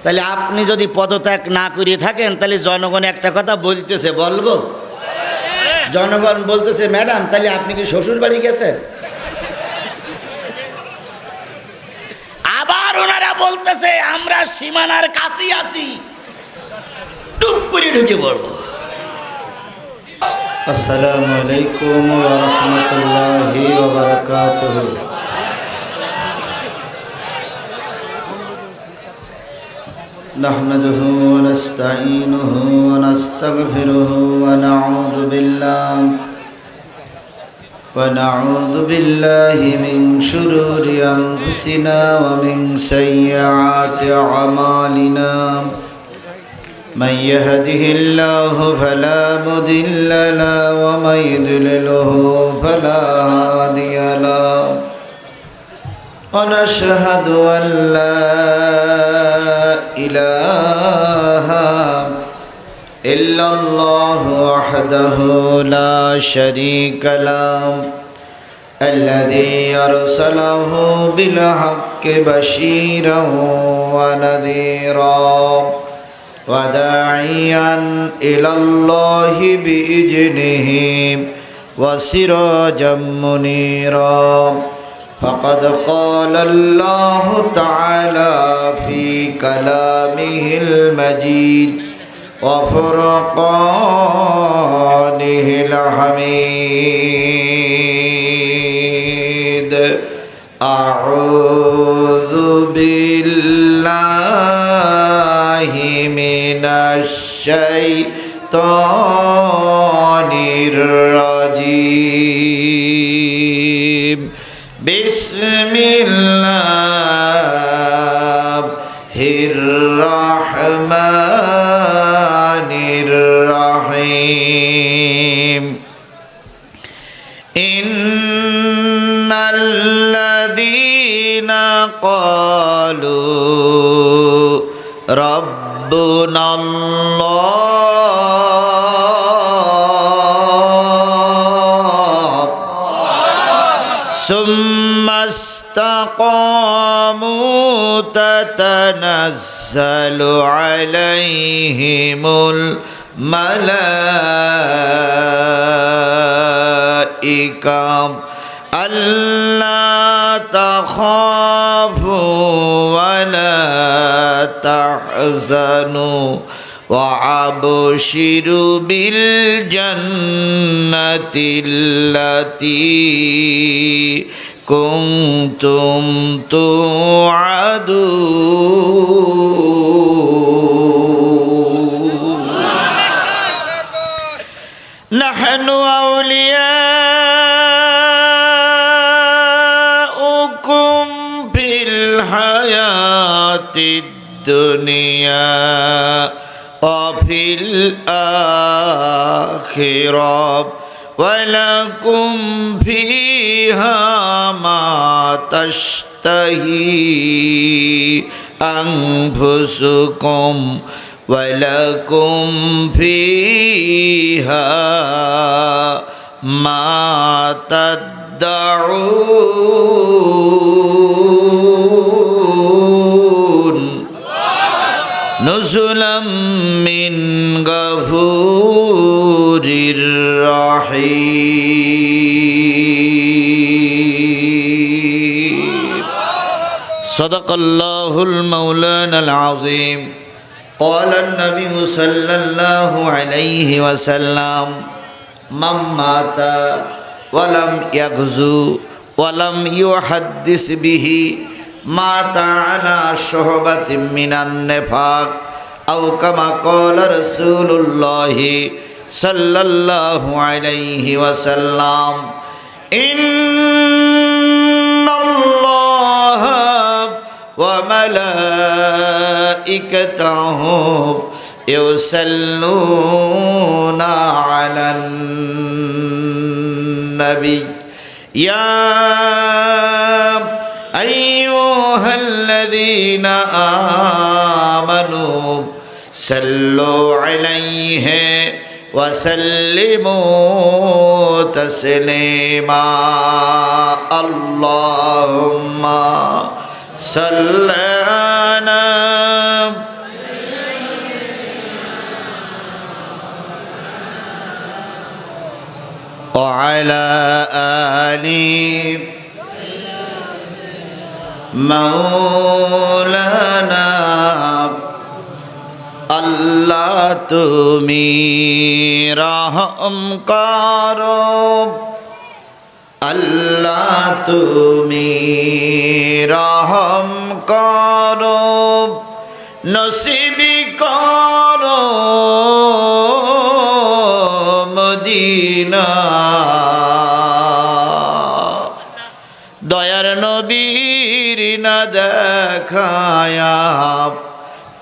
তাহলে আপনি যদি পদত্যাগ না করে থাকেন তাহলে জনগণ একটা কথা বলতেছে, বলবো? জনগণ বলতেছে, ম্যাডাম তাহলে আপনি কি শ্বশুর বাড়ি গেছেন? আবার ওনারা বলতেছে আমরা সীমানার কাছে আছি, টুপ করে ঢুকে পড়বো। আসসালামু আলাইকুম ওয়া রাহমাতুল্লাহি ওয়া বারাকাতুহু। نحمده ونستعينه ونستغفره ونعوذ بالله من شرور أنفسنا ومن سيئات أعمالنا من يهده الله فلا مضل له ومن يضلله فلا هادي له ونشهد أن لا إله إلا الله وحده لا شريك له الذي أرسله بالحق بشيرا ونذيرا وداعيا إلى الله بإذنه وسراجا منيرا فقد قال الله تعالى في كلامه المجيد وفرقانه الحميد أعوذ بالله من الشيطان الرجيم بسم الله الرحمن الرحيم إن الذين قالوا ربنا الله ثم استقاموا تتنزل عليهم الملائكة ألا تخافوا ولا تحزنوا وأبشروا بالجنة التي كنتم توعدون نحن أولياؤكم في الحياة الدنيا وفي الآخرة ولكم فيها ما تشتهي أنفسكم ولكم فيها ما تدعون نزلا من غفور رحيم صدق الله المولانا العظيم قال النبي صلى الله عليه وسلم من مات ولم يغزو ولم يحدث به مات على شعبة من النفاق أو كما قال رسول الله صلى الله عليه وسلم إن الله وملائكته يصلون على النبي يا أيها الذين آمنوا صلوا عليه وسلموا تسليما اللهم صل على وعلى آل مولانا আল্লাহ তুমি রহম করো আল্লাহ তুমি রহম করো নসিব করো মদিনা দয়ার নবীর না দেখায়া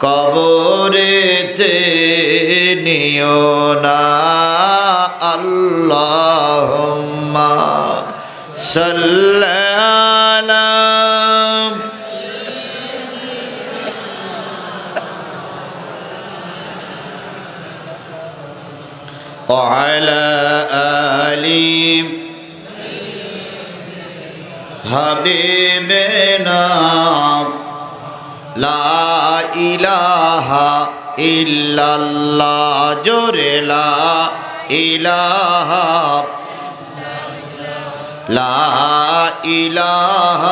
কবরেতে নিও না আল্লাহুম্মা সাল্লি আলা وعلى آل حبيبنا لا إله إلا الله جوري لا إله لا إله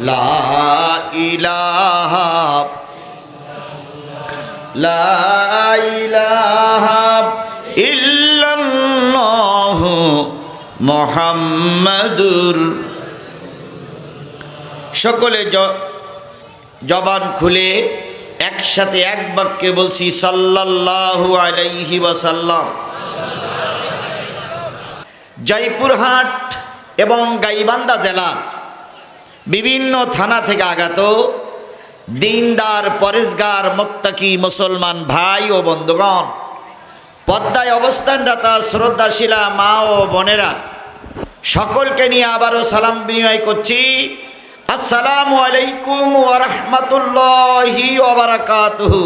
لا إله لا إله إلا الله মুহাম্মাদুর সকলে জবান খুলে একসাথে এক বাক্যে বলছি সাল্লাল্লাহু আলাইহি ওয়াসাল্লাম। জয়পুরহাট এবং গাইবান্ধা জেলার বিভিন্ন থানা থেকে আগত দিনদার পরেশগার মুত্তাকি মুসলমান ভাই ও বন্ধুগণ, পদ্মায় অবস্থানরত শ্রদ্ধাশীলা মা ও বোনেরা, সকলকে নিয়ে আবারও সালাম বিনিময় করছি। আসসালামু আলাইকুম ওয়া রাহমাতুল্লাহি ওয়া বারাকাতুহু।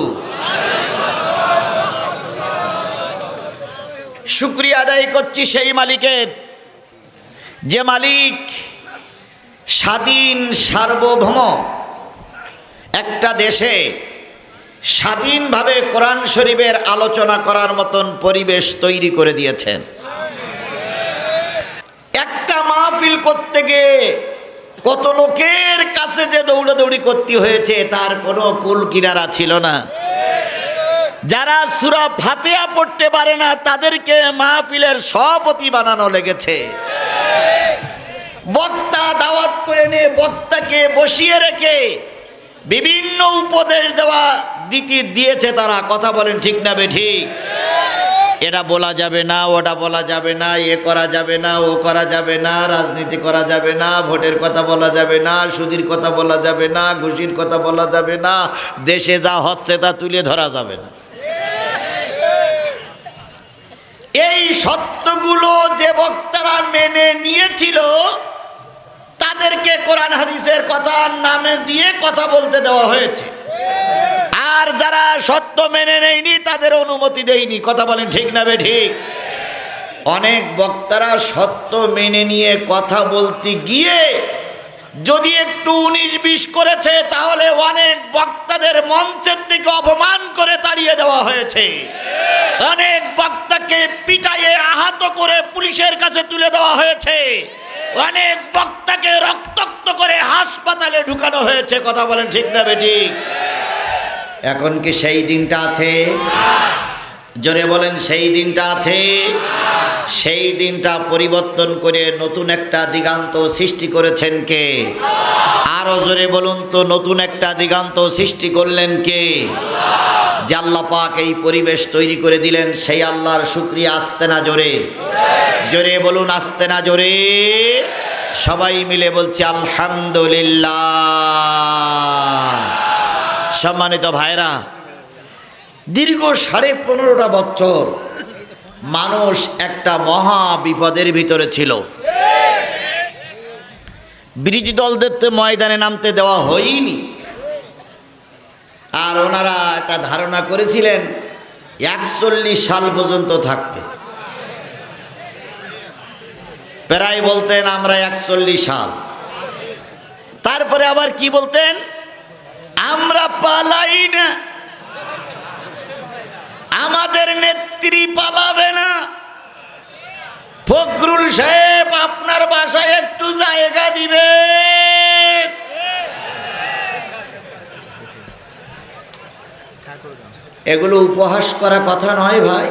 শুকরিয়া আদায় করছি সেই মালিকের, যে মালিক স্বাধীন সার্বভৌম একটা দেশে স্বাধীনভাবে কোরআন শরীফের আলোচনা করার মতন পরিবেশ তৈরি করে দিয়েছেন। একটা মাহফিল করতে গিয়ে কত লোকের কাছে যে দৌড়াদৌড়ি করতে হয়েছে তার কোনো কুল কিনারা ছিল না। যারা সূরা ফাতিহা পড়তে পারে না তাদেরকে মাহফিলের সভাপতি বানানো লেগেছে। বক্তা দাওয়াত করে নিয়ে বক্তাকে বসিয়ে রেখে বিভিন্ন উপদেশ দিয়েছে তারা। কথা বলেন ঠিক না বেঠিক? এটা বলা যাবে না, ওটা বলা যাবে না, এ করা যাবে না, ও করা যাবে না, রাজনীতি করা যাবে না, ভোটের কথা বলা যাবে না, সুদের কথা বলা যাবে না, ঘুষির কথা বলা যাবে না, দেশে যা হচ্ছে তা তুলে ধরা যাবে না। এই সত্যগুলো যে বক্তারা মেনে নিয়েছিল তাদেরকে কোরআন হাদিসের কথার নামে দিয়ে কথা বলতে দেওয়া হয়েছে, আর যারা সত্য মেনে নেয়নি তাদের অনুমতি দেয়নি। কথা বলেন ঠিক না বেঠিক? অনেক বক্তারা সত্য মেনে নিয়ে কথা বলতে গিয়ে যদি একটু 19-20 করেছে তাহলে অনেক বক্তাদের মঞ্চের থেকে অপমান করে তাড়িয়ে দেওয়া হয়েছে। অনেক বক্তাকে পিটাইয়ে আহত করে পুলিশের কাছে তুলে দেওয়া হয়েছে। অনেক বক্তাকে রক্তাক্ত করে হাসপাতালে ঢুকানো হয়েছে। কথা বলেন ঠিক না বেঠিক? এখন কি সেই দিনটা আছে? জোরে বলেন, সেই দিনটা আছে? সেই দিনটা পরিবর্তন করে নতুন একটা দিগান্ত সৃষ্টি করেছেন কে? আরো জোরে বলুন তো, নতুন একটা দিগান্ত সৃষ্টি করলেন কে? যে আল্লাহ পাক এই পরিবেশ তৈরি করে দিলেন, সেই আল্লাহর শুকরিয়া। আসতে না জোরে? জোরে বলুন, আসতে না জোরে? সবাই মিলে বলছি আলহামদুলিল্লাহ। সম্মানিত ভাইরা, দীর্ঘ 15.5 বছর মানুষ একটা মহা বিপদের ভিতরে ছিল। বিরোধী দলদেরকে ময়দানে নামতে দেওয়া হয়নি, আর ওনারা একটা ধারণা করেছিলেন 41 সাল পর্যন্ত থাকবে। প্রায় বলতেন আমরা 41 সাল। তারপরে আবার কি বলতেন? আমরা পালাই না, আমাদের নেত্রী পালাবে না, ফখরুল সাহেব আপনার বাসায় একটু জায়গা দিবেন। এগুলো উপহাস করা কথা নয় ভাই।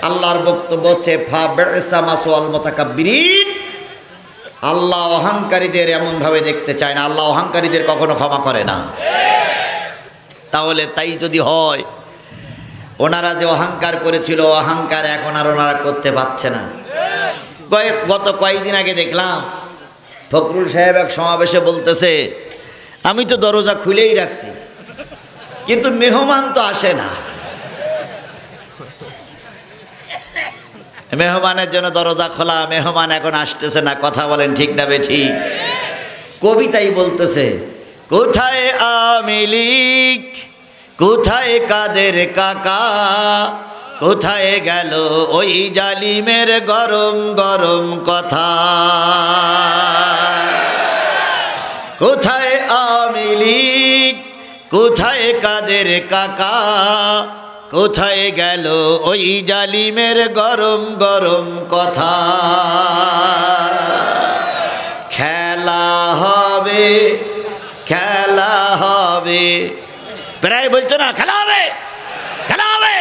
আল্লাহর বক্তব্য হচ্ছে ফা বি'সা মাসওয়াল মুতাকাব্বিরিন। আল্লাহ অহংকারীদের এমন ভাবে দেখতে চায় না, আল্লাহ অহংকারীদের কখনো ক্ষমা করে না। তাহলে তাই যদি হয়, ওনারা যে অহংকার করেছিল, অহংকার এখন আর ওনারা করতে পারছে না। গত কয়েকদিন আগে দেখলাম ফখরুল সাহেব এক সমাবেশে বলতেছে, আমি তো দরজা খুলেই রাখছি, কিন্তু মেহমান তো আসে না। মেহমানের জন্য দরজা খোলা, মেহমান এখন আসতেছে না। কথা বলেন ঠিক না বেঠিক? কবিতাই বলতেছে, কোথায় আওয়ামী লীগ, কোথায় কাদের কাকা, কোথায় গেল ওই জালিমের গরম গরম কথা। কোথায় আওয়ামী লীগ, কোথায় কাদের কাকা, কোথায় গেল ওই জালিমের গরম গরম কথা। খেলা হবে, খেলা হবে, প্রায় বলতো না খেলা হবে, খেলা হবে,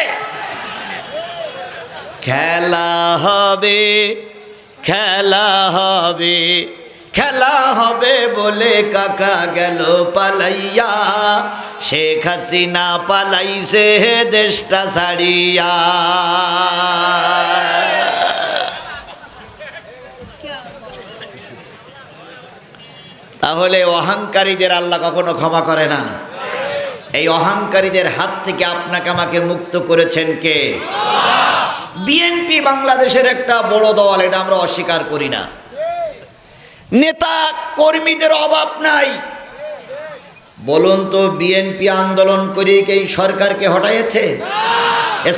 খেলা হবে, খেলা হবে, খেলা হবে বলে কাকা গেল পালাইয়া, শেখ হাসিনা পালাইছে দেশটা ছাড়িয়া। তাহলে অহংকারীদের আল্লাহ কখনো ক্ষমা করে না। এই অহংকারীদের হাত থেকে আপনাকে আমাকে মুক্ত করেছেন কে? বিএনপি বাংলাদেশের একটা বড় দল, এটা আমরা অস্বীকার করি না। নেতা কর্মীদের অভাব নাই। বলুন তো, বিএনপি আন্দোলন করে কি এই সরকারকে হটাইছে?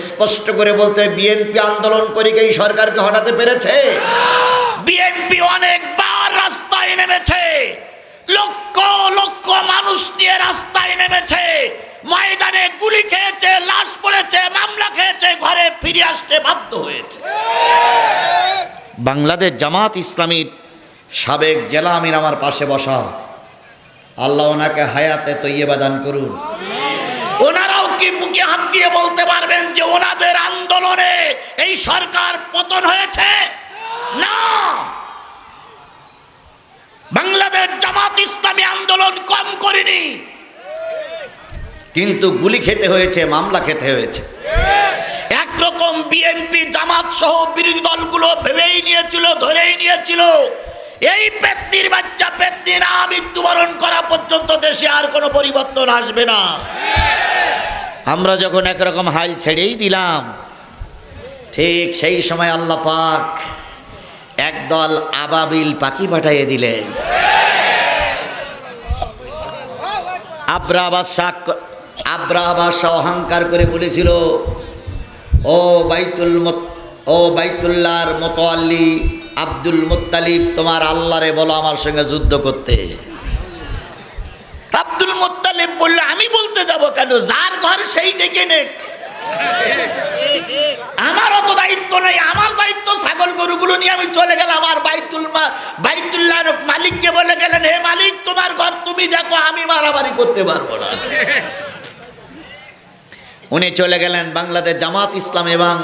স্পষ্ট করে বলতে, বিএনপি আন্দোলন করে কি এই সরকারকে হটাতে পেরেছে? বিএনপি অনেকবার রাস্তায় নেমেছে, লক্ষ লক্ষ মানুষ নিয়ে রাস্তায় নেমেছে, ময়দানে গুলি খেয়েছে, লাশ পড়েছে, মামলা খেয়েছে, ঘরে ফিরে আসতে বাধ্য হয়েছে। বাংলাদেশ জামাত ইসলামীর সাবেক জেলা আমির আমার পাশে বসা, আল্লাহ ওনাকে হায়াতে তৈয়বা দান করুন। ওনারাও কি বুকে হাত দিয়ে বলতে পারবেন যে ওনাদের আন্দোলনে এই সরকার পতন হয়েছে? না, বাংলাদেশ জামাত ইসলামী আন্দোলন কম করেনি, কিন্তু গুলি খেতে হয়েছে, মামলা খেতে হয়েছে। একরকম বিএনপি জামাত সহ বিরোধী দলগুলো ভেবেই নিয়েছিল, ধরেই নিয়েছিল, এই পেত্নির বাচ্চা পেত্নি না মৃত্যুবরণ করা পর্যন্ত দেশে আর কোনো পরিবর্তন আসবে না। আমরা যখন একরকম হাল ছেড়েই দিলাম, ঠিক সেই সময় আল্লাহ পাক একদল আবাবিল পাখি পাঠিয়ে দিলেন। আব্রাহা বাদশাহ অহংকার করে বলেছিল, ও বাইতুল্লাহর মুতাওয়াল্লি আব্দুল মুত্তালিব, তোমার আল্লাহরে বলো আমার সঙ্গে যুদ্ধ করতে। আব্দুল মুত্তালিব বলল, আমি বলতে যাব কেন? যার ঘর সেই দেখে নেক, আমার অত দায়িত্ব নেই। আমার দায়িত্ব ছাগল গরুগুলো নিয়ে আমি চলে গেলাম, আর বাইতুল্লাহর মালিককে বলে গেলেন, হে মালিক, তোমার ঘর তুমি দেখো, আমি মারামারি করতে পারবো না। উনি চলে গেলেন বাংলাদেশ জামাত ইসলাম এবং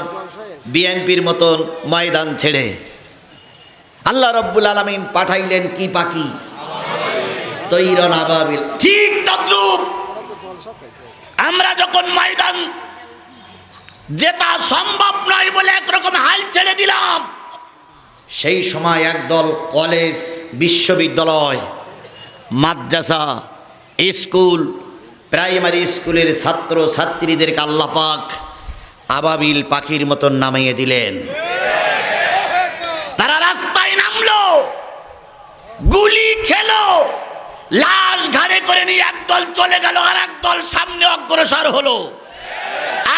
বিএনপির মতন ময়দান ছেড়ে। আল্লাহ রাব্বুল আলামিন পাঠাইলেন কি পাখি? তৈরন আবাবিল। ঠিক তদ্রূপ আমরা যখন ময়দান জেতা সম্ভব নয় বলে একরকম হাল ছেড়ে দিলাম, সেই সময় একদল কলেজ, বিশ্ববিদ্যালয়, মাদ্রাসা, স্কুল, প্রাইমারি স্কুলের ছাত্র ছাত্রীদেরকে আল্লাহ পাক আবাবিল পাখির মতন নামিয়ে দিলেন। তারা রাস্তায় নামলো, গুলি খেলো, লাশ ঘাড়ে করে নিয়ে একদল চলে গেল, আর একদল সামনে অগ্রসর হলো।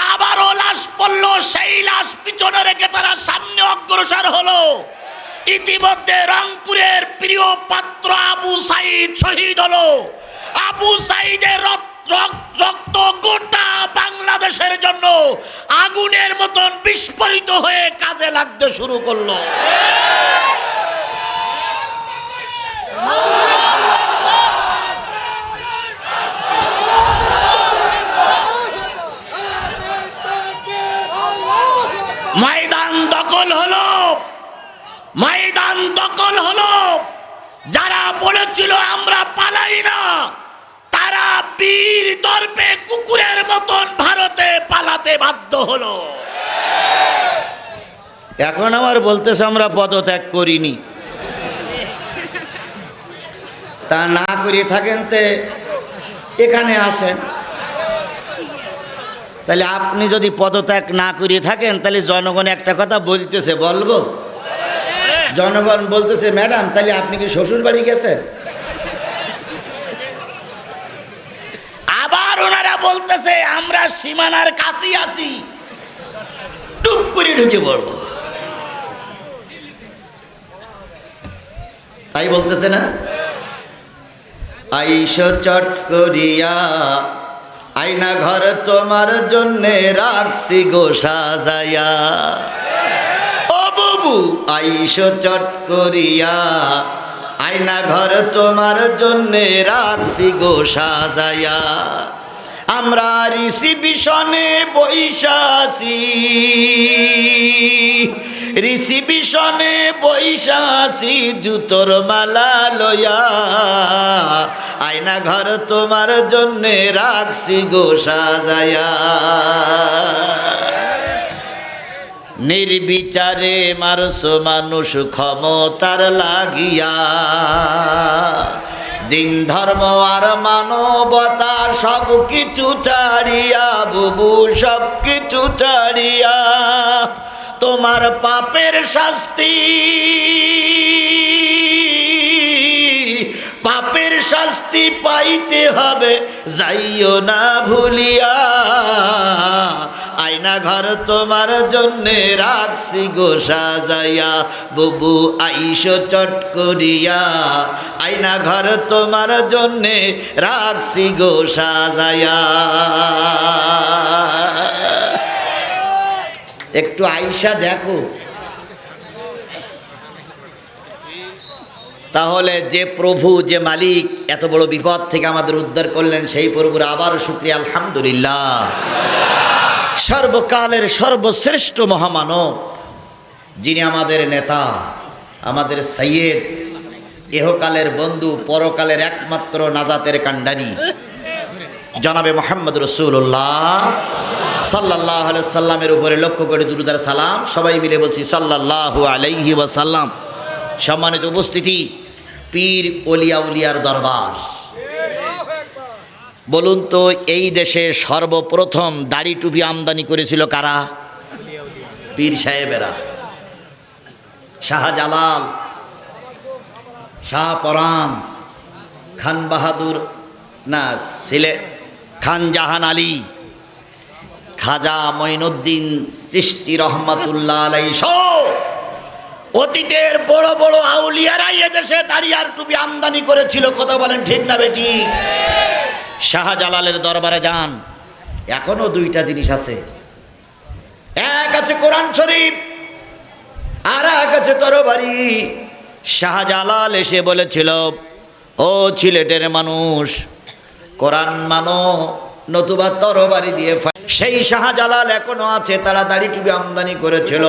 আবারও লাশ পড়লো, সেই লাশ পিছনে রেখে তারা সামনে অগ্রসর হলো। ইতিমধ্যে রংপুরের প্রিয় পাত্র আবু সাইদ শহীদ হলো। আবু সাইদের রক্ত গোটা বাংলাদেশের জন্য আগুনের মতন বিস্ফোরিত হয়ে কাজে লাগতে শুরু করলো। ময়দান দখল হলো, ময়দান দখল হলো। যারা বলেছিল আমরা পালাই না, তারা বীর দর্পে কুকুরের মতন ভারতে পালাতে বাধ্য হলো। এখন আমার বলতেছে আমরা পদত্যাগ করিনি। তা না করিয়ে থাকেন তে এখানে আসেন। তাহলে আপনি যদি পদত্যাগ না করিয়ে থাকেন, তাহলে জনগণ একটা কথা বলতেছে, বলবো? জনগণ বলতেছে ম্যাডাম তাহলে আপনি কি শ্বশুর বাড়ি গেছেন? আবার ওনারা বলতেছে আমরা সীমানার কাছে আছি, টুক করে ঢুকে পড়বো। তাই বলতেছে না? আইসো চট করিয়া, আয়না ঘর তোমার জন্যে রাখছি গো সাজায়া। ও বাবু আইসো চট করিয়া, আয়না ঘর তোমার জন্যে রাখছি গো সাজায়া। আমরা রিসিবিশনে বৈশাসি, রিসিবিশনে বৈশাসি জুতোর মালা লয়া। আয়না ঘর তোমার জন্যে রাখছি গো সাজায়া। নির্বিচারে মারছো মানুষ ক্ষমতার লাগিয়া, দিন ধর্ম আর মানবতা সব কিছু ছাড়িয়া, বুবু সব কিছু ছাড়িয়া। তোমার পাপের শাস্তি, পাপের শাস্তি পাইতে হবে, যাইও না ভুলিয়া। আয়না ঘর তোমার জন্যে রাখছি গো সাজাইয়া। বুবু আইসো চট করিয়া, আয়না ঘর তোমার জন্যে রাখছি গো সাজাইয়া। একটু আইসা দেখো তাহলে, যে প্রভু, যে মালিক এত বড় বিপদ থেকে আমাদের উদ্ধার করলেন, সেই প্রভুর আবার শুকরিয়া আলহামদুলিল্লাহ। সর্বকালের সর্বশ্রেষ্ঠ মহামানব, যিনি আমাদের নেতা, আমাদের সৈয়দ, এহকালের বন্ধু, পরকালের একমাত্র নাজাতের কান্ডারি, জনাবে মুহাম্মদ রাসূলুল্লাহ সাল্লাল্লাহু আলাইহি সাল্লামের উপরে লক্ষ্য করে দুরূদ আর সালাম সবাই মিলে বলছি সাল্লাল্লাহু আলাইহি ওয়াসাল্লাম। সম্মানিত উপস্থিতি, পীর ওলিয়া উলিয়ার দরবার। বলুন তো, এই দেশে সর্বপ্রথম দাড়ি টুপি আমদানি করেছিল কারা? পীর সাহেবেরা। শাহজালাল, শাহপরান, খান বাহাদুর না ছিলে, খান জাহান আলী, খাজা মঈনুদ্দিন চিশতি রহমাতুল্লাহ আলাইহি সহ অতীতের বড় বড় আউলিয়ারাই এদেশে দাড়ি আর টুপি আমদানি করেছিল। কথা বলেন ঠিক না বেটি? শাহজালালের দরবারে যান, এখনো দুইটা জিনিস আছে। এক আছে কোরআন শরীফ, আর এক আছে তরবারি। শাহজালাল এসে বলেছিল, ও সিলেটের মানুষ, কোরআন মানো নতুবা তরবারি দিয়ে। সেই শাহজালাল এখনো আছে, তারা দাড়ি টুপি আমদানি করেছিল।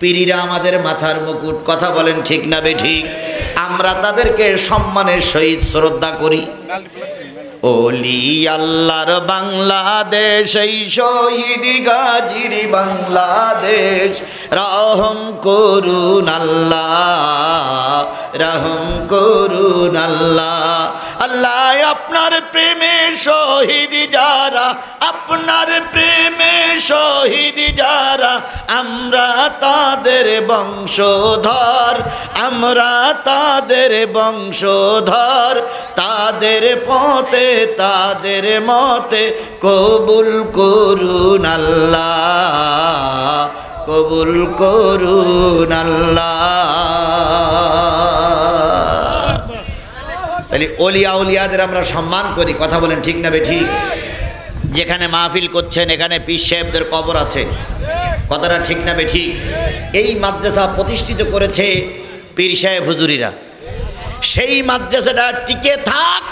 পীরিরা আমাদের মাথার মুকুট। কথা বলেন ঠিক না বেঠিক? আমরা তাদেরকে সম্মানের সহিত শ্রদ্ধা করি। ওলি আল্লাহর বাংলাদেশ, এই শহীদ গাজীর বাংলাদেশ, রহম করুন আল্লাহ, রহম করুন আল্লাহ। আল্লাহ আপনার প্রেমে শহীদ যারা, আপনার প্রেমে শহীদ যারা, আমরা তাদের বংশধর, আমরা তাদের বংশধর। তাদের পথে তাদের মতে কবুল করুন আল্লাহ, কবুল করুন আল্লাহ। তাহলে ওলিয়া উলিয়াদের আমরা সম্মান করি। কথা বলেন ঠিক না বেঠিক? যেখানে মাহফিল করছেন এখানে পীর সাহেবদের কবর আছে, কথাটা ঠিক না বেঠিক? এই মাদ্রাসা প্রতিষ্ঠিত করেছে পীর সাহেব হুজুরিরা। সেই মাদ্রাসাটা টিকে থাক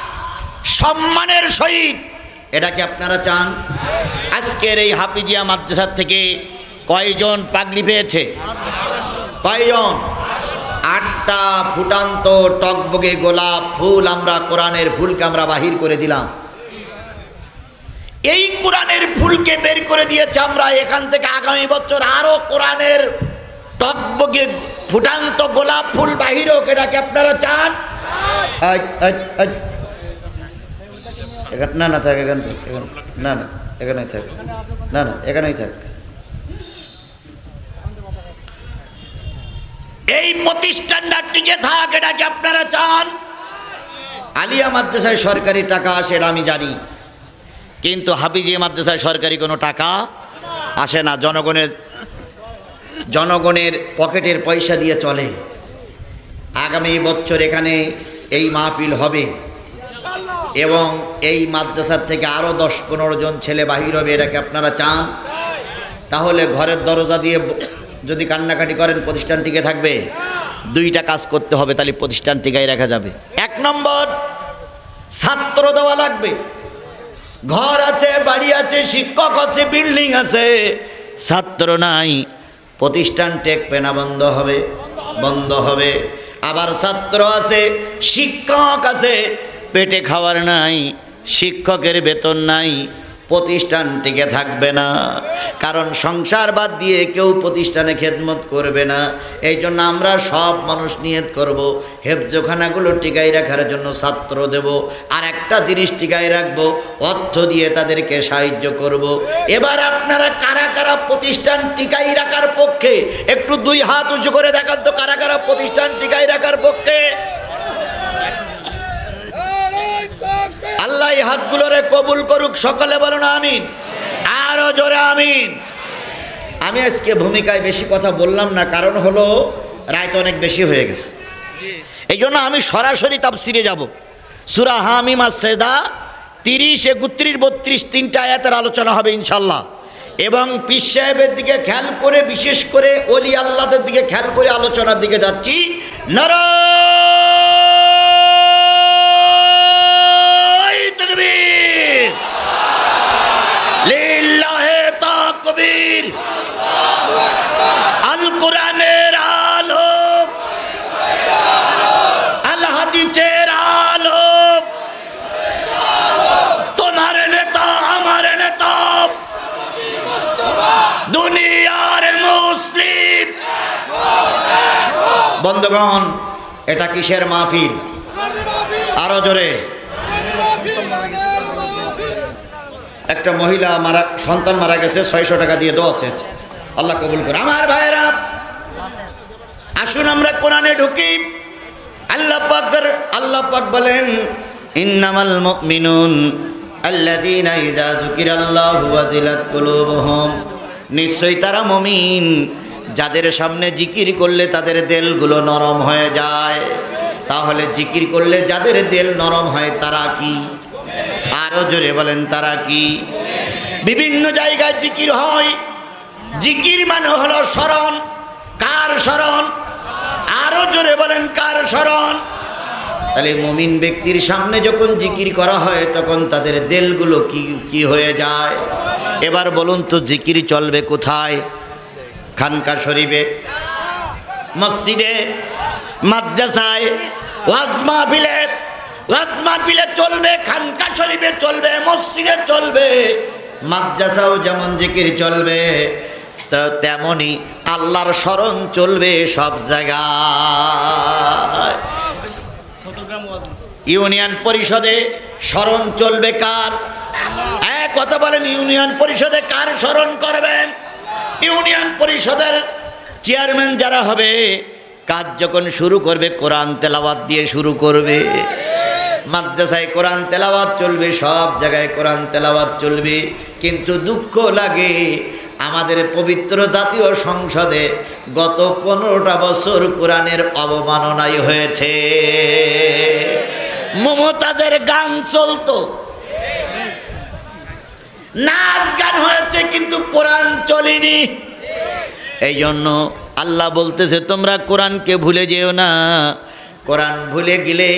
সম্মানের সহিত, এটা কি আপনারা চান? আজকের এই হাফিজিয়া মাদ্রাসার থেকে কয়জন পাগড়ি পেয়েছে? কয়জন? 8টা ফুটান্ত টকবগে গোলাপ ফুল, আমরা কোরআনের ফুলকে আমরা বাহির করে দিলাম। এই কোরআনের ফুলকে বের করে দিয়েছে আমরা। এখান থেকে আগামী বছর আরো কোরআনের টকবগে ফুটান্ত গোলাপ ফুল বাহির হোক, এটা কি আপনারা চান? না না থাক, এখান থেকে না না এখানেই থাক, না না এখানেই থাক। এই প্রতিষ্ঠানটা টিকে থাক, এটা কি আপনারা চান? আলিয়া মাদ্রাসায় সরকারি টাকা আসে, এটা আমি জানি, কিন্তু হাফিজিয়া মাদ্রাসায় সরকারি কোনো টাকা আসে না। জনগণের পকেটের পয়সা দিয়ে চলে। আগামী বছর এখানে এই মাহফিল হবে এবং এই মাদ্রাসার থেকে আরও 10-15 জন ছেলে বাহির হবে, এটাকে আপনারা চান? তাহলে ঘরের দরজা দিয়ে যদি কান্নাকাটি করেন প্রতিষ্ঠান টিকে থাকবে? 2টা কাজ করতে হবে, তাহলে প্রতিষ্ঠান টিকাই রাখা যাবে। 1 নম্বর, ছাত্র দেওয়া লাগবে। ঘর আছে, বাড়ি আছে, শিক্ষক আছে, বিল্ডিং আছে, ছাত্র নাই, প্রতিষ্ঠান টেকবে না, বন্ধ হবে, বন্ধ হবে। আবার ছাত্র আছে, শিক্ষক আছে, পেটে খাওয়ার নাই, শিক্ষকের বেতন নাই, প্রতিষ্ঠান টিকে থাকবে না। কারণ সংসার বাদ দিয়ে কেউ প্রতিষ্ঠানে খেদমত করবে না। এই জন্য আমরা সব মানুষ নিয়ত করব হেফজখানাগুলো টিকাই রাখার জন্য ছাত্র দেব, আর একটা জিনিস টিকাই রাখবো, অর্থ দিয়ে তাদেরকে সাহায্য করব। এবার আপনারা কারা কারা প্রতিষ্ঠান টিকাই রাখার পক্ষে একটু 2 হাত উঁচু করে দেখান তো, কারা কারা প্রতিষ্ঠান টিকাই রাখার পক্ষে? আল্লাহ এই হাতগুলোরে কবুল করুক, সকলে বলুন আমিন, আরো জোরে আমিন। আমি আজকে ভূমিকায় বেশি কথা বললাম না, কারণ হলো রাত অনেক বেশি হয়ে গেছে। এই জন্য আমি সরাসরি তাফসিরে যাব। সূরা হামিম আস-সাজদা 30, 31, 32 3টা আয়াতের আলোচনা হবে ইনশাল্লাহ। এবং পীর সাহেবের দিকে খেয়াল করে, বিশেষ করে ওলি আল্লাহদের দিকে খেয়াল করে আলোচনার দিকে যাচ্ছি। লিল্লাহে তাকবীর, আল কোরআনের আলো, আল হাদিসের আলো, তোমার নেতা আমার নেতা, দুনিয়ার মুসলিম। বন্ধুগণ, এটা কিসের মাহফিল? আরো জোরে। একটা মহিলা সন্তান মারা গেছে, 600 টাকা দিয়ে দোয়া চেয়েছে, আল্লাহ কবুল করে। আমার ভাইরা, আসুন আমরা কোরআনে ঢুকি। আল্লাহ পাক বলেন, ইন্নামাল মুমিনুন আল্লাযীনা ইযা যুকিরাল্লাহু ওয়াজিলাত কুলুবুহুম, নিশ্চয়ই তারা মুমিন যাদের সামনে জিকির করলে তাদের দিলগুলো নরম হয়ে যায়। তাহলে জিকির করলে যাদের দিল নরম হয় তারা কি? আরো জোরে বলেন, তারা কি? বিভিন্ন জায়গায় জিকির হয়। জিকির মানে হলো স্মরণ। কার স্মরণ? আরো জোরে বলেন, কার স্মরণ? তাহলে মুমিন ব্যক্তির সামনে যখন জিকির করা হয় তখন তাদের দিলগুলো কি হয়ে যায়? এবার বলুন তো, জিকির চলবে কোথায়? খানকা শরীফে, মসজিদে, মাদ্রাসায়, ওয়াজ মাহফিলে চলবে, খানকা শরীফে চলবে, মসজিদে চলবে। মাদ্রাসাও যেমন জিকির চলবে, তো তেমনি আল্লাহর স্মরণ চলবে সব জায়গায়। ইউনিয়ন পরিষদে স্মরণ চলবে কার? কথা বলেন, ইউনিয়ন পরিষদে কার স্মরণ করবেন? ইউনিয়ন পরিষদের চেয়ারম্যান যারা হবে, কাজ যখন শুরু করবে কোরআন তেলাওয়াত দিয়ে শুরু করবে। মাদ্রাসায় কোরআন তেলাওয়াত চলবে, সব জায়গায় কোরআন তেলাওয়াত চলবে। কিন্তু দুঃখ লাগে, আমাদের পবিত্র জাতীয় সংসদে গত 15টা বছর কোরআনের অবমাননাই হয়েছে। মমতাজের গান চলতো, কিন্তু কোরআন চলেনি। এই জন্য আল্লাহ বলতেছে তোমরা কোরআনকে ভুলে যেও না। কোরআন ভুলে গেলে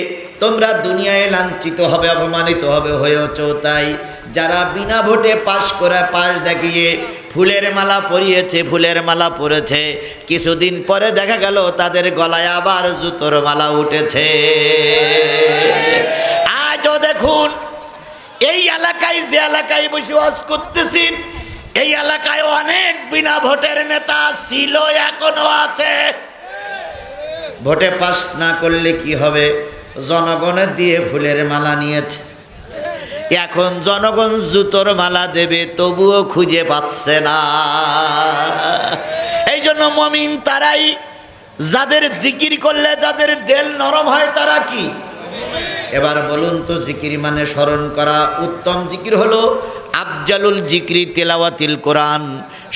তোমরা দুনিয়ায় লাঞ্ছিত হবে, অপমানিত হবে, হয়েছ তাই। যারা বিনা ভোটে পাশ দেখিয়ে ফুলের মালা পরিয়েছে, ফুলের মালা পরেছে, কিছুদিন পরে দেখা গেল তাদের গলায় আবার জুতোর মালা উঠেছে। আজও দেখুন এই এলাকায়, যে এলাকায় বসে ওয়াজ করতেছি, এই এলাকায় অনেক বিনা ভোটের নেতা ছিল, এখনো আছে। ভোটে পাস না করলে কি হবে? জনগণের দিয়ে ফুলের মালা নিয়েছে, এখন জনগণ জুতোর মালা দেবে, তবুও খুঁজে পাচ্ছে না। এই জন্য মুমিন তারাই যাদের জিকির করলে যাদের দিল নরম হয়, তারা কি? এবার বলুন তো, জিকির মানে স্মরণ করা। উত্তম জিকির হলো আফজালুল জিকরি তেলাওয়াতিল কোরআন।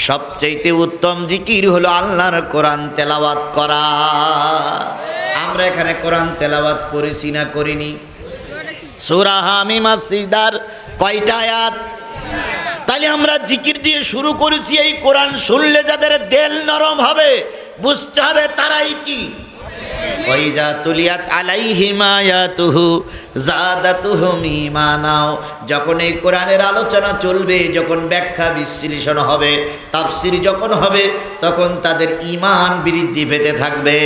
সবচাইতে উত্তম জিকির হলো আল্লাহর কোরআন তেলাওয়াত করা। আমরা এখানে কোরআন তেলাওয়াত করেছি না করিনি? সূরা হামিম সিজদার কয়টা আয়াত? তাহলে আমরা জিকির দিয়ে শুরু করেছি। এই কোরআন শুনলে যাদের দিল নরম হবে, বুঝতে হবে তারাই কি? ওয়াইজা তুলিয়াত আলাইহিম আয়াতুহু যাদাতুহুম ঈমানা। যখন এই কোরআনের আলোচনা চলবে, যখন ব্যাখ্যা বিশ্লেষণ হবে, তাফসীর যখন হবে, তখন তাদের ঈমান বৃদ্ধি পেতে থাকবে।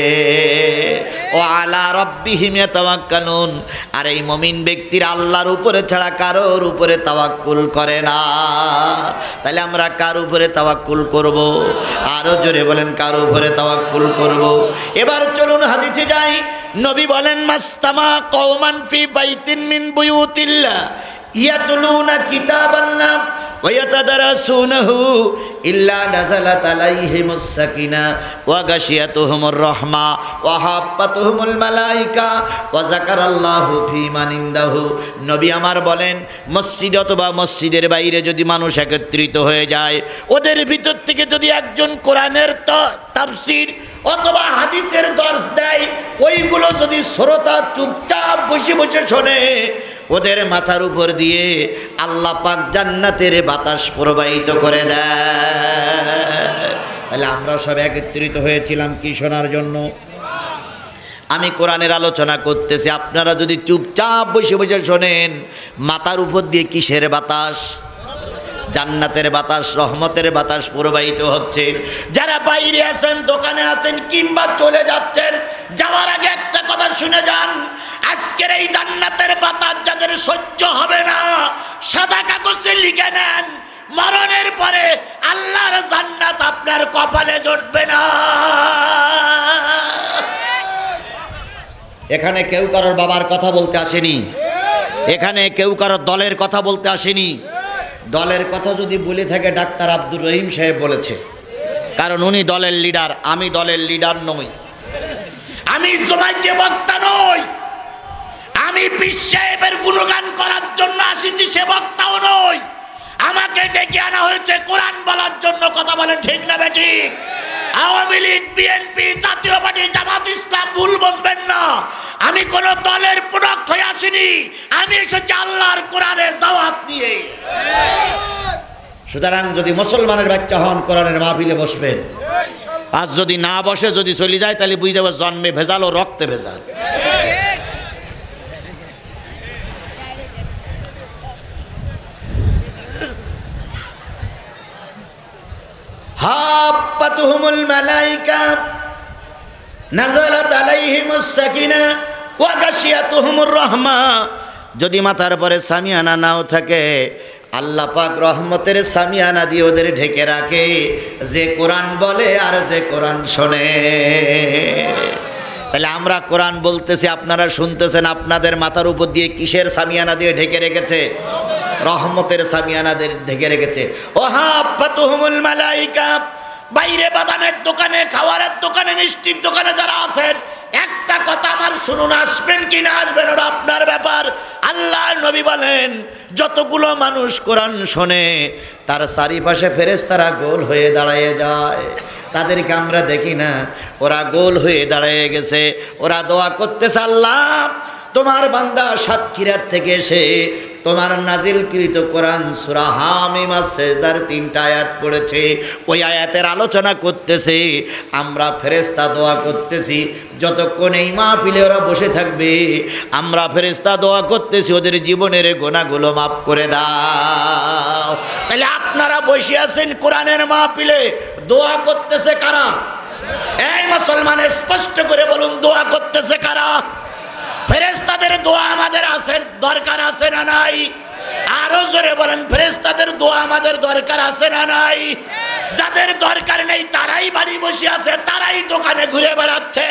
ও আলা রাব্বিহিম ইয়াতাওয়াক্কালুন। আর এই মুমিন ব্যক্তির আল্লাহর উপরে ছাড়া কারোর উপরে তাওয়াক্কুল করে না। তাহলে আমরা কার উপরে তাওয়াক্কুল করব? আরো জোরে বলেন, কার উপরে তাওয়াক্কুল করব? এবার চলুন হাদিসে যাই। নবী বলেন মাস্তামা কওমান ফি বাইতিন মিন বুয়ুতিল্লাহ ইয়াতলুনা কিতাবাল্লাহ ওয়া ইয়াতাদারাসুনাহু ইল্লা নাযালাত আলাইহিমুস সাকিনাহ ওয়া গাশিয়াতুহুমুর রাহমা ওয়া হাফাতুহুমুল মালায়েকা ওয়া যাকারাল্লাহু ফি মান ইনদাহু। নবী আমার বলেন, মসজিদ অথবা মসজিদের বাইরে যদি মানুষ একত্রিত হয়ে যায়, ওদের ভিতর থেকে যদি একজন কোরআনের তাফসীর অথবা হাদিসের দর্শ দেয়, ওইগুলো যদি শ্রোতা চুপচাপ বসে বসে শোনে, ওদের মাথার উপর দিয়ে আল্লাহ পাক জান্নাতের বাতাস প্রবাহিত করে দেয়। তাহলে আমরা সব একত্রিত হয়েছিলাম কি শোনার জন্য? আমি কোরআনের আলোচনা করতেছি, আপনারা যদি চুপচাপ বসে বসে শোনেন, মাথার উপর দিয়ে কিসের বাতাস? জান্নাতের বাতাস, রহমতের বাতাস প্রবাহিত হচ্ছে। যারা বাইরে আছেন, দোকানে আছেন, কিংবা চলে যাচ্ছেন, যাওয়ার আগে একটা কথা শুনে যান। আজকের এই জান্নাতের বাতাস যাদের সহ্য হবে না, সাদা কাগজে লিখে নেন, মরণের পরে আল্লাহর জান্নাত আপনার কপালে জুটবে না। এখানে কেউ কারোর বাবার কথা বলতে আসেনি, এখানে কেউ কারোর দলের কথা বলতে আসেনি। দলের কথা যদি বলে থাকে, ডাক্তার আব্দুর রহিম সাহেব বলেছে, কারণ উনি দলের লিডার। আমি দলের লিডার নই, আমি জমাইতে বক্তা নই, আমি পীর সাহেবের গুণগান করার জন্য আসিছি, সে বক্তাও নই। আমাকে ডেকে আনা হয়েছে কোরআন বলার জন্য। কথা বলেন ঠিক না বেঠিক? আওয়ামী লীগ, বিএনপি, জাতীয় পার্টি, জামাত ইসলাম ভুল বুঝবেন না। আমি কোন দলের প্রোডাক্ট হয়ে আসিনি, আমি এসেছি আল্লাহর কোরআনের দাওয়াত নিয়ে। সুতরাং যদি মুসলমানের বাচ্চা হন, কোরআনের মাহফিলে বসবেন। আজ যদি না বসে, যদি চলে যায়, তাহলে বুঝতে হবে জন্মে ভেজাল ও রক্তে ভেজাল। হাফাতুহুমুল মালায়েকা নাযালাত আলাইহিমুস সাকিনাহ ওয়া গাশিয়াতুহুমুর রাহমা। যদি মাথার পরে সামিয়ানা নাও থাকে, আল্লাহ পাক রহমতের সামিয়ানা দিয়ে ওদের ঢেকে রাখে, যে কোরআন বলে আর যে কোরআন শোনে। তাহলে আমরা কোরআন বলতেছি, আপনারা শুনতেছেন, আপনাদের মাথার উপর দিয়ে কিসের সামিয়ানা দিয়ে ঢেকে রেখেছে? রহমতের সামিয়ানা দিয়ে ঢেকে রেখেছে। ও হাফাতুহুমুল মালায়েকা। বাইরে বাদামের দোকানে, খাবারের দোকানে, মিষ্টির দোকানে যারা আছেন, একটা কথা আমার শুনুন, আসবেন কি না আসবেন ওটা আপনার ব্যাপার। আল্লাহ নবী বলেন, যতগুলো মানুষ কোরআন শোনে, তার চারিপাশে ফেরেশতারা গোল হয়ে দাঁড়িয়ে যায়। তাদেরকে আমরা দেখি না, ওরা গোল হয়ে দাঁড়িয়ে গেছে। ওরা দোয়া করতেছে, আল্লাহ তোমার বান্দা সাতক্ষীরার থেকে এসে তোমার নাজিলকৃত কোরআন সূরা হামিম সেজদার 3টা আয়াত পড়েছে, ওই আয়াতের আলোচনা করতেছে। আমরা ফেরেশতা দোয়া করতেছি, যতক্ষণ এই মাহফিলে ওরা বসে থাকবে আমরা ফেরেশতা দোয়া করতেছি ওদের জীবনের গুনাহগুলো মাফ করে দাও। তাহলে আপনারা বসে আছেন কোরআনের মাহফিলে, দোয়া করতেছে কারা? এই মুসলমান স্পষ্ট করে বলুন, দোয়া করতেছে কারা? ফেরেশতাদের দোয়া আমাদের আছে, দরকার আছে না নাই? আরো জোরে বলেন, ফেরেশতাদের দোয়া আমাদের দরকার আছে না নাই? যাদের দরকার নেই তারাই বাড়ি বসে আছে, তারাই দোকানে ঘুরে বেড়াচ্ছে।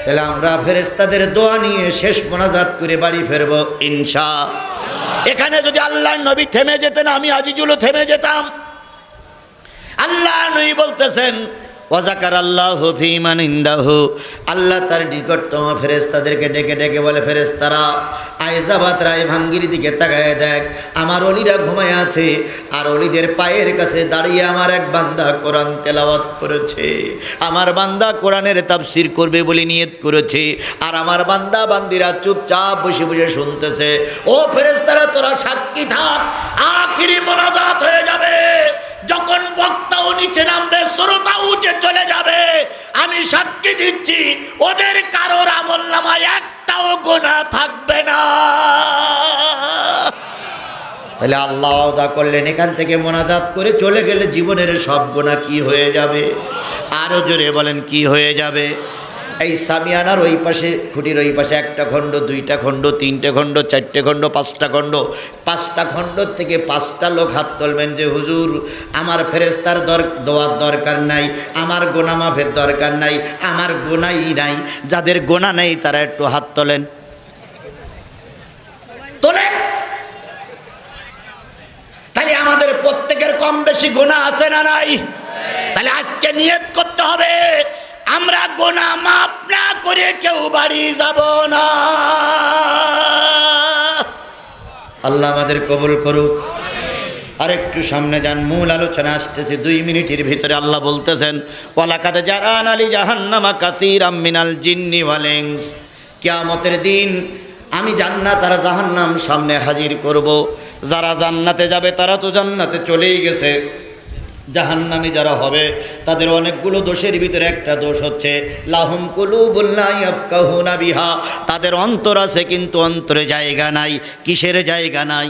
তাহলে আমরা ফেরেশতাদের দোয়া নিয়ে শেষ মোনাজাত করে বাড়ি ফিরবো ইনশাআল্লাহ। এখানে যদি আল্লাহর নবী থেমে যেতেন, আমি আজিজুলও থেমে যেতাম। আল্লাহ নবী বলতেছেন ওয়াজাকার আল্লাহু ফী মান ইনদাহু, আল্লাহ তার নিকটতম ফেরেশতাদেরকে ডেকে ডেকে বলে, ফেরেশতারা আয়জাবাত রায় ভাঙ্গির দিকে তাকায় দেখ, আমার অলিরা ঘুমায় আছে, আর অলিদের পায়ের কাছে দাঁড়িয়ে আমার এক বান্দা কোরআন তেলাওয়াত করেছে। আমার বান্দা কোরআনের তাফসীর করবে বলে নিয়ত করেছে, আর আমার বান্দা বান্দিরা চুপচাপ বসে বসে শুনতেছে। ও ফেরেশতারা, তোরা সাক্ষী থাক, আখিরি মোনাজাত হয়ে যাবে। যখন বক্তাও নিচে নামবে, শ্রোতা উঠে চলে যাবে, আমি সাক্ষী দিচ্ছি ওদের কারোর আমলনামায় একটাও গুনাহ থাকবে না। তাহলে আল্লাহ ওয়াদা করলেন, এখান থেকে মোনাজাত করে চলে গেলে জীবনের সব গুনাহ কি হয়ে যাবে? আরো জোরে বলেন, কি হয়ে যাবে? এই সামিয়ানার ওই পাশে, খুঁটির ওই পাশে 1টা খণ্ড, 2টা খণ্ড, 3টে খণ্ড, 4টে খণ্ড, 5টা খণ্ড, 5টা খণ্ড থেকে 5টা লোক হাত তুলবেন যে হুজুর আমার ফেরেশতার দোয়ার দরকার নাই, আমার গোনা মাফের দরকার নাই, আমার গোনাই নাই। যাদের গোনা নেই তারা একটু হাত তোলেন, তোলেন। তাহলে আমাদের প্রত্যেকের কম বেশি গোনা আছে না নাই? তাহলে আজকে নিয়ত করতে হবে, আমরা গোনা মাফ না করে কেউ বাড়ি যাব না। আল্লাহ আমাদের কবুল করুক। আর একটু সামনে যান, মূল আলোচনা আসতেছে 2 মিনিটের ভিতরে। আল্লাহ বলতেছেন, ওয়ালাকাদ জারানা লি জাহান্নামা কাসীরাম মিনাল জিন্নি ওয়াল ইনস, কিয়ামতের দিন আমি জান্নাত আর জাহান্নাম সামনে হাজির করব। যারা জান্নাতে যাবে তারা তো জান্নাতে চলেই গেছে, জাহান্নামী যারা হবে তাদের অনেকগুলো দোষের ভিতরে একটা দোষ হচ্ছে লাহুম কুলুবুন লা ইয়াফকাহুনা বিহা, তাদের অন্তর আছে কিন্তু অন্তরে জায়গা নাই। কিসের জায়গা নাই?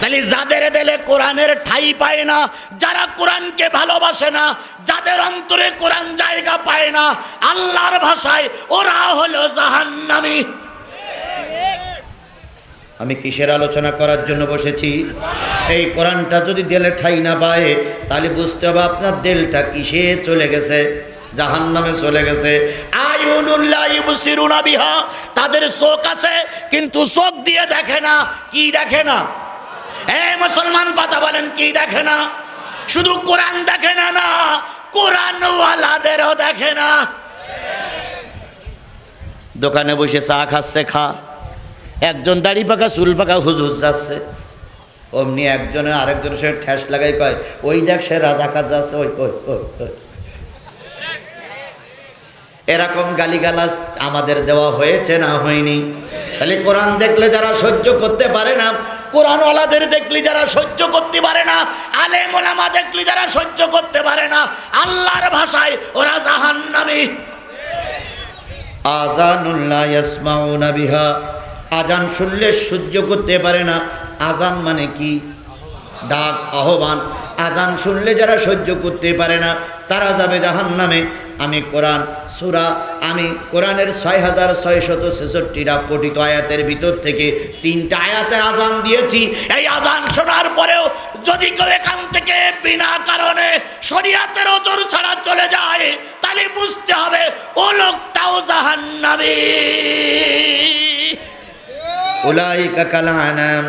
তাহলে যাদের দিলে কোরআনের ঠাঁই পায় না, যারা কোরআনকে ভালোবাসে না, যাদের অন্তরে কোরআন জায়গা পায় না, আল্লাহর ভাষায় ওরা হলো জাহান্নামী। আমি কিসের আলোচনা করার জন্য বসেছি? এই কোরআনটা যদি দিলে ঠাই না পায় তাহলে বুঝতে হবে আপনার দিলটা কিসে চলে গেছে, জাহান্নামে চলে গেছে। আয়ুনুল্লাহ ইবসিরুনা বিহা, তাদের চোখ আছে কিন্তু চোখ দিয়ে দেখে না। কি দেখে না? এই মুসলমান কথা বলেন, কি দেখে না? শুধু কোরআন দেখে না, না কোরআনওয়ালাদেরও দেখে না। দোকানে বসে চা খাচ্ছে, খা, একজন দাড়ি পাকা চুল পাকা হুজুর যাচ্ছে, অমনি একজনের আরেকজনের সঙ্গে ঠেস লাগাই কয়, ওই দেখ সে রাজাকার যাচ্ছে, ওই ওই ওই ওই। এরকম গালিগালাজ আমাদের দেওয়া হয়েছে না হয়নি? তাহলে কোরআন দেখলে যারা সহ্য করতে পারে না, কোরআনওয়ালাদের দেখলে যারা সহ্য করতে পারে না, আলেম ওলামা দেখলে যারা সহ্য করতে পারে না, আল্লাহর ভাষায় ওরা জাহান্নামী। আযানুল্লাহ ইয়াসমাউনা বিহা, আজান শুনলে সহ্য করতে পারে না। আজান মানে কি? ডাক, আহ্বান। আজান শুনলে যারা সহ্য করতে পারে না তারা যাবে জাহান্নামে। আমি কোরআন সূরা, আমি কোরআনের 6666টা পঠিত আয়াতের ভিতর থেকে 3টা আয়াতের আজান দিয়েছি। এই আজান শোনার পরেও যদি কেউ এখান থেকে বিনা কারণে শরীয়তের ওজর ছাড়া চলে যায় তাহলে বুঝতে হবে ও লোকটাও জাহান্নামী। উলাইকা কাল আনাম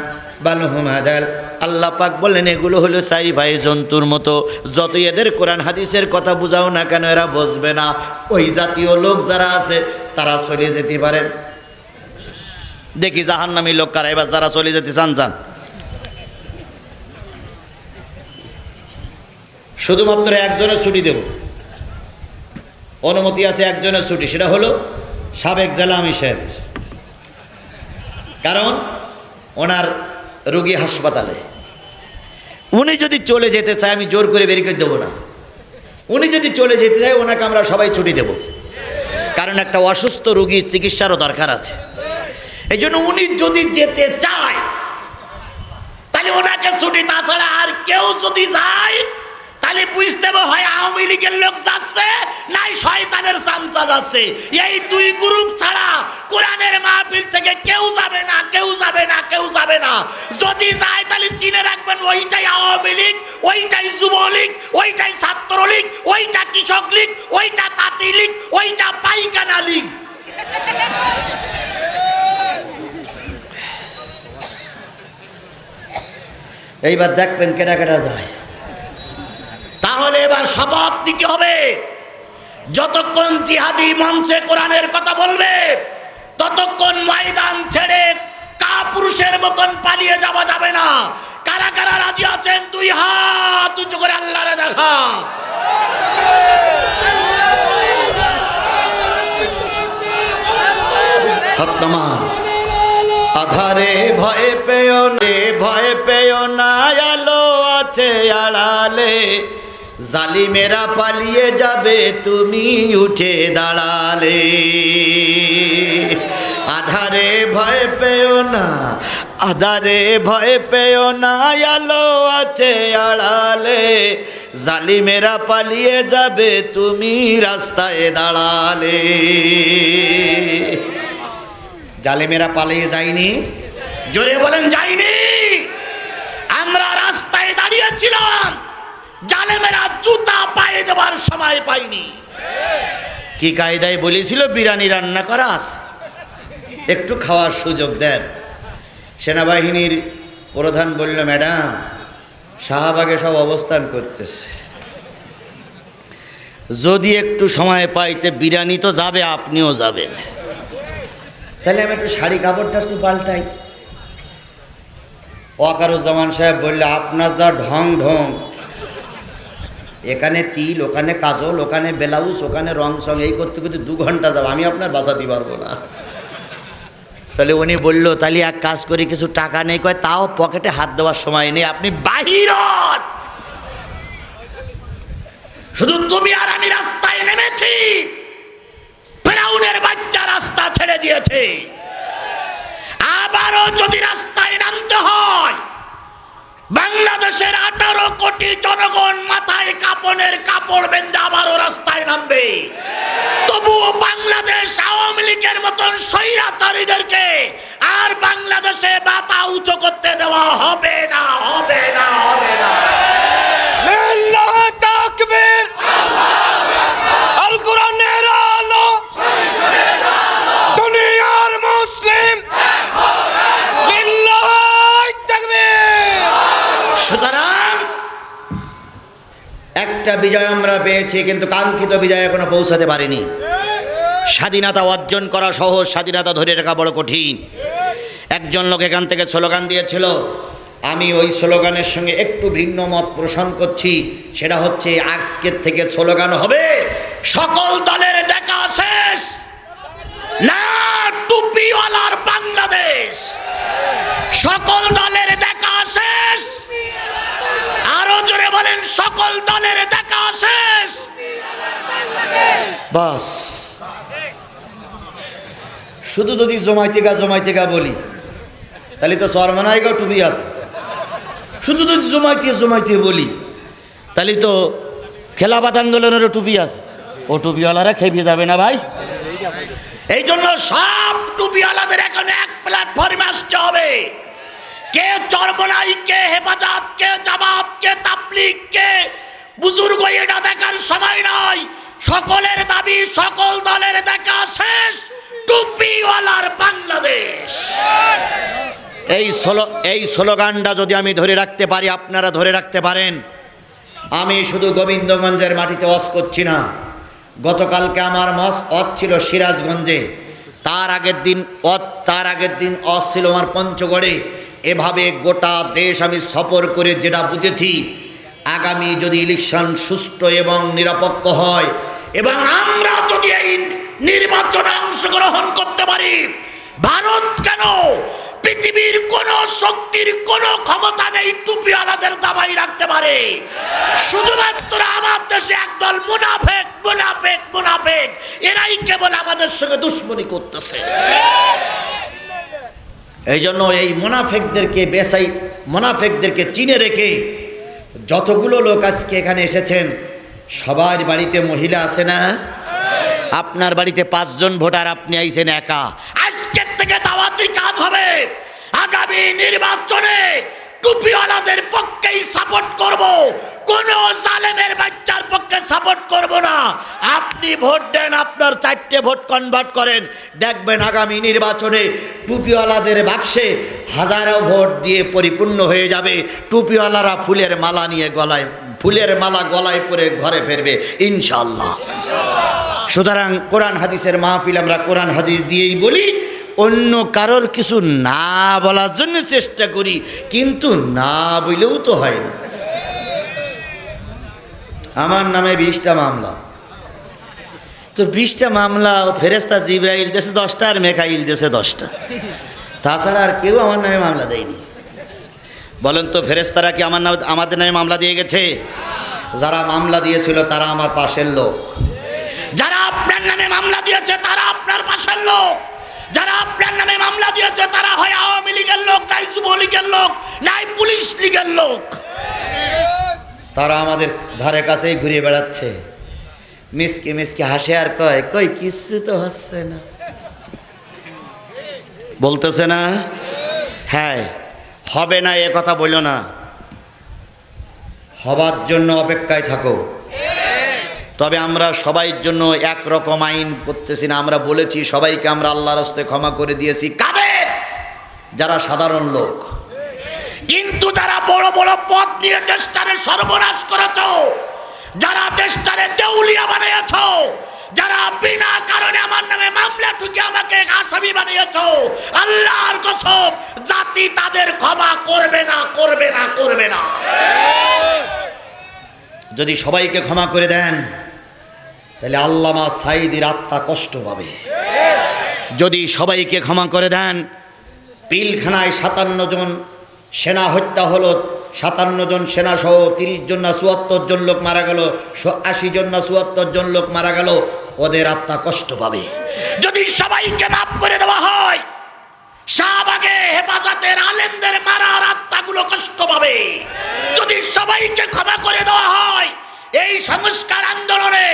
বাল হুম আদাল, আল্লাহ পাক বললেন এগুলো হলো চারি ভাই জন্তুর মতো। যত এদের কোরআন হাদিসের কথা বুঝাও না কেন এরা বুঝবে না। ওই জাতীয় লোক যারা আছে তারা চলে যেতে পারেন। দেখি জাহান্নামী লোক কারা, এবার যারা চলে যেতে চান চান। শুধুমাত্র একজনের ছুটি দেব, অনুমতি আছে একজনের ছুটি, সেটা হলো সাবেক জেলা আমি সাহেব। কারণ ওনার রোগী হাসপাতালে, উনি যদি চলে যেতে চায় আমি জোর করে বের করে দেবো না। উনি যদি চলে যেতে চায় ওনাকে আমরা সবাই ছুটি দেব, কারণ একটা অসুস্থ রোগীর চিকিৎসারও দরকার আছে। এই জন্য উনি যদি যেতে চায় তাহলে ওনাকে ছুটি, তাছাড়া আর কেউ যদি যায় তাহলে বুঝতে হবে হয় আওয়ামী লীগের লোক যাচ্ছে নাই শয়তানের চামচা যাচ্ছে। এই দুই গ্রুপ ছাড়া কোরআনের মাহফিল থেকে কেউ যাবে না, কেউ যাবে না, কেউ যাবে না। যদি যায় তাহলে চিনে রাখবেন ওইটাই আওয়ামী লীগ, ওইটাই যুবলীগ, ওইটাই ছাত্রলীগ, ওইটা কৃষক লীগ, ওইটা তাঁতি লীগ, ওইটা পাইকানা লীগ। এইবার দেখবেন কেটা কেটা যায়। তাহলে এবার শপথ নিতে হবে, যতক্ষণ জিহাদি মঞ্চে কোরআনের কথা বলবে ততক্ষণ ময়দান ছেড়ে কাপুরুষের মতন পালিয়ে যাওয়া যাবে না। কারা কারা রাজি আছেন দুই হাত উঁচু করে আল্লাহরে দেখা। আধারে ভয় পেও নে, ভয় পেও না, আলো আছে আড়ালে, জালিমেরা পালিয়ে যাবে তুমি উঠে দাঁড়ালে। আধারে ভয় পেও না, আধারে ভয় পেও না, আলো আছে আড়ালে, জালিমেরা পালিয়ে যাবে তুমি রাস্তায় দাঁড়ালে। জালিমেরা পালিয়ে যায়নি, জোরে বলেন যায়নি। আমরা রাস্তায় দাঁড়িয়েছিলাম, জালেমেরা জুতা পায়ে দেওয়ার সময় পাইনি। কি কায়দায় বলেছিল বিরিয়ানি রান্না করা আছে, একটু খাওয়ার সুযোগ দেন। সেনাবাহিনীর প্রধান বলল, ম্যাডাম শাহবাগে সব অবস্থান করতেছে, যদি একটু সময় পাইতে বিরিয়ানি তো যাবে, আপনিও যাবেন। তাহলে আমি একটু শাড়ি কাপড়টা একটু পাল্টাই। ওয়াকারুজ্জামান সাহেব বললে, আপনার যা ঢং ঢং, এখানে তিল, ওখানে কাজল, ওখানে ব্লাউজ, ওখানে রং সং, এই করতে করতে 2 ঘন্টা যাবো, আমি আপনার বাঁচাতে পারবো না। তাহলে উনি বলল, তাহলে এক কাজ করি, কিছু টাকা নেই, কয় তাও পকেটে হাত দেওয়ার সময় নেই, আপনি বাহির হন। শুধু তুমি আর আমি রাস্তায় নেমেছি, ফেরাউনের বাচ্চা রাস্তা ছেড়ে দিয়েছে। আবারও যদি রাস্তায় নামতে হয়, বাংলাদেশের 18 কোটি জনগণ মাথায় কাপনের কাপড় বেঁধে আবারও রাস্তায় নামবে। তবুও বাংলাদেশ আওয়ামী লীগের মতন স্বৈরাচারীদেরকে আর বাংলাদেশে মাথা উঁচু করতে দেওয়া হবে না, হবে না, হবে না। আল্লাহু তাকবীর, আল কোরআনের আলো, দুনিয়ার মুসলিম, লিল্লাহু তাকবীর। সুতরাং একটা বিজয় আমরা পেয়েছি, কিন্তু কাঙ্ক্ষিত বিজয় এখনো পৌঁছাতে পারিনি। স্বাধীনতা অর্জন করা সহজ, স্বাধীনতা ধরে রাখা বড় কঠিন। একজন লোক এখান থেকে স্লোগান দিয়েছিল, আমি ওই স্লোগানের সঙ্গে একটু ভিন্ন মত পোষণ করছি। সেটা হচ্ছে, আজকের থেকে স্লোগান হবে, সকল দলের দেখা শেষ, না টুপিওয়ালার বাংলাদেশ। সকল দলের দেখা শেষ, আরো জোরে বলেন, সকল দলের দেখা শেষ। বাস, শুধু যদি জমাইতে বলি তাহলে তো সরমানাইগা টুপি আছে। শুধু যদি জমাইতে বলি তাহলে তো খেলাফত আন্দোলনেরও টুপি আছে, ও টুপিওয়ালারা খেপিয়ে যাবে না ভাই। এই জন্য সব টুপিওয়ালাদের এখন এক প্ল্যাটফর্মে আসতে হবে। কে চরমনাই, কে হেফাজত, কে জামাত, কে তাবলীগ, কে বুজুর্গ, এটা দেখার সময় নয়। সকলের দাবি, সকল দলের দেখা শেষ, টুপিওয়ালার বাংলাদেশ। এই স্লোগানটা যদি আমি ধরে রাখতে পারি, আপনারা ধরে রাখতে পারেন। আমি শুধু গোবিন্দগঞ্জের মাটিতে ওয়াজ করছি না, গতকালকে আমার ওয়াজ ছিল সিরাজগঞ্জে, তার আগের দিন ওয়াজ ছিল আমার পঞ্চগড়ে। এভাবে গোটা দেশ আমি সফর করে যেটা বুঝেছি, আগামী যদি ইলেকশন সুষ্ঠু এবং নিরপেক্ষ হয় এবং আমরা যদি এই নির্বাচনে অংশগ্রহণ করতে পারি, ভারত কেন পৃথিবীর কোন শক্তির কোন ক্ষমতা নেই টুপিওয়ালাদের দাবাই রাখতে পারে। শুধুমাত্র আমার দেশে একদল মুনাফেক মুনাফেক মুনাফেক, এরাই কেবল আমাদের সঙ্গে দুশ্মনী করতেছে। এই জন্য এই মুনাফেকদেরকে বেসাই, মুনাফেকদেরকে চিনে রেখে যতগুলো লোক আজকে এখানে এসেছেন, সবার বাড়িতে মহিলা আছে না? আপনার বাড়িতে 5 জন ভোটার, আপনি আইছেন একা। আজকের থেকে দাওয়াতি কাজ হবে। আগামী নির্বাচনে টুপিওয়ালাদের পক্ষেই সাপোর্ট করব, কোন জালেমের বাচ্চার পক্ষে সাপোর্ট করব না। আপনি ভোট দেন, আপনার 4টে ভোট কনভার্ট করেন, দেখবেন আগামী নির্বাচনে টুপিওয়ালাদের বাক্সে হাজারো ভোট দিয়ে পরিপূর্ণ হয়ে যাবে। টুপিওয়ালারা ফুলের মালা নিয়ে গলায়, ফুলের মালা গলায় পরে ঘরে ফিরবে ইনশাআল্লাহ। সুতরাং কোরআন হাদিসের মাহফিল আমরা কোরআন হাদিস দিয়েই বলি, অন্য কারোর কিছু না বলার জন্য চেষ্টা করি, কিন্তু না বললেও তো হয় না। আমার নামে 20টা মামলা, তো 20টা মামলা, ফেরেশতা জিবরাইল দেশে 10টা আর মেকাইল দেশে 10টা, তাছাড়া আর কেউ আমার নামে মামলা দেয়নি। বলেন তো ফেরেশতারা কি আমাদের নামে মামলা দিয়ে গেছে? যারা মামলা দিয়েছিল তারা আমার পাশের লোক। যারা আপনার নামে মামলা দিয়েছে তারা আপনার পাশের লোক। যারা আপনার নামে মামলা দিয়েছে তারা হয় আওয়ামী লীগের লোক, নাই যুবলীগের লোক, নাই পুলিশ লীগের লোক। তারা আমাদের ধারে কাছেই ঘুরে বেড়াচ্ছে, মিসকে মিসকে হাসে আর কয়, কই কিছু তো হচ্ছে না, বলতেছে না? হ্যাঁ, হবে না এ কথা বললো না, হবার জন্য অপেক্ষায় থাকো। তবে আমরা সবাইর জন্য একরকম আইন করতেছি না। আমরা বলেছি সবাইকে আমরা আল্লাহর রাস্তায় ক্ষমা করে দিয়েছি। কাদের? যারা সাধারণ লোক। কিন্তু যারা বড় বড় পদ নিয়ে দেশটারে সর্বনাশ করেছো, যারা দেশটারে দেউলিয়া বানিয়েছো, যারা বিনা কারণে আমার নামে মামলা ঠুকে আমাকে আসামি বানিয়েছো, আল্লাহর কসম জাতি তাদের ক্ষমা করবে না, করবে না, করবে না। যদি সবাইকে ক্ষমা করে দেন তাহলে আল্লামা সাঈদীর আত্মা কষ্ট পাবে। যদি সবাইকে ক্ষমা করে দেন, পিলখানায় 57 জন সেনা হত্যা হলো, 57 জন সেনা সহ 30 জন না 74 জন লোক মারা গেল, 80 জন না 74 জন লোক মারা গেল, ওদের আত্মা কষ্ট পাবে। যদি সবাইকে মাফ করে দেওয়া হয়, শাহবাগে হেফাজতের আলেমদের মারার আত্মাগুলো কষ্ট পাবে। যদি সবাইকে ক্ষমা করে দেওয়া হয়, এই সংস্কার আন্দোলনে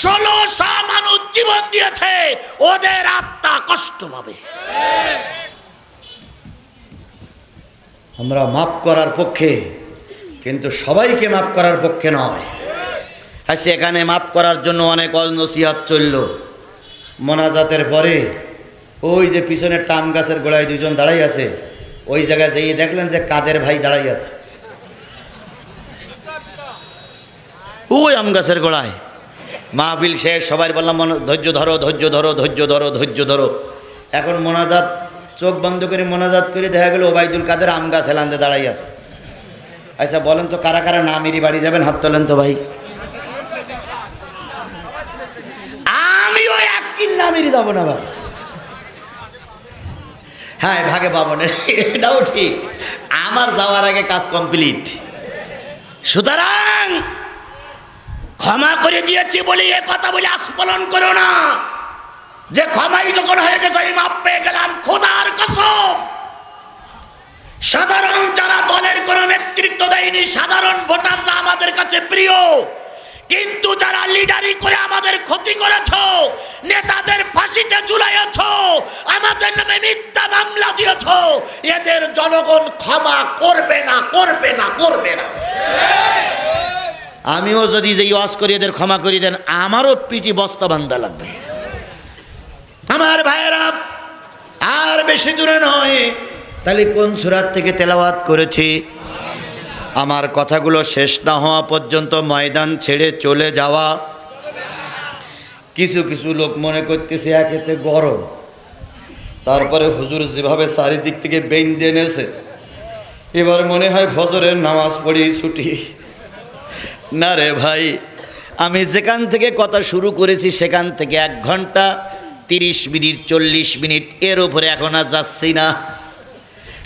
1600 মানুষ জীবন দিয়েছে, ওদের আত্মা কষ্ট পাবে। আমরা মাফ করার পক্ষে, কিন্তু সবাইকে মাফ করার পক্ষে নয়। আচ্ছা, এখানে মাফ করার জন্য অনেক নসিহত চলল। মোনাজাতের পরে ওই যে পিছনের টাম গাছের গোড়ায় 2 জন দাঁড়াই আছে, ওই জায়গায় যেয়ে দেখলেন যে কাদের ভাই দাঁড়াই আছে ওই আম গাছের গোড়ায়। মাহফিল শেষ, সবাই বললাম ধৈর্য ধরো, ধৈর্য ধরো, ধৈর্য ধরো, ধৈর্য ধরো। এখন মোনাজাত, চোখ বন্ধ করে মোনাজাত করে দেখা গেল ওবায়দুল কাদের আম গাছ হেলান্দে দাঁড়াই আছে। আচ্ছা বলেন তো কারা কারা নামেরই বাড়ি যাবেন? হাত তোলেন তো ভাই। আমিও একদিন নামেরই যাবো না ভাই। হ্যাঁ, ভাগে পাবো না, এটাও ঠিক। আমার যাওয়ার আগে কাজ কমপ্লিট। সুতরাং ক্ষমা করে দিয়েছি বলে এ কথা বলে আস্ফলন করো না যে ক্ষমাই যখন হয়ে গেছে আমি মাপ পেয়ে গেলাম। খোদার কসম, সাধারণ যারা দলের কোন নেতৃত্ব দেয়নি, সাধারণ ভোটাররা আমাদের কাছে প্রিয়, কিন্তু যারা লিডারি করে আমাদের ক্ষতি করেছো, নেতাদের ফাঁসিতে ঝুলাইয়েছো, আমাদের নামে মিথ্যা মামলা দিয়েছো, এদের জনগণ ক্ষমা করবে না, করবে না, করবে না। আমিও যদি যে ওয়াজ করি এদের ক্ষমা করি দেন, আমারও পিটি বস্তা বান্ধা লাগবে। আমার ভাইয়েরা, আর বেশি দূরে নয়। তাহলে কোন সূরা থেকে তেলাওয়াত করেছি? আমার কথাগুলো শেষ না হওয়া পর্যন্ত ময়দান ছেড়ে চলে যাওয়া। কিছু কিছু লোক মনে করতেছে একেতে গরম, তারপরে হুজুর যেভাবে চারিদিক থেকে বেঁধে এনেছে, এবার মনে হয় ফজরের নামাজ পড়ি ছুটি। না রে ভাই, আমি যেখান থেকে কথা শুরু করেছি সেখান থেকে 1 ঘন্টা 30 মিনিট 40 মিনিট এর উপরে এখন আর যাচ্ছি না।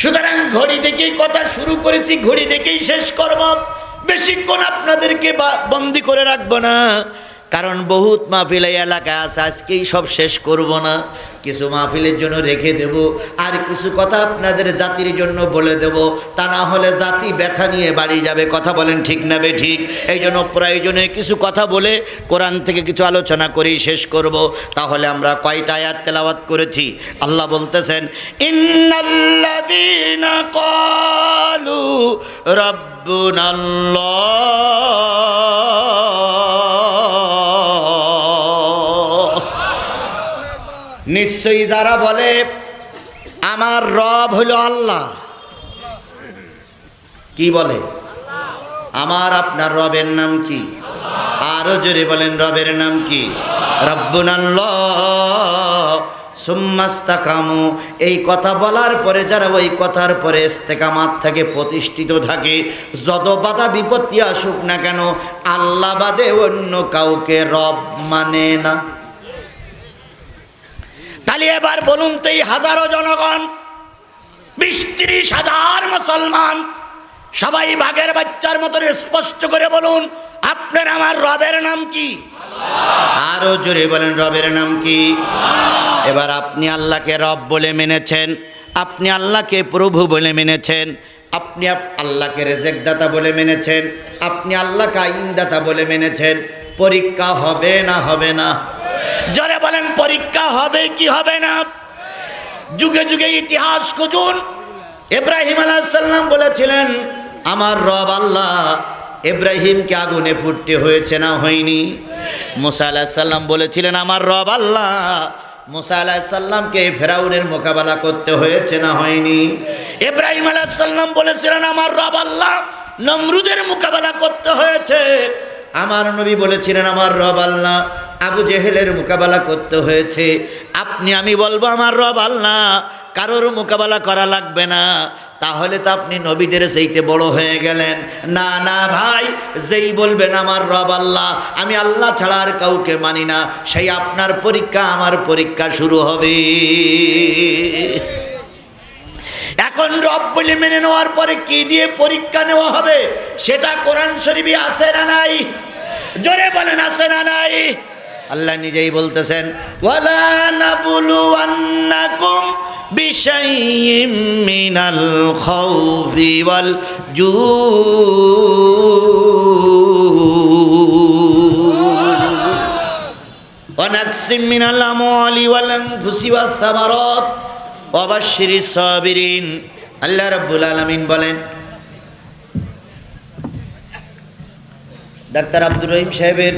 সুতরাং ঘড়ি দেখেই কথা শুরু করেছি, ঘড়ি দেখেই শেষ করব। বেশিক্ষণ আপনাদেরকে বন্দি করে রাখবো না, কারণ বহুত মাহফিল এই এলাকায় আছে, আজকেই সব শেষ করব না। কিছু মাহফিলের জন্য রেখে দেব, আর কিছু কথা আপনাদের জাতির জন্য বলে দেব, তা না হলে জাতি ব্যথা নিয়ে বাড়ি যাবে। কথা বলেন ঠিক না বে ঠিক? এই জন্য প্রয়োজনে কিছু কথা বলে কোরআন থেকে কিছু আলোচনা করেই শেষ করব। তাহলে আমরা কয়টা আয়াত তেলাওয়াত করেছি? আল্লাহ বলতেছেন, ইন্নাল্লাযীনা ক্বালু রাব্বুনাল্লাহ, নিশ্চয়ই যারা বলে আমার রব হলো আল্লাহ। কি বলে? আমার আপনার রবের নাম কি? আরো জোরে বলেন, রবের নাম কি? রব্বুনাল্লাহ সুম্মাস্তাকামু। এই কথা বলার পরে যারা ওই কথার পরে ইস্তেকামাত থেকে প্রতিষ্ঠিত থাকে, যত বাধা বিপত্তি আসুক না কেন, আল্লাহ বাদে অন্য কাউকে রব মানে না। তাহলে এবার বলুন তো, এই হাজারো জনগণ, 20-30 হাজার মুসলমান, সবাই বাঘের বাচ্চার মতন স্পষ্ট করে বলুন, আপনার আমার রবের নাম কি? আরো জোরে বলেন, রবের নাম কি? এবার আপনি আল্লাহকে রব বলে মেনেছেন, আপনি আল্লাহকে প্রভু বলে মেনেছেন, আপনি আল্লাহকে রেজেকদাতা বলে মেনেছেন, আপনি আল্লাহকে আইনদাতা বলে মেনেছেন। পরীক্ষা হবে না হবে না? জোরে বলেন, পরীক্ষা হবে কি হবে না? যুগে যুগে ইতিহাস খুঁজুন। ইব্রাহিম আলাইহিস সালাম বলেছিলেন আমার রব আল্লাহ। ইব্রাহিমকে আগুনে পুড়তে হয়েছে না হয়নি? মুসা আলাইহিস সালাম বলেছিলেন আমার রব আল্লাহ। মুসা আলাইহিস সালামকে ফেরাউনের মোকাবেলা করতে হয়েছে না হয়নি? ইব্রাহিম আলাইহিস সালাম বলেছিলেন আমার রব আল্লাহ। নমরুদের মোকাবেলা করতে হয়েছে। আমার নবী বলেছিলেন আমার রব আল্লাহ। আবু জেহেলের মোকাবেলা করতে হয়েছে। আপনি আমি বলবো আমার রব আল্লাহ, কারোর মোকাবেলা করা লাগবে না। তাহলে তো আপনি নবীদের চাইতে বড় হয়ে গেলেন। না না ভাই, যেই বলবেন আমার রব আল্লাহ, আমি আল্লাহ ছাড়া আর কাউকে মানি না, সেই আপনার পরীক্ষা আমার পরীক্ষা শুরু হবে। এখন রব বলে মেনে নেওয়ার পরে কি দিয়ে পরীক্ষা নেওয়া হবে সেটা কোরআন শরীফে আছে না নাই? জোরে বলেন, আছে না নাই? আল্লাহ নিজেই বলতেছেন, ওয়ালা নাবলুওয়ান্নাকুম বিশাইইম মিনাল খাউফি ওয়াল জু ওয়া নাকসিম মিনাল আমওয়ালি ওয়াল আনফুসি ওয়াস সামারাত ওয়া বাশশিরিস সাবিরিন। আল্লাহ রাব্বুল আলামিন বলেন, ডাক্তার আব্দুর রহিম সাহেবের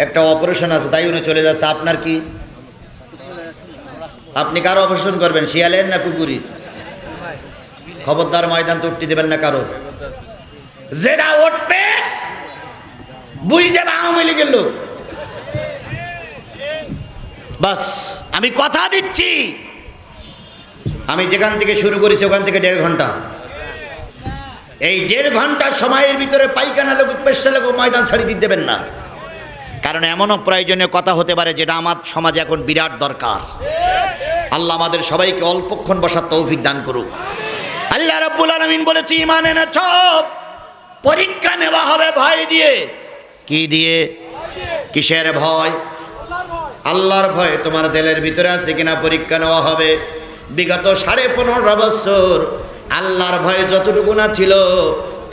একটা অপারেশন আছে, তাই উনি চলে যাচ্ছে। আপনার কি? আপনি কারো অপারেশন করবেন, শিয়ালের না কুকুরির? খবরদার ময়দান তো উঠতে দেবেন না কারো। যেটা উঠবে বুঝ দেবে আওয়ামী লীগের লোক। বাস, আমি কথা দিচ্ছি, আমি যেখান থেকে শুরু করেছি ওখান থেকে 1.5 ঘন্টা, এই 1.5 ঘন্টা সময়ের ভিতরে পায়খানা লোক পেশা লোক ময়দান ছাড়িয়ে দিতে দেবেন না। কারণ এমনও প্রয়োজনীয় কথা হতে পারে যেটা আমার সমাজে এখন বিরাট দরকার। আল্লাহ আমাদের সবাইকে অল্পক্ষণ বসার তৌফিক দান করুক। আল্লাহ রাব্বুল আলামিন বলেছে, ঈমান এনেছ, পরীক্ষা নেওয়া হবে ভয় দিয়ে। কি দিয়ে? কিসের ভয়? আল্লাহর ভয় তোমার দিলের ভিতরে আছে কিনা পরীক্ষা নেওয়া হবে। বিগত 15.5 বছর আল্লাহর ভয় যতটুকু না ছিল,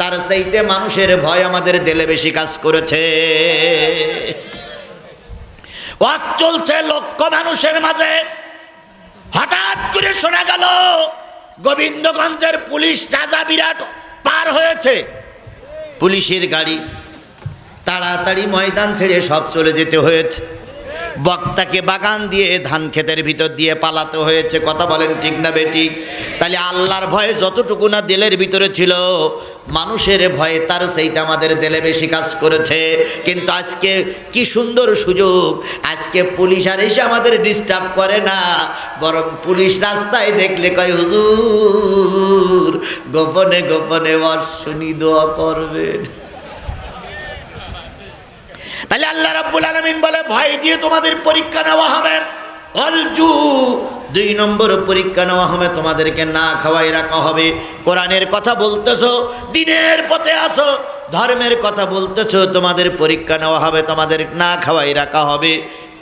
তার চাইতে মানুষের ভয় আমাদের দিলে বেশি কাজ করেছে। ওয়াজ চলছে লক্ষ মানুষের মাঝে, হঠাৎ করে শোনা গেল গোবিন্দগঞ্জের পুলিশ রাজা বিরাট পার হয়েছে। পুলিশের গাড়ি, তাড়াতাড়ি ময়দান ছেড়ে সব চলে যেতে হয়েছে। বক্তাকে বাগান দিয়ে ধান ক্ষেতের ভিতর দিয়ে পালাতে হয়েছে। কথা বলেন ঠিক না বেঠিক? তাহলে আল্লাহর ভয়ে যতটুকু না দিলের ভিতরে ছিল, মানুষের ভয়ে তার সেইটা আমাদের দিলে বেশি কাজ করেছে। কিন্তু আজকে কি সুন্দর সুযোগ, আজকে পুলিশ আর এসে আমাদের ডিস্টার্ব করে না, বরং পুলিশ রাস্তায় দেখলে কয় হুজুর গোপনে গোপনে শুনি দোয়া করবেন। তাহলে আল্লাহ রাব্বুল আলামিন বলে ভয় দিয়ে তোমাদের পরীক্ষা নেওয়া হবে। অলজু, 2 নম্বর পরীক্ষা নেওয়া হবে, তোমাদেরকে না খাওয়াই রাখা হবে। কোরআনের কথা বলতেছো, দিনের পথে আসো, ধর্মের কথা বলতেছো, তোমাদের পরীক্ষা নেওয়া হবে, তোমাদের না খাওয়াই রাখা হবে।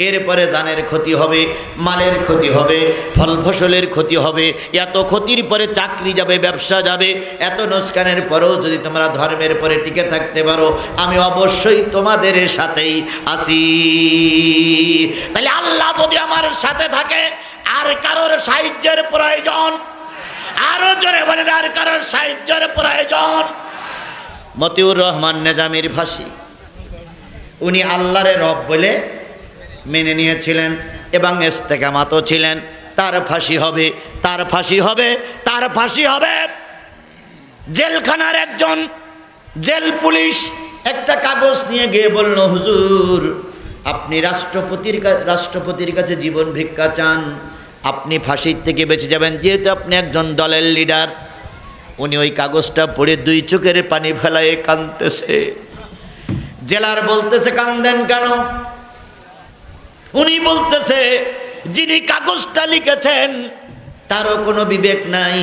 এরপরে জানের ক্ষতি হবে, মালের ক্ষতি হবে, ফল ফসলের ক্ষতি হবে। এত ক্ষতির পরে চাকরি যাবে, ব্যবসা যাবে। এত নোসকানের পরেও যদি তোমরা ধর্মের পরে টিকে থাকতে পারো, আমি অবশ্যই তোমাদের সাথেই আছি। তাহলে আল্লাহ যদি আমার সাথে থাকে, আর কারোর সাহায্যের প্রয়োজন, আরো জোরে বলেন, আর কারোর সাহায্যের প্রয়োজন। মতিউর রহমান নেজামির ফাঁসি, উনি আল্লাহরে রব বলে মেনে নিয়েছিলেন এবং ইস্তেকামাতও ছিলেন। তার ফাঁসি হবে, তার ফাঁসি হবে, তার ফাঁসি হবে। জেলখানার একজন জেল পুলিশ একটা কাগজ নিয়ে গিয়ে বলল, হুজুর আপনি রাষ্ট্রপতির কাছে জীবন ভিক্ষা চান, আপনি ফাঁসির থেকে বেঁচে যাবেন, যেহেতু আপনি একজন দলের লিডার। উনি ওই কাগজটা পড়ে 2 চোখের পানি ফেলায় কাঁদতেছে। জেলার বলতেছে, কান্দেন কেন? উনি বলতেছে, যিনি কাগজটা লিখেছেন তারও কোনো বিবেক নাই,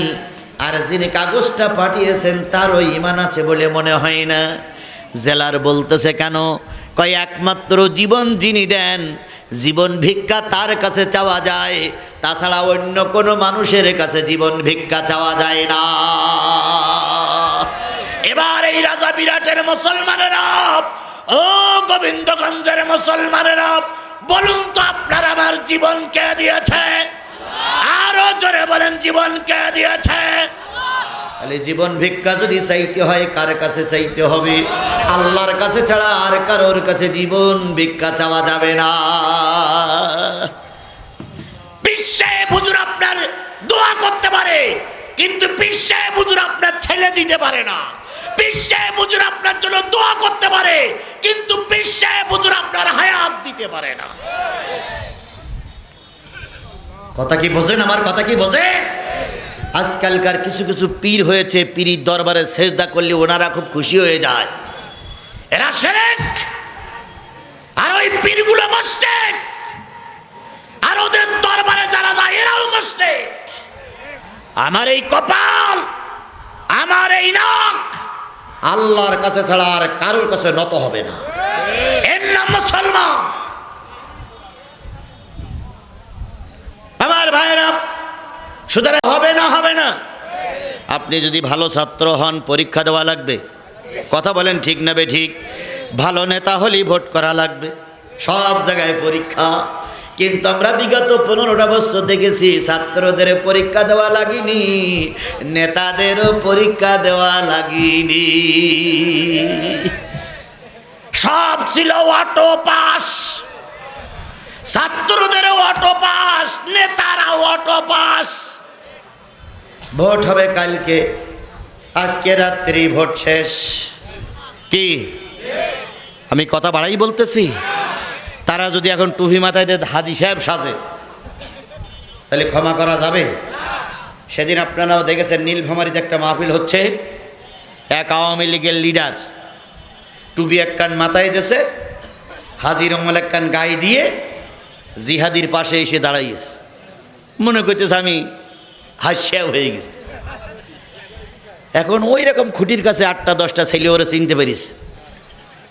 আর যিনি কাগজটা পাঠিয়েছেন তারও ঈমান আছে বলে মনে হয় না। জেলার বলতেছে, কেন? কয়, একমাত্র জীবন যিনি দেন, জীবন ভিক্ষা তার কাছে চাওয়া যায়, তাছাড়া অন্য কোনো মানুষের কাছে জীবন ভিক্ষা চাওয়া যায় না। এবার এই রাজা বিরাটের মুসলমানেরা, ও গোবিন্দগঞ্জের মুসলমানেরা, বলুন তো আপনার আমার জীবন কে দিয়েছে? আরো জোরে বলেন, জীবন কে দিয়েছে? তাহলে জীবন ভিক্ষা যদি চাইতে হয়, কার কাছে চাইতে হবে? আল্লাহর কাছে ছাড়া আর কারোর কাছে জীবন ভিক্ষা চাওয়া যাবে না। পীর সাহেব হুজুর আপনার দোয়া করতে পারে, কিন্তু পীর সাহেব হুজুর আপনার ছেলে দিতে পারে না। পীর সাহেব হুজুর আপনার জন্য দোয়া করতে পারে, কিন্তু পীর সাহেব হুজুর আপনার হায়াত দিতে পারে না। কথা কি বোঝেন? আমার কথা কি বোঝেন? আজকালকার কিছু কিছু পীর হয়েছে, পীরির দরবারে সেজদা করলে ওনারা খুব খুশি হয়ে যায়। এরা শিরক, আর ওই পীরগুলো মুশরিক, আর ওদের দরবারে যারা যায় এরাও মুশরিক। আমার এই কপাল, আমার এই নাক আল্লাহর কাছে ছাড়া আর কারোর কাছে নত হবে না। এর নাম মুসলমান। আমার ভাইরা, সুতরাং হবে না, হবে না। আপনি যদি ভালো ছাত্র হন, পরীক্ষা দেওয়া লাগবে। কথা বলেন ঠিক না বে ঠিক? ভালো নেতা হলেই ভোট করা লাগবে, সব জায়গায় পরীক্ষা। কিন্তু আমরা বিগত 15টা বছর দেখেছি, ছাত্রদের পরীক্ষা দেওয়া লাগেনি, নেতাদেরও পরীক্ষা দেওয়া লাগেনি। সব ছিল অটো পাস, ছাত্রদেরও অটো পাস, নেতারাও অটো পাস। ভোট হবে কালকে, আজকে রাত্রি ভোট শেষ। কি আমি কথা বাড়াই বলতেছি? তারা যদি এখন টুপি মাথায় দিয়ে হাজি সাহেব সাজে, তাহলে ক্ষমা করা যাবে? সেদিন আপনারাও দেখেছেন, নীলফামারীতে একটা মাহফিল হচ্ছে, এক আওয়ামী লীগের লিডার টুপি এক কান মাথায় দিয়েছে, হাজি রঙল এক কান গায়ে দিয়ে জিহাদির পাশে এসে দাঁড়াইছে। মনে করতেছে আমি হাস্যাও হয়ে গেছে। এখন ওই রকম খুঁটির কাছে 8টা-10টা ছেলে ওরা চিনতে পারিস,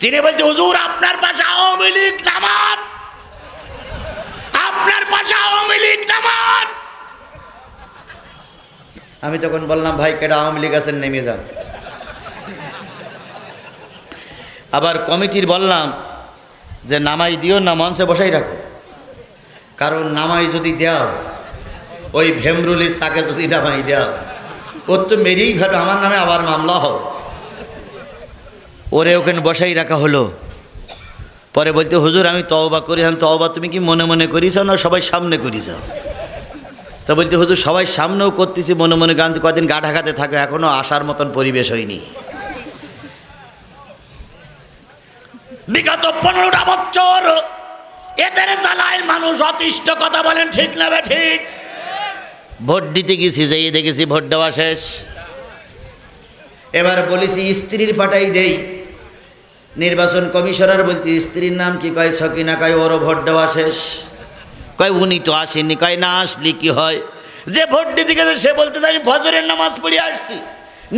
চিনে বলতে, হুজুর আপনার পাশে আওয়ামী লীগ নামান, আপনার পাশে আওয়ামী লীগ নামান। আমি তখন বললাম, ভাই কেডা আওয়ামী লীগ আছেন, নেমে যান। আবার কমিটির বললাম যে নামাই দিও না, মঞ্চে বসাই রাখো, কারণ নামাই যদি দেও, ওই ভেমরুলির চাকে যদি নামাই দেও, ওর তো মেরেই ভাবে আমার নামে আবার মামলা হবে। ওরে ওখানে বসাই রাখা হলো। পরে বলতে, হুজুর আমি তওবা করি। আমি তওবা তুমি কি মনে মনে করিস না সবাই সামনে করিস? তো বলতে, হুজুর সবাই সামনেও করতেছি, মনে মনে গান কদিন গা ঢাকাতে থাকে, এখনো আসার মতন পরিবেশ হয়নি। বিগত 15টা বছর এদের জ্বালায় মানুষ অতিষ্ঠ। কথা বলেন ঠিক না বে ঠিক? ভোট দিতে গেছি, যাই দেখেছি ভোট দেওয়া শেষ। এবার বলেছি স্ত্রীর পাঠাই দেই। নির্বাচন কমিশনার বলতে, স্ত্রীর নাম কি? কয় সকিনা। কয় ওরও ভোট দেওয়া শেষ। কয় উনি তো আসেননি। কয় না আসলি কি হয়? যে ভোট দিতে গেছে সে বলতেছে আমি ফজরের নামাজ পড়ে আসছি।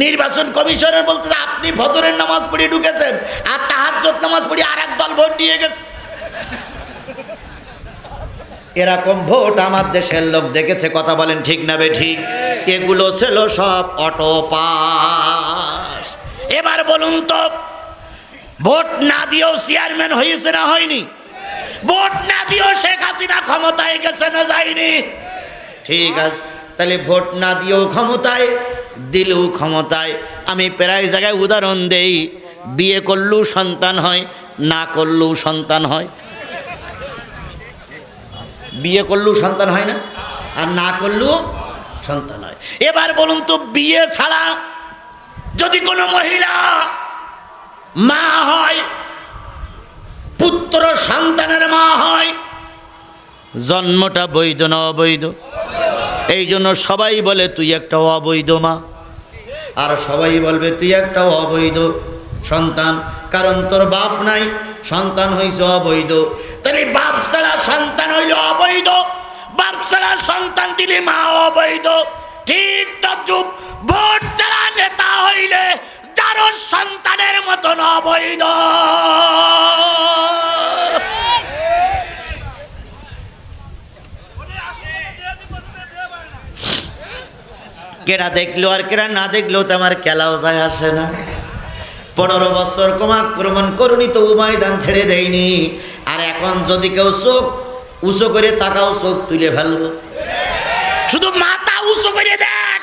নির্বাচন কমিশনের বলতেছে আপনি ফজরের নামাজ পড়ে ঢুকেছেন আর তাহাজ্জুদ নামাজ পড়ে আর এক দল ভোট দিয়ে গেছে। এরকম ভোট আমার দেশের লোক দেখেছে। কথা বলেন ঠিক না বেঠিক? এগুলো ছিল সব অটো পাস। এবার বলুন তো, ভোট না দিয়েও চেয়ারম্যান হয়েছে না হয়নি? ভোট না দিয়েও শেখ হাসিনা ক্ষমতায় গেছে না যায়নি? ঠিক আছে, তাহলে ভোট না দিয়েও ক্ষমতায়, দিলেও ক্ষমতায়। আমি প্রায় জায়গায় উদাহরণ দেই, বিয়ে করলেও সন্তান হয়, না করলেও সন্তান হয়। বিয়ে করলেও সন্তান হয় না, আর না করলেও সন্তান হয়। এবার বলুন তো, বিয়ে ছাড়া যদি কোনো মহিলা মা হয়, পুত্র সন্তানের মা হয়, জন্মটা বৈধ না অবৈধ? এই জন্য সবাই বলে তুই একটা অবৈধ মা, আর সবাই বলবে তুই একটা অবৈধ সন্তান, কারণ তোর বাপ নাই, সন্তান হইছে অবৈধ। তাহলে বাপ ছাড়া সন্তান হইল অবৈধ, বাপ ছাড়া সন্তান দিলে মা অবৈধ। ঠিক তদ্রুপ ভোট ছাড়া নেতা হইলে যারও সন্তানের মতন অবৈধ। কেরা দেখলো আর কেরা না দেখলেও তো আমার খেলাও যায় আসে না। 15 বছর আক্রমণ করুনি তো ময়দান ছেড়ে দেয়নি। আর এখন যদি কেউ চোখ উঁচু করে তাকাও, চোখ তুলে ফেলবো। শুধু মাথা উঁচু করে দেখ,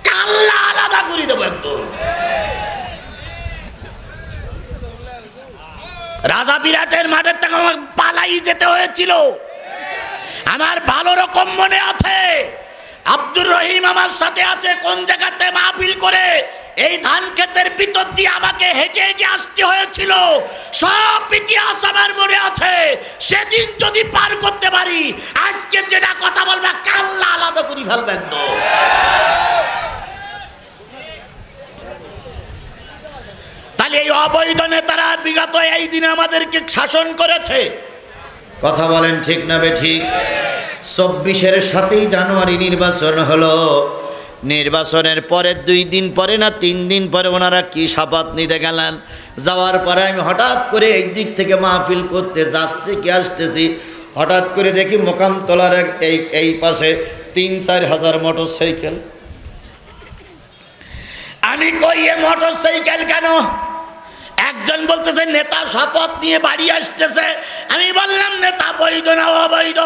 কাল্লা আলাদা করে দেবো একদম। রাজা বিরাটের মাঠের থেকে আমার পালাই যেতে হয়েছিল। আমার ভালো রকম মনে আছে, আব্দুর রহিম আমার সাথে আছে, কোন জায়গাতে মাহফিল করে এই ধান ক্ষেতের ভিতর দিয়ে আমাকে হেঁটে হেঁটে আসতে হয়েছিল। সব ইতিহাস আমার মনে আছে। সেদিন যদি পার করতে পারি, আজকে যেটা কথা বলবে কাল্লা আলাদা করে ফেলবে একদম। তাহলে এই অবৈধ নেতারা বিগত এই দিনে আমাদেরকে শাসন করেছে। কথা বলেন ঠিক না বেঠিক? 24-এর 7ই জানুয়ারি নির্বাচন হলো। নির্বাচনের পরের 2 দিন পরে না 3 দিন পরে ওনারা কি শপথ নিতে গেলেন। যাওয়ার পরে আমি হঠাৎ করে এই দিক থেকে মাহফিল করতে যাচ্ছি কি আসতেছি, হঠাৎ করে দেখি মোকামতলার এই পাশে 3-4 হাজার মোটর সাইকেল। আমি কই এ মোটর সাইকেল কেন? একজন বলতেছে নেতা শপথ নিয়ে বাড়ি আসতেছে। আমি বললাম নেতা বৈধ না অবৈধ?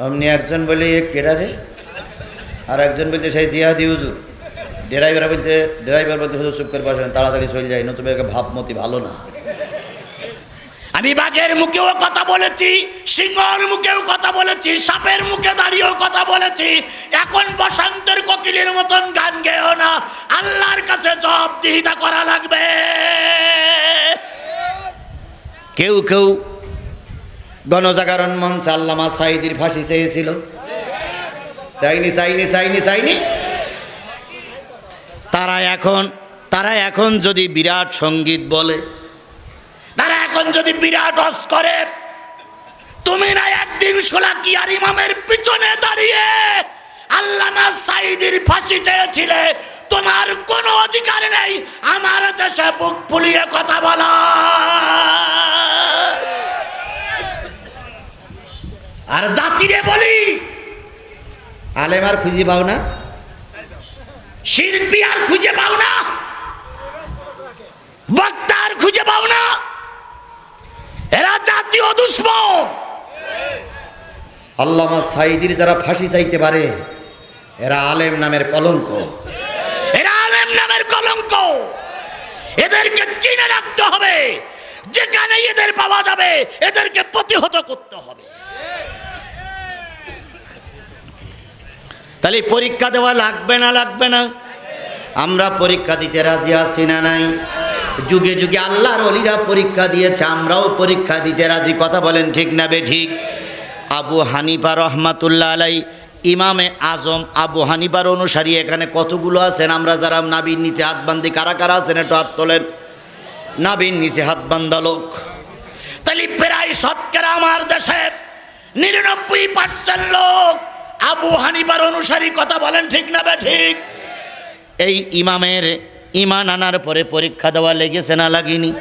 অমনি একজন বলে এ কেডা রে, আর একজন বলতে সেই জিহাদি হুজুর। ড্রাইভার বলতে হুজুর চুপ করে বসেন, তাড়াতাড়ি চলে যায়, নতুবা ভাবমতি ভালো না। আমি বাঘের মুখেও কথা বলেছি, সিংহর মুখেও কথা বলেছি, সাপের মুখে দাঁড়িয়েও কথা বলেছি। এখন বসন্তের কোকিলের মতন গান গেও না, আল্লাহর কাছে জবাবদিহিতা করা লাগবে। কেউ কেউ গণজাগরণ মঞ্চ আল্লামা সাঈদীর ফাঁসি চেয়েছিল, চাইনি। তারা এখন যদি বিরাট সঙ্গীত বলে, তারা এখন যদি বিরাট অস করে, তুমি না একদিন শোলাকিয়ার ইমামের পিছনে দাঁড়িয়ে আল্লামা সাঈদীর ফাঁসি চেয়েছিলে, তোমার কোনো অধিকার নেই আমার দেশে বুক ফুলিয়ে কথা বলা। আর জাতিরে বলি, আলেম আর খুঁজে পাও না, শিল্পী আর খুঁজে পাও না, বক্তা আর খুঁজে পাও না, এরা জাতীয় দুশ্মন। আল্লামা সাঈদীর যারা ফাঁসি চাইতে পারে এরা আলেম নামের কলঙ্ক, এরা আলেম নামের কলঙ্ক। এদেরকে চিনে রাখতে হবে, যেখানে এদের পাওয়া যাবে এদেরকে প্রতিহত করতে হবে। তাহলে পরীক্ষা দেওয়া লাগবে না? আমরা পরীক্ষা দিতে রাজি আছি না নাই? যুগে যুগে আল্লাহর ওলিরা পরীক্ষা দিয়েছে, আমরাও পরীক্ষা দিতে রাজি। কথা বলেন ঠিক না বেঠিক? আবু হানিফা রহমাতুল্লাহ আলাই, ইমামে আজম আবু হানিফার অনুসারী এখানে কতগুলো আছেন? আমরা যারা নাবির নিচে হাত বান্ধি, কারা কারা আছেন একটু হাত তোলেন। নাবির নিচে হাত বান্ধা লোক। তাহলে তাহলে প্রায় শতকরা আমার দেশে 99% লোক আবু হানিফার অনুসারী। কথা বলেন ঠিক না ঠিক? এই ইমামের ইমান আনার পরে পরীক্ষা দেওয়া লেগেছে না লাগেনি?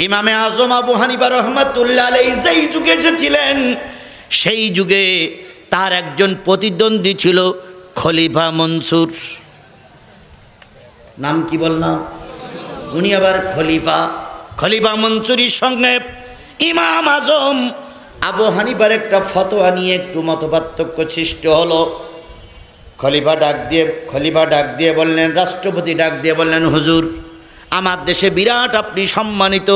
ইমামে আজম আবু হানিফা রহমাতুল্লাহ আলাইহি যেই যুগে এসেছিলেন সেই যুগে তার একজন প্রতিদ্বন্দ্বী ছিল খলিফা মনসুর। নাম কি বললাম? উনি আবার খলিফা মনসুরের সঙ্গে ইমাম আজম আবু হানিফার একটা ফতোয়া নিয়ে একটু মতপার্থক্য সৃষ্টি হলো। খলিফা ডাক দিয়ে বললেন, রাষ্ট্রপতি ডাক দিয়ে বললেন, হুজুর আমার দেশে বিরাট আপনি সম্মানিত,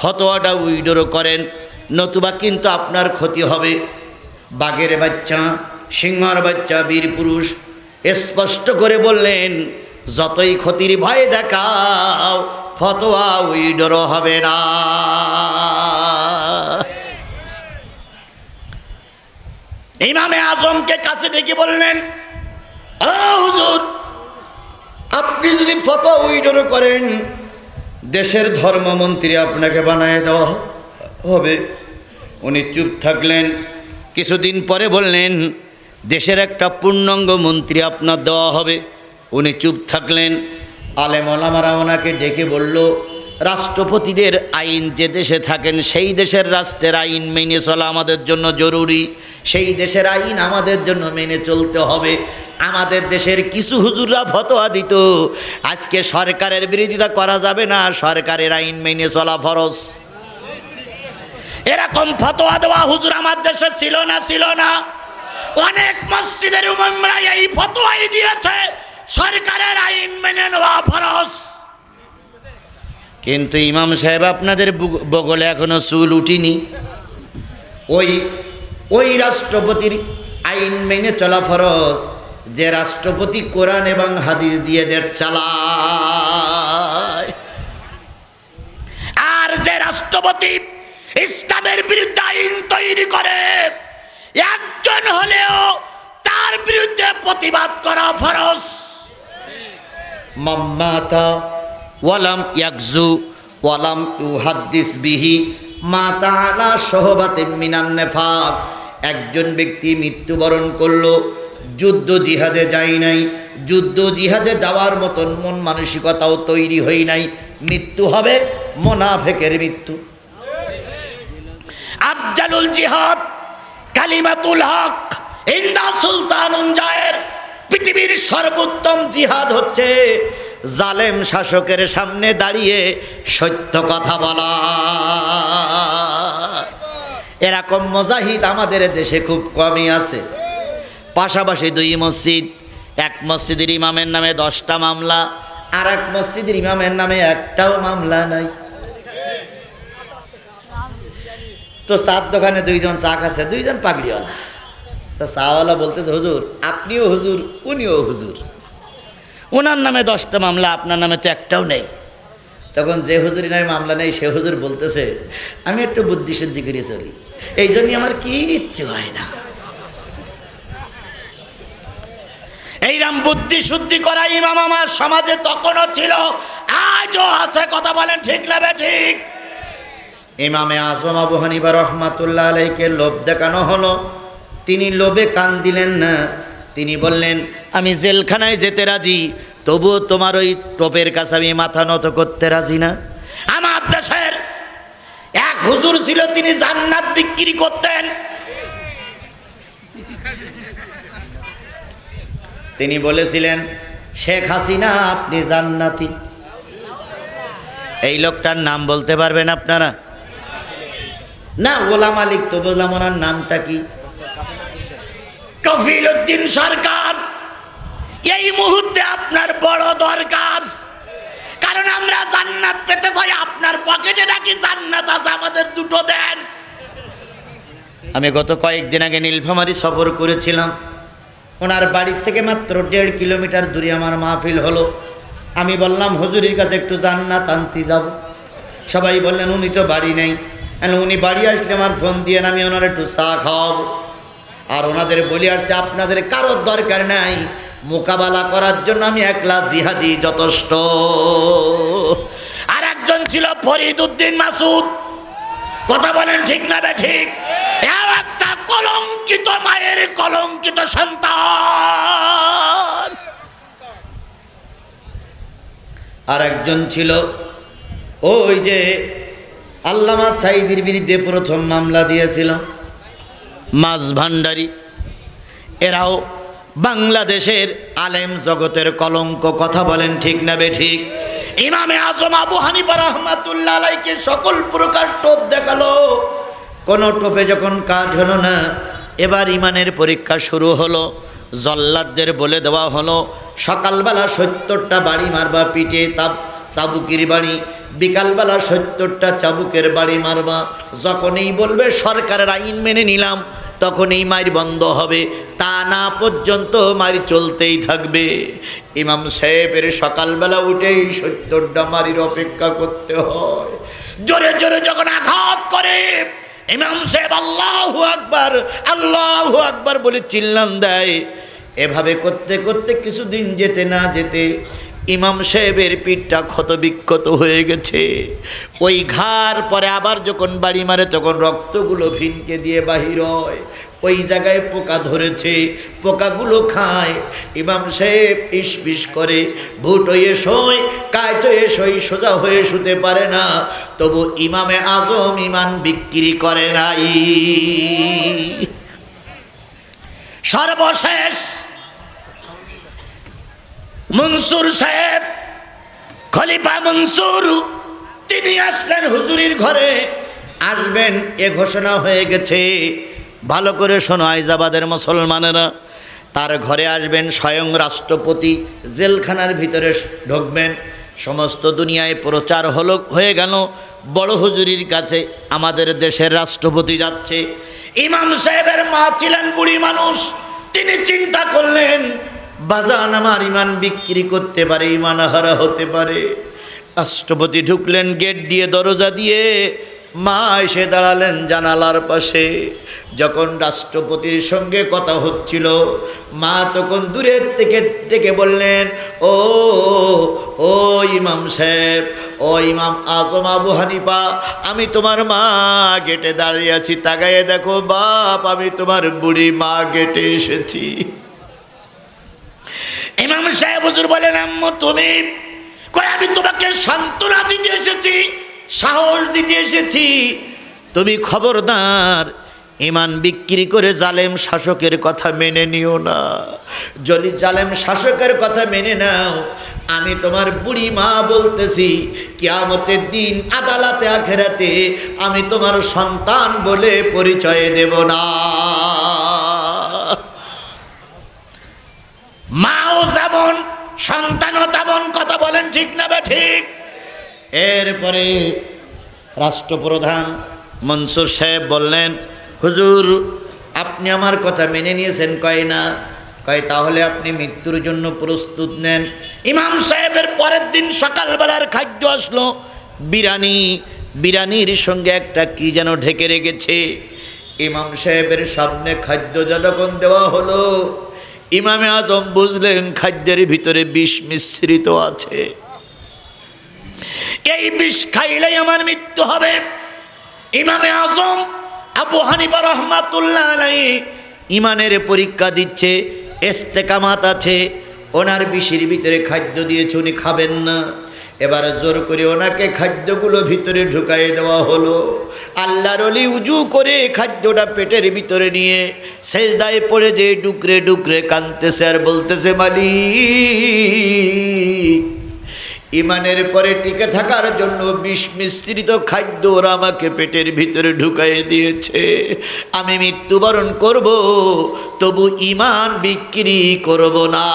ফতোয়াটা উইড্র করেন, নতুবা কিন্তু আপনার ক্ষতি হবে। বাঘের বাচ্চা, সিংহর বাচ্চা, বীর পুরুষ স্পষ্ট করে বললেন, যতই ক্ষতির ভয় দেখাও ফতোয়া উইড্র হবে না। ইমামে আজমকে কাছে ডেকে বললেন, হুজুর আপনি যদি ফতোয়া উইড্র করেন দেশের ধর্মমন্ত্রী আপনাকে বানায় দেওয়া হবে। উনি চুপ থাকলেন। কিছুদিন পরে বললেন, দেশের একটা পূর্ণাঙ্গ মন্ত্রী আপনার দেওয়া হবে। উনি চুপ থাকলেন। আলেম ওলামারা ওনাকে ডেকে বলল, রাষ্ট্রপতিদের আইন যে দেশে থাকেন সেই দেশের রাষ্ট্রের আইন মেনে চলা আমাদের জন্য জরুরি, সেই দেশের আইন আমাদের জন্য মেনে চলতে হবে। আমাদের দেশের কিছু হুজুররা ফতোয়া দিত, আজকে সরকারের বিরোধিতা করা যাবে না, সরকারের আইন মেনে চলা ফরজ। এরকম ফতোয়া দেওয়া হুজুর আমার দেশে ছিল না? অনেক মসজিদের ইমামরা এই ফতোয়াই দিয়েছে, সরকারের আইন মেনে নেওয়া ফরজ। কিন্তু ইমাম সাহেব আপনাদের বগলে এখনো চুল উঠিনি। ওই রাষ্ট্রপতির আইন মেনে চলা ফরজ যে রাষ্ট্রপতি কোরআন এবং হাদিস দিয়ে দেশ চালায়। আর যে রাষ্ট্রপতি ইসলামের বিরুদ্ধে আইন তৈরি করে, একজন হলেও তার বিরুদ্ধে প্রতিবাদ করা ফরজ। মাম্মাতা ওয়ালাম ইয়াকজু ওয়ালাম ইউহাদ্দিস বিহি মাতা আলা সোহবাতিন মিনান নিফাক। একজন ব্যক্তি মৃত্যুবরণ করলো, যুদ্ধ জিহাদে যায় নাই, যুদ্ধ জিহাদে যাওয়ার মতন মন মানসিকতাও তৈরি হয় নাই, মৃত্যু হবে মুনাফিকের মৃত্যু। আফজালুল জিহাদ কালিমাতুল হক ইনদা সুলতানুন জায়ের। পৃথিবীর সর্বোত্তম জিহাদ হচ্ছে জালেম শাসকের সামনে দাঁড়িয়ে সত্য কথা বলা। এরকম মুজাহিদ আমাদের দেশে খুব কমই আছে। পাশাপাশি দুই মসজিদ, এক মসজিদের ইমামের নামে 10টা মামলা, আর এক মসজিদের ইমামের নামে একটাও মামলা নাই। তো চার দোকানে দুইজন চা খাচ্ছে, দুইজন পাগড়িওয়ালা। তো চাওয়ালা বলতেছে, হুজুর আপনিও হুজুর উনিও হুজুর, ওনার নামে 10টা মামলা, আপনার নামে তো একটাও নেই। তখন যে হুজুরের নামে মামলা নেই সে হুজুর বলতেছে, আমি একটু বুদ্ধি শুদ্ধি করে চলি, এই জন্যই আমার কিচ্ছু হয় না। এইরকম বুদ্ধি শুদ্ধি করা ইমাম আমার সমাজে তখনও ছিল, আজও আছে। কথা বলেন ঠিক না ঠিক? ইমামে আজম আবু হানিফা রহমাতুল্লাহ আলাইহিকে লোভ দেখানো হলো, তিনি লোভে কান দিলেন না। তিনি বললেন, আমি জেলখানায় যেতে রাজি, তবুও তোমার ওই টোপের কাছে আমি মাথা নত করতে রাজি না। আমার দেশের এক হুজুর ছিল, তিনি জান্নাত বিক্রি করতেন। তিনি বলেছিলেন, শেখ হাসিনা আপনি জান্নাতি। এই লোকটার নাম বলতে পারবেন আপনারা? না, গোলাম আলী তো বললাম, ওনার নামটা কি? কফিল উদ্দিন সরকার। এই মুহূর্তে আপনার বড় দরকার, কারণ আমরা জান্নাত পেতে চাই। আপনার পকেটে নাকি জান্নাত আছে, আমাদের দুটো দেন। আমি গত কয়েকদিন আগে নীলফামারী সফর করেছিলাম। ওনার বাড়ির থেকে মাত্র 1.5 কিলোমিটার দূরে আমার মাহফিল হলো। আমি বললাম, হুজুরের কাছে একটু জান্নাত আনতে যাব। সবাই বললেন, উনি তো বাড়ি নেই। উনি বাড়ি আসলে আমার ফোন দিয়ে আমি ওনার একটু চা খাওয়াবো। আর ওনাদের বলে আসছে, আপনাদের কারোর দরকার নাই, মোকাবেলা করার জন্য আমি একলা জিহাদি যথেষ্ট। আর একজন ছিল ফরিদ উদ্দিন মাসুদ। কথা বলেন ঠিক না ঠিক? একটা কলঙ্কিত মায়ের কলঙ্কিত সন্তান। আর একজন ছিল ওই যে আল্লামা সাঈদীর বিরুদ্ধে প্রথম মামলা দিয়েছিল মাছ ভান্ডারী। এরাও বাংলাদেশের আলেম জগতের কলঙ্ক। কথা বলেন ঠিক না ঠিক? ইমামে আজম আবু হানিফা রাহমাতুল্লাহ আলাইহিকে সকল প্রকার টোপ দেখালো, কোনো টোপে যখন কাজ হলো না, এবার ইমানের পরীক্ষা শুরু হলো। জল্লাদদের বলে দেওয়া হলো সকালবেলা 70টা বাড়ি মারবা পিঠে চাবুকের বাড়ি, বিকালবেলা 70টা চাবুকের বাড়ি মারবা। যখনই বলবে সরকারের আইন মেনে নিলাম, তখন এই মার বন্ধ হবে, তা না পর্যন্ত মার চলতেই থাকবে। ইমাম সাহেবের সকালবেলা উঠেই 70টা মারির অপেক্ষা করতে হয়। জোরে জোরে যখন আঘাত করে ইমাম সাহেব আল্লাহু আকবার আল্লাহু আকবার বলে চিল্লান দেয়। এভাবে করতে করতে কিছুদিন যেতে না যেতে ইমাম সাহেবের পিঠটা ক্ষত বিক্ষত হয়ে গেছে। ওই ঘাড় পরে আবার যখন বাড়ি মারে তখন রক্তগুলো ফিনকে দিয়ে বাহির হয়। ওই জায়গায় পোকা ধরেছে, পোকাগুলো খায়। ইমাম সাহেব ইসবিস করে, ভুট হয়ে শোয়, কায়ত হয়ে শোয়, সোজা হয়ে শুতে পারে না। তবু ইমামে আজম ইমান বিক্রি করে নাই। সর্বশেষ মনসুর সাহেব, খলিফা মনসুর, তিনি আসলেন হুজুরির ঘরে। আসবেন এ ঘোষণা হয়ে গেছে। ভালো করে শোনো আইজাবাদের মুসলমানেরা, তার ঘরে আসবেন স্বয়ং রাষ্ট্রপতি, জেলখানার ভিতরে ঢুকবেন। সমস্ত দুনিয়ায় প্রচার হয়ে গেল বড় হুজুরির কাছে আমাদের দেশের রাষ্ট্রপতি যাচ্ছে। ইমাম সাহেবের মা ছিলেন বুড়ি মানুষ, তিনি চিন্তা করলেন বাজান আমার ইমান বিক্রি করতে পারে, ইমান হারা হতে পারে। রাষ্ট্রপতি ঢুকলেন গেট দিয়ে, দরজা দিয়ে। মা এসে দাঁড়ালেন জানালার পাশে। যখন রাষ্ট্রপতির সঙ্গে কথা হচ্ছিল, মা তখন দূরের থেকে ডেকে বললেন, ও ও ইমাম সাহেব, ও ইমাম আজম আবু হানিফা, আমি তোমার মা গেটে দাঁড়িয়ে আছি, তাকায়ে দেখো বাপ, আমি তোমার বুড়ি মা গেটে এসেছি। ইমাম সাহেব হুজুর বলেন, আম্মু তুমি কই? আমি তোমাকে সান্ত্বনা দিতে এসেছি, সাহস দিতে এসেছি। তুমি খবরদার ইমান বিক্রি করে জালেম শাসকের কথা মেনে নিও না। যদি জালেম শাসকের কথা মেনে নাও, আমি তোমার বুড়ি মা বলতেছি, কিয়ামতের দিন আদালতে আখেরাতে আমি তোমার সন্তান বলে পরিচয় দেব না। মাও যেমন সন্তানও তেমন। কথা বলেন ঠিক না ঠিক? এরপরে রাষ্ট্রপ্রধান মনসুর সাহেব বললেন, হুজুর আপনি আমার কথা মেনে নিয়েছেন? কয় না। কয় তাহলে আপনি মৃত্যুর জন্য প্রস্তুত নেন। ইমাম সাহেবের পরের দিন সকালবেলার খাদ্য আসলো বিরিয়ানি। বিরিয়ানির সঙ্গে একটা কি যেন ঢেকে রেখেছে। ইমাম সাহেবের সামনে খাদ্য যখন দেওয়া হলো, ইমামে আজম বুঝলেন খাদ্যের ভিতরে বিষ মিশ্রিত আছে। এই বিষ খাইলেই আমার মৃত্যু হবে। ইমামে আজম আবু হানিফা রাহমাতুল্লাহ আলাইহি ইমানের পরীক্ষা দিচ্ছে, ইস্তেকামাত আছে। ওনার বিষের ভিতরে খাদ্য দিয়েছে, উনি খাবেন না। এবার জোর করে ওনাকে খাদ্যগুলো ভিতরে ঢুকাই দেওয়া হলো। আল্লাহর ওলি উজু করে খাদ্যটা পেটের ভিতরে নিয়ে সেজদায় পড়ে যে ডুকরে ডুকরে কাঁদতেছে আর বলতেছে, মালিক ইমানের পরে টিকে থাকার জন্য বিষ মিশ্রিত খাদ্য ওরা আমাকে পেটের ভিতরে ঢুকাই দিয়েছে। আমি মৃত্যুবরণ করব, তবু ইমান বিক্রি করব না।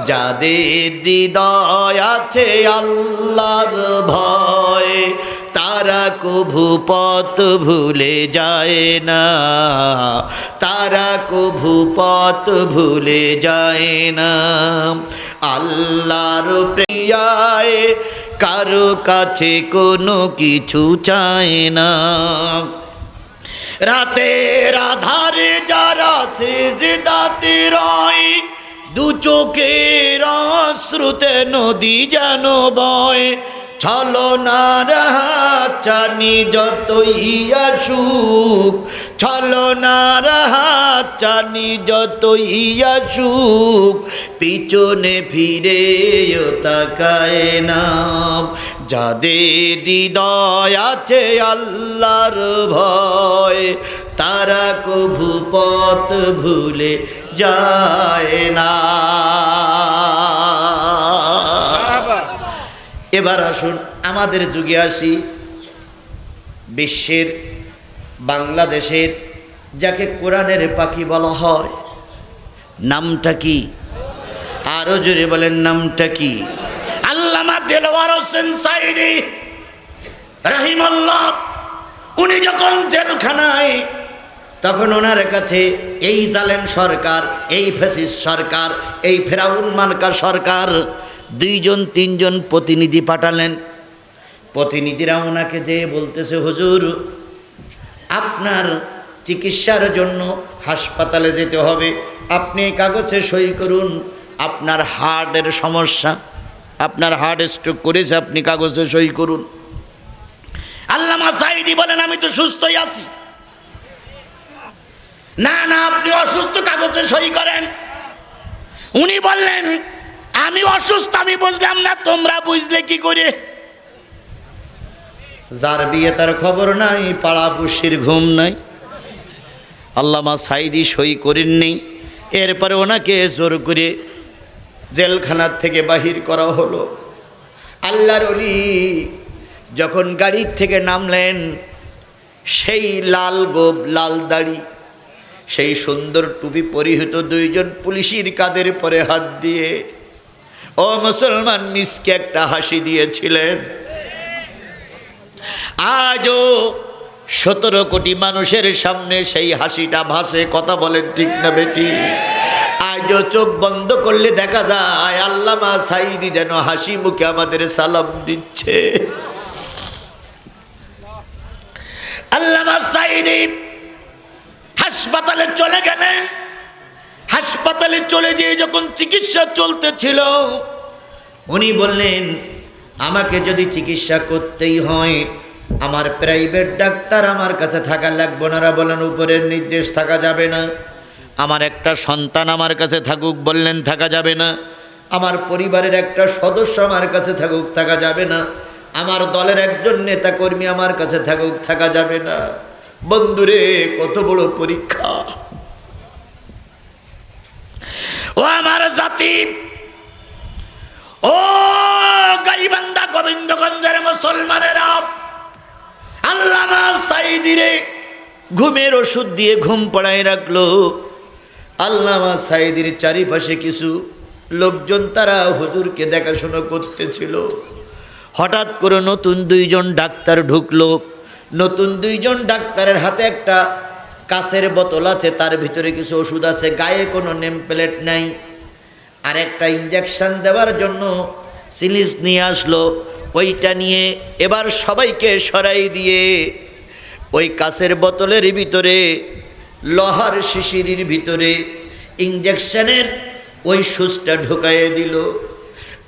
যাদের হৃদয় আছে আল্লাহর ভয়, তারা কভু পথ ভুলে যায় না, তারা কভু পথ ভুলে যায় না। আল্লাহর প্রিয়ায় কারো কাছে কোনো কিছু চায় না। রাতের আধারে যারা সিজদাতে রয়, দু চোখের অশ্রুতে নদী যেন বয়, ছলনার হাতছানি যতই আসুক, ছলনার হাতছানি যতই আসুক, পিছনে ফিরেও তাকায় না। যাদের হৃদয় আছে আল্লাহর ভয়, তারা কভু পথ ভুলে যায় না। এবার আসুন আমাদের যুগে আসি। বিশ্বের বাংলাদেশের যাকে কোরআনের পাখি বলা হয়, নামটা কি? আরো জোরে বলেন, নামটা কি? আল্লামা দেলওয়ার হোসেন সাইদি রাহিমাল্লাহ, উনি যখন জেলখানায়, তখন ওনার কাছে এই জালেম সরকার, এই ফ্যাসিস্ট সরকার, এই ফেরাউন মার্কা সরকার 2-3জন প্রতিনিধি পাঠালেন। প্রতিনিধিরা ওনাকে যেয়ে বলতেছে, হুজুর আপনার চিকিৎসার জন্য হাসপাতালে যেতে হবে, আপনি কাগজে সই করুন। আপনার হার্টের সমস্যা, আপনার হার্ট স্ট্রোক করেছে, আপনি কাগজে সই করুন। আল্লামা সাঈদী বলেন, আমি তো সুস্থই আছি। না না, আপনি অসুস্থ, কাগজে সই করেন। উনি বললেন, আমি অসুস্থ আমি বুঝলাম না, তোমরা বুঝলে কি করে? যার বিয়ে তার খবর নাই, পাড়া পুষির ঘুম নাই। আল্লামা সাঈদী সই করেননি। এরপরে ওনাকে জোর করে জেলখানার থেকে বাহির করা হলো। আল্লাহর ওলি যখন গাড়ির থেকে নামলেন, সেই লাল গোব, লাল দাড়ি, সেই সুন্দর টুপি পরিহিত 2জন পুলিশের কাঁধের পরে হাত দিয়ে ও মুসলমান মিসকে একটা হাসি দিয়েছিলেন। আজও 17 কোটি মানুষের সামনে সেই হাসিটা ভাসে। কথা বলেন ঠিক না বেটি? আজও চোখ বন্ধ করলে দেখা যায় আল্লামা সাঈদী যেন হাসি মুখে আমাদের সালাম দিচ্ছে। আল্লামা সাঈদী হাসপাতালে চলে গেলেন। হাসপাতালে চলে যেয়ে যখন চিকিৎসা চলতেছিল, উনি বললেন, আমাকে যদি চিকিৎসা করতেই হয়, আমার প্রাইভেট ডাক্তার আমার কাছে থাকা লাগবে না। বলেন, উপরের নির্দেশ থাকা যাবে না। আমার একটা সন্তান আমার কাছে থাকুক, বললেন থাকা যাবে না। আমার পরিবারের একটা সদস্য আমার কাছে থাকুক, থাকা যাবে না। আমার দলের একজন নেতা কর্মী আমার কাছে থাকুক, থাকা যাবে না। বন্ধুরে, কত বড় পরীক্ষা! ও আমার জাতি, ও গাইবান্ধা গোবিন্দগঞ্জের মুসলমানেরা, আল্লামা সাঈদীরে ঘুমের ওষুধ দিয়ে ঘুম পড়ায় রাখলো। আল্লামা সাঈদীর চারিপাশে কিছু লোকজন, তারা হুজুরকে দেখাশোনা করতেছিল। হঠাৎ করে নতুন 2জন ডাক্তার ঢুকলো। নতুন 2জন ডাক্তারের হাতে একটা কাচের বোতল আছে, তার ভিতরে কিছু ওষুধ আছে, গায়ে কোনো নেম প্লেট নাই। আর একটা ইঞ্জেকশন দেওয়ার জন্য সিরিঞ্জ নিয়ে আসলো। ওইটা নিয়ে এবার সবাইকে সরাই দিয়ে ওই কাচের বোতলের ভিতরে, লোহার শিশিরির ভিতরে ইঞ্জেকশনের ওই সুচটা ঢুকাইয়ে দিল।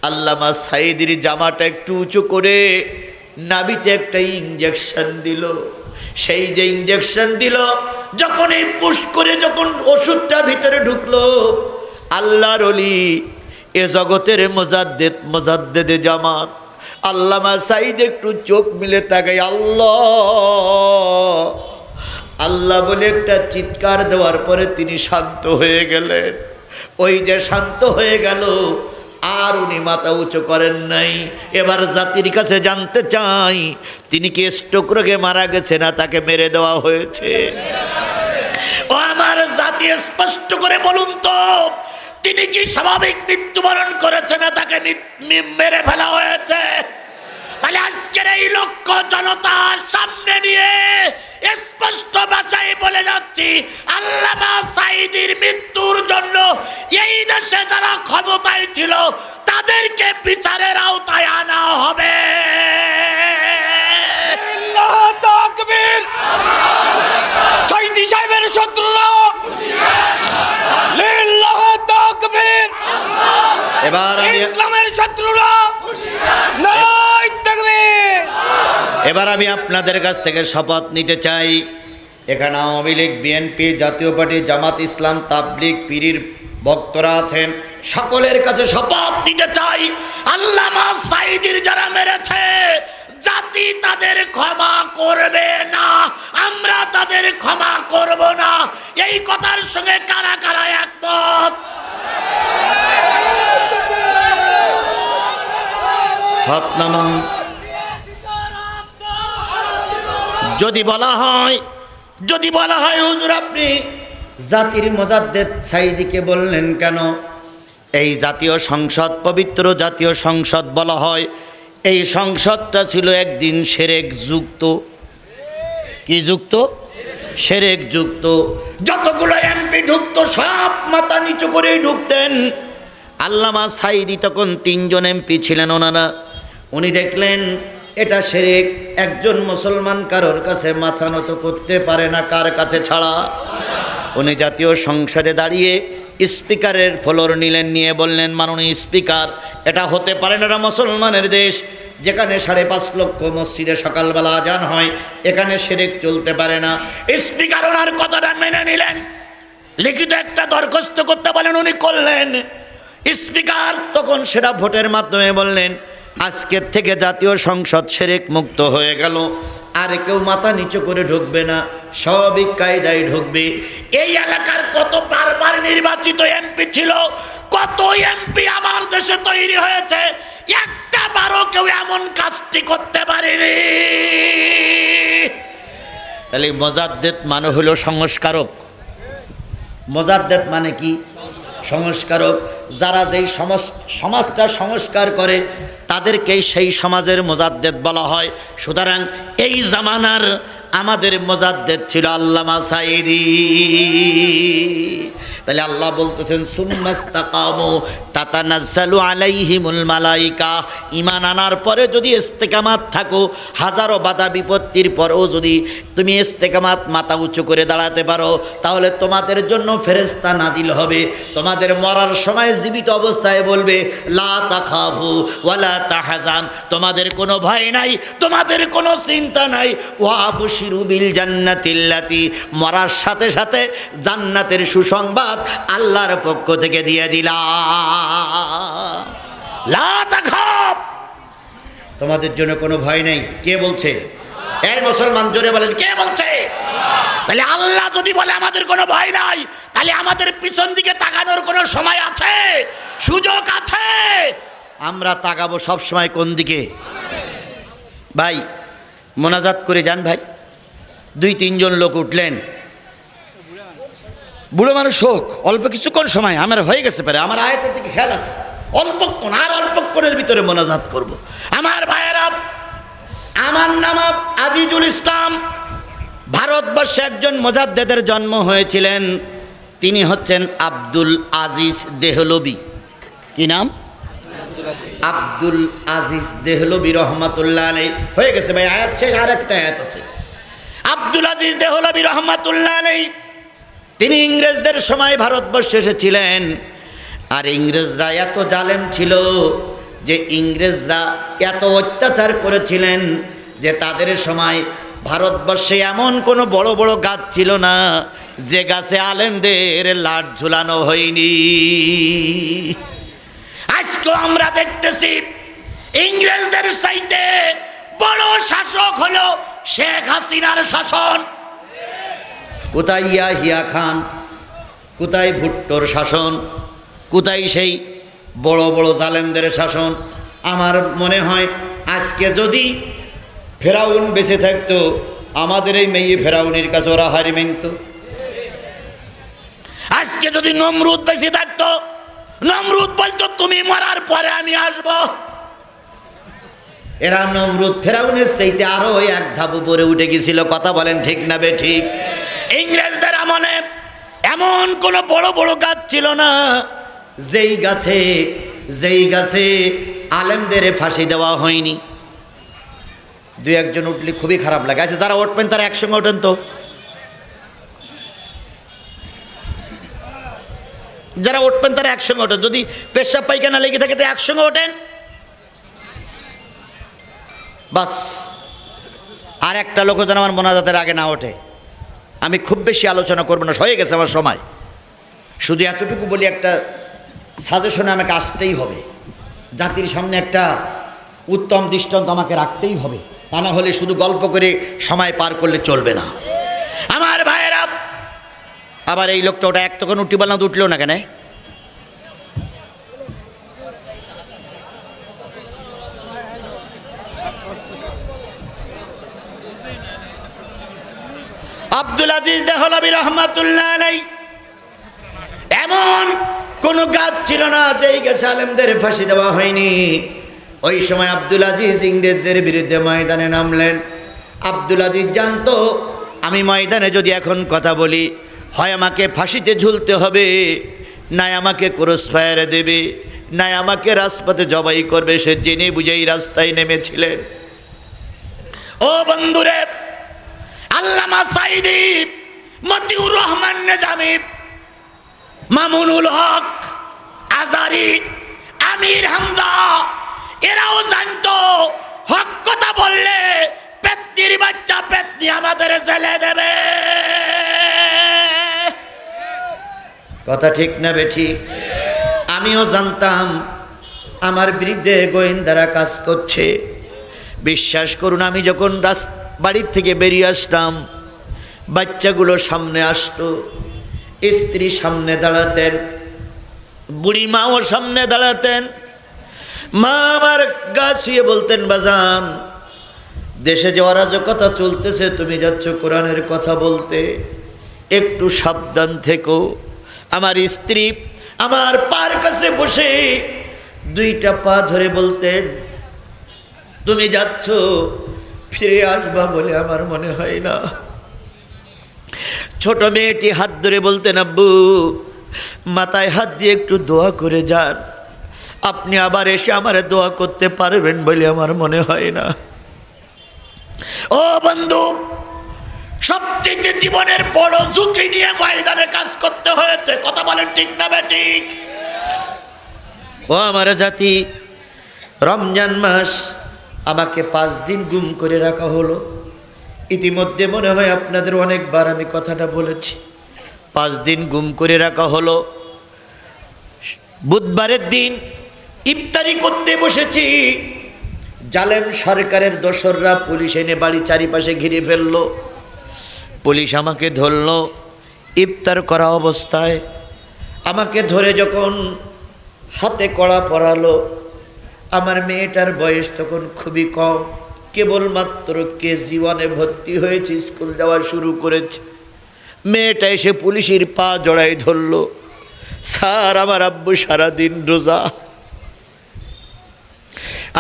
আল্লামা সাঈদীর জামাটা একটু উঁচু করে নাভিতে একটা ইঞ্জেকশন দিল। সেই যে ইঞ্জেকশন দিল, যখন এই পুশ করে যখন ওষুধটা ভিতরে ঢুকলো, আল্লাহর ওলি, এ জগতের মুজাদ্দেদে জামান আল্লামা সাঈদী একটু চোখ মিলে তাকাই, আল্লাহ আল্লাহ বলে একটা চিৎকার দেওয়ার পরে তিনি শান্ত হয়ে গেলেন। ওই যে শান্ত হয়ে গেল, আর উনি মাথা উঁচু করেন নাই। এবার জাতির কাছে জানতে চাই, তিনি কি স্ট্রোক রোগে মারা গেছে না তাকে মেরে দেওয়া হয়েছে? ও আমার জাতি, স্পষ্ট করে বলুন তো, তিনি কি স্বাভাবিক মৃত্যুবরণ করেছে না তাকে মেরে ফেলা হয়েছে? তাহলে আজকের এই লক্ষ জনতার সামনে নিয়ে স্পষ্ট ভাষায় বলে যাচ্ছি, আল্লামা সাঈদীর মৃত্যুর জন্য এই দেশে যারা ক্ষমতায় ছিল তাদেরকে বিচারের আওতায় আনা হবে। আল্লাহু তাকবীর! সাঈদী সাহেবের শত্রুরা আল্লাহু তাকবীর! এবার ইসলামের শত্রুরা এবার আমি আপনাদের কাছ থেকে শপথ নিতে চাই, এখানে আওয়ামী লীগ, বিএনপি, জাতীয় পার্টি, জামাত ইসলাম, তাবলিগ, পীরের ভক্তরা আছেন, সকলের কাছে শপথ নিতে চাই, আল্লামা সাঈদীর যারা মেরেছে জাতি তাদের ক্ষমা করবে না, আমরা তাদের ক্ষমা করব না। এই কথার সঙ্গে কারা কারা একমত? হাত নামান। যদি বলা হয় হুজুর আপনি জাতির মুজাদ্দেদ সাঈদীকে বললেন কেন? এই জাতীয় সংসদ, পবিত্র জাতীয় সংসদ বলা হয়, এই সংসদটা ছিল একদিন শিরক যুক্ত। কি যুক্ত? শিরক যুক্ত। যতগুলো এমপি ঢুকতো সব মাথা নিচু করেই ঢুকতেন। আল্লামা সাঈদী তখন 3 জন এমপি ছিলেন ওনারা। উনি দেখলেন এটা শিরক, একজন মুসলমান কারোর কাছে মাথা নত করতে পারে না, কার কাছে ছাড়া? উনি জাতীয় সংসদে দাঁড়িয়ে স্পিকারের ফ্লোর নিলেন, নিয়ে বললেন, মাননীয় স্পিকার, এটা হতে পারে না, এটা মুসলমানের দেশ, যেখানে 5.5 লক্ষ মসজিদে সকালবেলা আজান হয়, এখানে শিরক চলতে পারে না। স্পিকার ওনার কথাটা মেনে নিলেন, লিখিত একটা দরখাস্ত করতে বলেন, উনি করলেন। স্পিকার তখন সেটা ভোটের মাধ্যমে বললেন, আজকের থেকে জাতীয় সংসদ শিরক মুক্ত হয়ে গেল, আর কেউ মাথা নিচু করে ঢুকবে না, সবই কায়দায় ঢুকবে। এই এলাকার কত বারবার নির্বাচিত এমপি ছিল, কত এমপি আমার দেশে তৈরি হয়েছে, একটা বারও কেউ এমন কাজটি করতে পারেনি। তাহলে মুজাদ্দেদ মানে হলো সংস্কারক। মুজাদ্দেদ মানে কি? সংস্কারক। যারা যেই সমাজটা সংস্কার করে তাদেরকেই সেই সমাজের মুজাদ্দেদ বলা হয়। সুতরাং এই জামানার আমাদের মুজাদ্দেদ ছিল আল্লামা সাঈদী। তাহলে আল্লাহ বলতেছেন, সুম্মাস্তাকামু তাতানাজ্জালু আলাইহিমুল মালাইকা, ঈমান আনার পরে যদি ইস্তেকামাত থাকো, হাজারো বাধা বিপত্তির পরেও যদি তুমি ইস্তেকামাত, মাথা উঁচু করে দাঁড়াতে পারো, তাহলে তোমাদের জন্য ফেরেশতা নাজিল হবে। তোমাদের মরার সময় জীবিত অবস্থায় বলবে, লা তাখাফু ওয়ালা তাহজান, তোমাদের কোনো ভয় নাই, তোমাদের কোনো চিন্তা নাই, ওয়া আবশিরু বিল জান্নাতিল্লাতি, মরার সাথে সাথে জান্নাতের সুসংবাদ আল্লাহর পক্ষ থেকে দিয়ে দিলাম। লা তাখাফ, তোমাদের জন্য কোনো ভয় নেই। কে বলছে? এই মুসলমান জোরে বলেন, কে বলছে? তাহলে আল্লাহ যদি বলে আমাদের কোনো ভয় নাই, তাহলে আমাদের পিছন দিকে তাকানোর কোনো সময় আছে? সুযোগ আছে? আমরা তাকাবো সব সময় কোন দিকে? ভাই মোনাজাত করে যান ভাই। 2-3 জন লোক উঠলেন, বুড়ো মানুষ হোক, অল্প কিছুক্ষণ সময় আমার হয়ে গেছে পারে, আমার আয়াতের দিকে খেয়াল আছে, অল্পক্ষণ, আর অল্পক্ষণের ভিতরে মোনাজাত করব। আমার ভাইয়েরা, আমার নাম আজিজুল ইসলাম। ভারতবর্ষে একজন মুজাদ্দেদের জন্ম হয়েছিলেন, তিনি হচ্ছেন আব্দুল আজিজ দেহলভী। কি নাম? আব্দুল আজিজ দেহলভী রহমাতুল্লাহ আলাইহি। হয়ে গেছে ভাই, আয়াত শেষ, আর একটা আয়াত আছে। আব্দুল আজিজ দেহলভী রহমাতুল্লাহ আলাইহি, তিনি ইংরেজদের সময় ভারতবর্ষে এসেছিলেন। আর ইংরেজরা এত জালেম ছিল যে ইংরেজরা এত অত্যাচার করেছিলেন যে তাদের সময় ভারতবর্ষে এমন কোনো বড় বড় গাছ ছিল না যে গাছে আলেমদের লাট ঝুলানো হয়নি। আজকেও আমরা দেখতেছি ইংরেজদের চাইতে বড় শাসক হলো শেখ হাসিনার শাসন। কোথায় ইয়াহিয়া খান, কোথায় ভুট্টোর শাসন, কোথায় সেই বড় বড় জালেমদের শাসন। আমার মনে হয় আজকে যদি ফেরাউন বেঁচে থাকতো, আমাদের এই মেয়ে ফেরাউনের কাছে ওরা হারি মানত। আজকে যদি নমরুদ বেঁচে থাকতো, নমরুদ বলতো তুমি মরার পরে আমি আসব। এরা নমরুদ ফেরাউনের চাইতে আরো এক ধাপ উপরে উঠে গেছিল। কথা বলেন ঠিক না বে ঠিক? ইংরেজদের আমলে এমন কোন বড় বড় গাছ ছিল না যেই গাছে আলেমদের ফাঁসি দেওয়া হয়নি। 2-1 জন উঠলে খুবই খারাপ লাগে। আচ্ছা, যারা উঠবেন তারা একসঙ্গে ওঠেন তো। যারা উঠবেন তারা একসঙ্গে ওঠেন। যদি পেশাব পায়খানা লেগে থাকে তো একসঙ্গে ওঠেন। বাস, আর একটা লোক যেন আমার মোনাজাতের আগে না ওঠে। আমি খুব বেশি আলোচনা করবো না, হয়ে গেছে আমার সময়। শুধু এতটুকু বলি, একটা সাজেশনে আমাকে আসতেই হবে, জাতির সামনে একটা উত্তম দৃষ্টান্ত আমাকে রাখতেই হবে, তা না হলে শুধু গল্প করে সময় পার করলে চলবে না। আমার ভাইয়েরা, আবার এই লোকটা ওটা এক তখন উঠি বললাম, উঠলো না কেন? আব্দুল আজিজ দেহলভী রহমাতুল্লাহ আলাইহি, এমন কোন গাছ ছিল না যেই গাছে আলেমদের ফাঁসি দেওয়া হয়নি। ওই সময় আব্দুল আজিজ ইংরেজদের বিরুদ্ধে ময়দানে নামলেন। আব্দুল আজিজ জানতো, আমি ময়দানে যদি এখন কথা বলি, হয় আমাকে ফাঁসিতে ঝুলতে হবে, নাই আমাকে ক্রস ফায়ারে দেবে, নাই আমাকে রাজপথে জবাই করবে। সে জেনে বুঝেই রাস্তায় নেমেছিলেন। ও বন্ধুরে, আল্লামা সাইদি, মতিউর রহমান নিজামী, মামুনুল হক আজারি, আমির হামজা, এরাও জানতো হক কথা বললে পেত্নির বাচ্চা পেত্নি আমাদের জেলে দেবে। কথা ঠিক না বেঠিক? আমিও জানতাম আমার বিরুদ্ধে গোয়েন্দারা কাজ করছে। বিশ্বাস করুন, আমি যখন বাড়ির থেকে বেরিয়ে আসতাম, বাচ্চাগুলো সামনে আসতো, স্ত্রী সামনে দাঁড়াতেন, বুড়ি মাও সামনে দাঁড়াতেন। মা আমার গা ছুঁয়ে বলতেন, বাজান, দেশে যে অরাজকতা চলতেছে, তুমি যাচ্ছ কোরআনের কথা বলতে, একটু সাবধান থেকো। আমার স্ত্রী আমার পার কাছে বসে দুইটা পা ধরে বলতেন, তুমি যাচ্ছ, ফিরে আসবা বলে আমার মনে হয় না। ছোট মেয়েটি হাত ধরে বলতেন, আব্বু, মাথায় হাত দিয়ে একটু দোয়া করে যান, আপনি আবার এসে আমারে দোয়া করতে পারবেন বলে আমার মনে হয় না। ও বন্ধু, সবচেয়ে জীবনের বড় ঝুঁকি নিয়ে ময়দানে কাজ করতে হয়েছে। কথা বলেন ঠিক না বেঠিক? ও আমার জাতি, রমজান মাস আমাকে 5 দিন গুম করে রাখা হলো। ইতিমধ্যে মনে হয় আপনাদের অনেকবার আমি কথাটা বলেছি। 5 দিন গুম করে রাখা হলো। বুধবারের দিন ইফতারি করতে বসেছি, জালেম সরকারের দোসররা পুলিশ এনে বাড়ি চারিপাশে ঘিরে ফেললো। পুলিশ আমাকে ধরলো ইফতার করা অবস্থায়। আমাকে ধরে যখন হাতে কড়া পরালো, আমার মেয়েটার বয়স তখন খুবই কম, কেবলমাত্র কেজি 1-এ ভর্তি হয়েছে, স্কুল যাওয়া শুরু করেছে। মেয়েটা এসে পুলিশের পা জড়াই ধরল, স্যার, আমার আব্বু সারাদিন রোজা।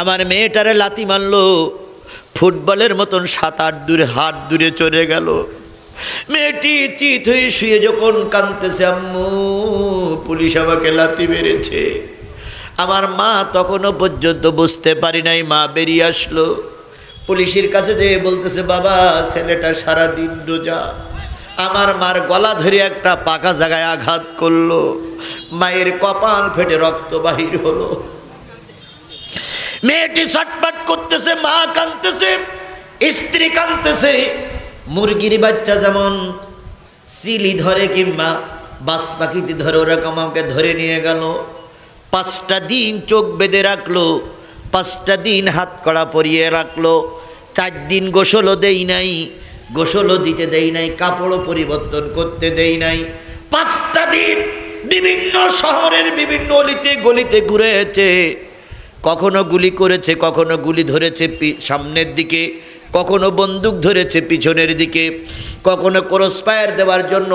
আমার মেয়েটারে লাথি মারলো, ফুটবলের মতন 7-8 হাত দূরে চলে গেল। মেয়েটি চিত হয়ে শুয়ে যখন কাঁদতেছে, আম্মু, পুলিশ আমাকে লাথি মেরেছে। আমার মা তখনও পর্যন্ত বুঝতে পারি নাই। মা বেরিয়ে আসলো, পুলিশের কাছে যেয়ে বলতেছে, বাবা, ছেলেটা সারাদিন রোজা। আমার মার গলা ধরে একটা পাকা জায়গায় আঘাত করলো, মায়ের কপাল ফেটে রক্ত বাহির হলো। মেয়েটি ছটফট করতেছে, মা কাঁদতেছে, স্ত্রী কাঁদতেছে। মুরগির বাচ্চা যেমন চিলি ধরে কিংবা বাস পাখিটি ধরে, ওরকম আমাকে ধরে নিয়ে গেল। 5টা দিন চোখ বেঁধে রাখলো, 5টা দিন হাত কড়া পরিয়ে রাখলো। 4 দিন গোসলও দেই নাই, গোসলও দিতে দেই নাই, কাপড়ও পরিবর্তন করতে দেই নাই। 5টা দিন বিভিন্ন শহরের বিভিন্ন অলিতে গলিতে ঘুরেছে। কখনো গুলি করেছে, কখনো গুলি ধরেছে সামনের দিকে, কখনো বন্দুক ধরেছে পিছনের দিকে, কখনো ক্রস ফায়ার দেওয়ার জন্য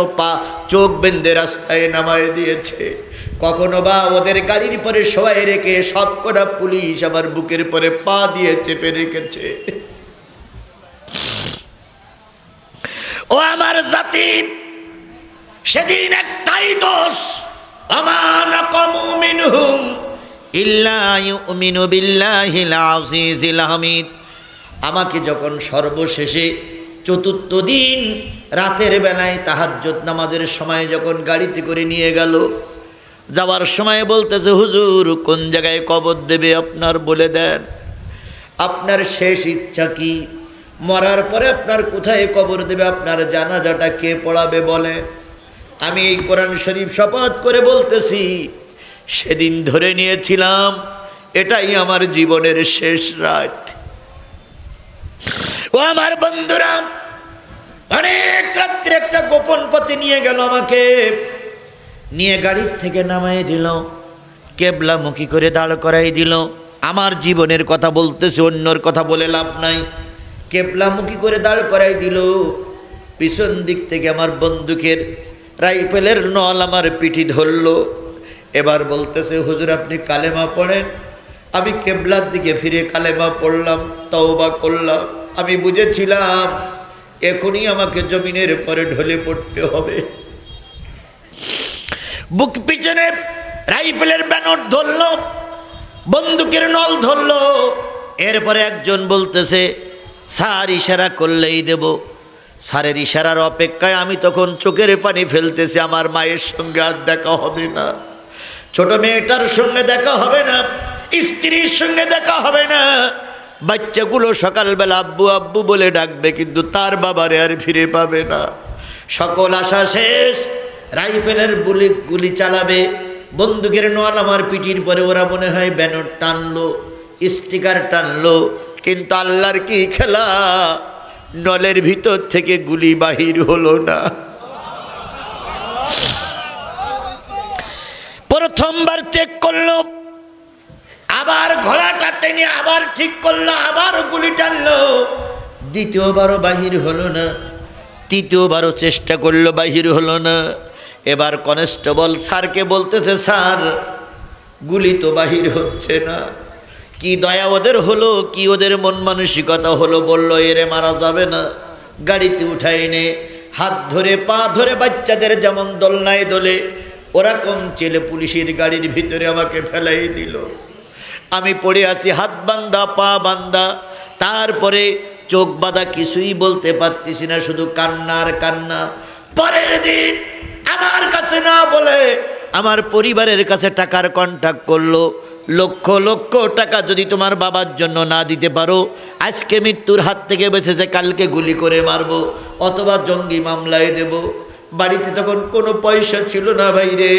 চোখ বেঁধে রাস্তায় নামায় দিয়েছে, কখনো বা ওদের গাড়ির পরে শোয়াই রেখে সবকটা পুলিশ আমার বুকের পরে পা দিয়ে চেপে রেখেছে। ও আমার জাতি, সেদিন একটাই দোষ, আমানা কমু মিনহুম ইল্লা ইউমিনু বিল্লাহিল আজিজিল হামিদ। আমাকে যখন সর্বশেষে 4র্থ দিন রাতের বেলায় তাহাজ্জুদ নামাজের সময় যখন গাড়িতে করে নিয়ে গেল, যাওয়ার সময় বলতেছে, হুজুর, কোন জায়গায় কবর দেবে আপনার বলে দেন, আপনার শেষ ইচ্ছা কি? মরার পরে আপনার কোথায় কবর দেবে, আপনার জানাজাটা কে পড়াবে বলে? আমি এই কোরআন শরীফ শপথ করে বলতেছি, সেদিন ধরে নিয়েছিলাম এটাই আমার জীবনের শেষ রাত। ও আমার বন্ধুরা, অনেক রাত্রে একটা গোপন পথে নিয়ে গেল, আমাকে নিয়ে গাড়ির থেকে নামাই দিল, কেবলামুখী করে দাঁড় করাই দিল। আমার জীবনের কথা বলতেছে, অন্যর কথা বলে লাভ নাই। কেবলামুখী করে দাঁড় করাই দিল। পিছন দিক থেকে আমার বন্দুকের রাইফেলের নল আমার পিঠি ধরলো। এবার বলতেছে, হুজুর আপনি কালেমা পড়েন। আমি কেবলার দিকে ফিরে কালেমা পড়লাম, তওবা করলাম। আমি বুঝেছিলাম এখনই আমাকে জমিনের পরে ঢলে পড়তে হবে। বুক পিছনে রাইফেলের ব্যানর ধরলো, বন্দুকের নল ধরলো। এরপরে একজন বলতেছে, স্যার ইশারা করলেই দেব। স্যারের ইশারার অপেক্ষায় আমি তখন চোখের পানি ফেলতেছি। আমার মায়ের সঙ্গে আর দেখা হবে না, ছোট মেয়েটার সঙ্গে দেখা হবে না, স্ত্রীর সঙ্গে দেখা হবে না। বাচ্চাগুলো সকালবেলা আব্বু আব্বু বলে ডাকবে, কিন্তু তার বাবারে আর ফিরে পাবে না। সকল আশা শেষ। রাইফেলের গুলি চালাবে, বন্দুকের নল আমার পিঠির পরে। ওরা মনে হয় ব্যানর টানলো, স্টিকার টানলো, কিন্তু আল্লাহর কি খেলা, নলের ভিতর থেকে গুলি বাহির হলো না। প্রথমবার চেক করলো, আবার ঘোড়াটা টেনে আবার ঠিক করলো, আবার গুলি টানলো। দ্বিতীয়বারও বাহির হলো না, তৃতীয়বারও চেষ্টা করলো, বাহির হলো না। এবার কনস্টেবল স্যারকে বলতেছে, স্যার গুলি তো বাহির হচ্ছে না। কি দয়া ওদের হলো, কি ওদের মন মানসিকতা হলো, বলল এরে মারা যাবে না, গাড়িতে উঠাই নে। হাত ধরে পা ধরে বাচ্চাদের যেমন দোলনায় দোলে ওরকম চেলে পুলিশের গাড়ির ভিতরে আমাকে ফেলাই দিল। আমি পড়ে আছি, হাত বান্ধা পা বান্ধা, তারপরে চোখ বাঁধা, কিছুই বলতে পারতেছি না, শুধু কান্না আর কান্না। পরের দিন আমার কাছে না বলে আমার পরিবারের কাছে টাকার কন্ট্যাক্ট করলো। লক্ষ লক্ষ টাকা যদি তোমার বাবার জন্য না দিতে পারো, আজকে মৃত্যুর হাত থেকে বেঁচেছে, কালকে গুলি করে মারবো, অথবা জঙ্গি মামলায় দেব। বাড়িতে তখন কোনো পয়সা ছিল না ভাই রে।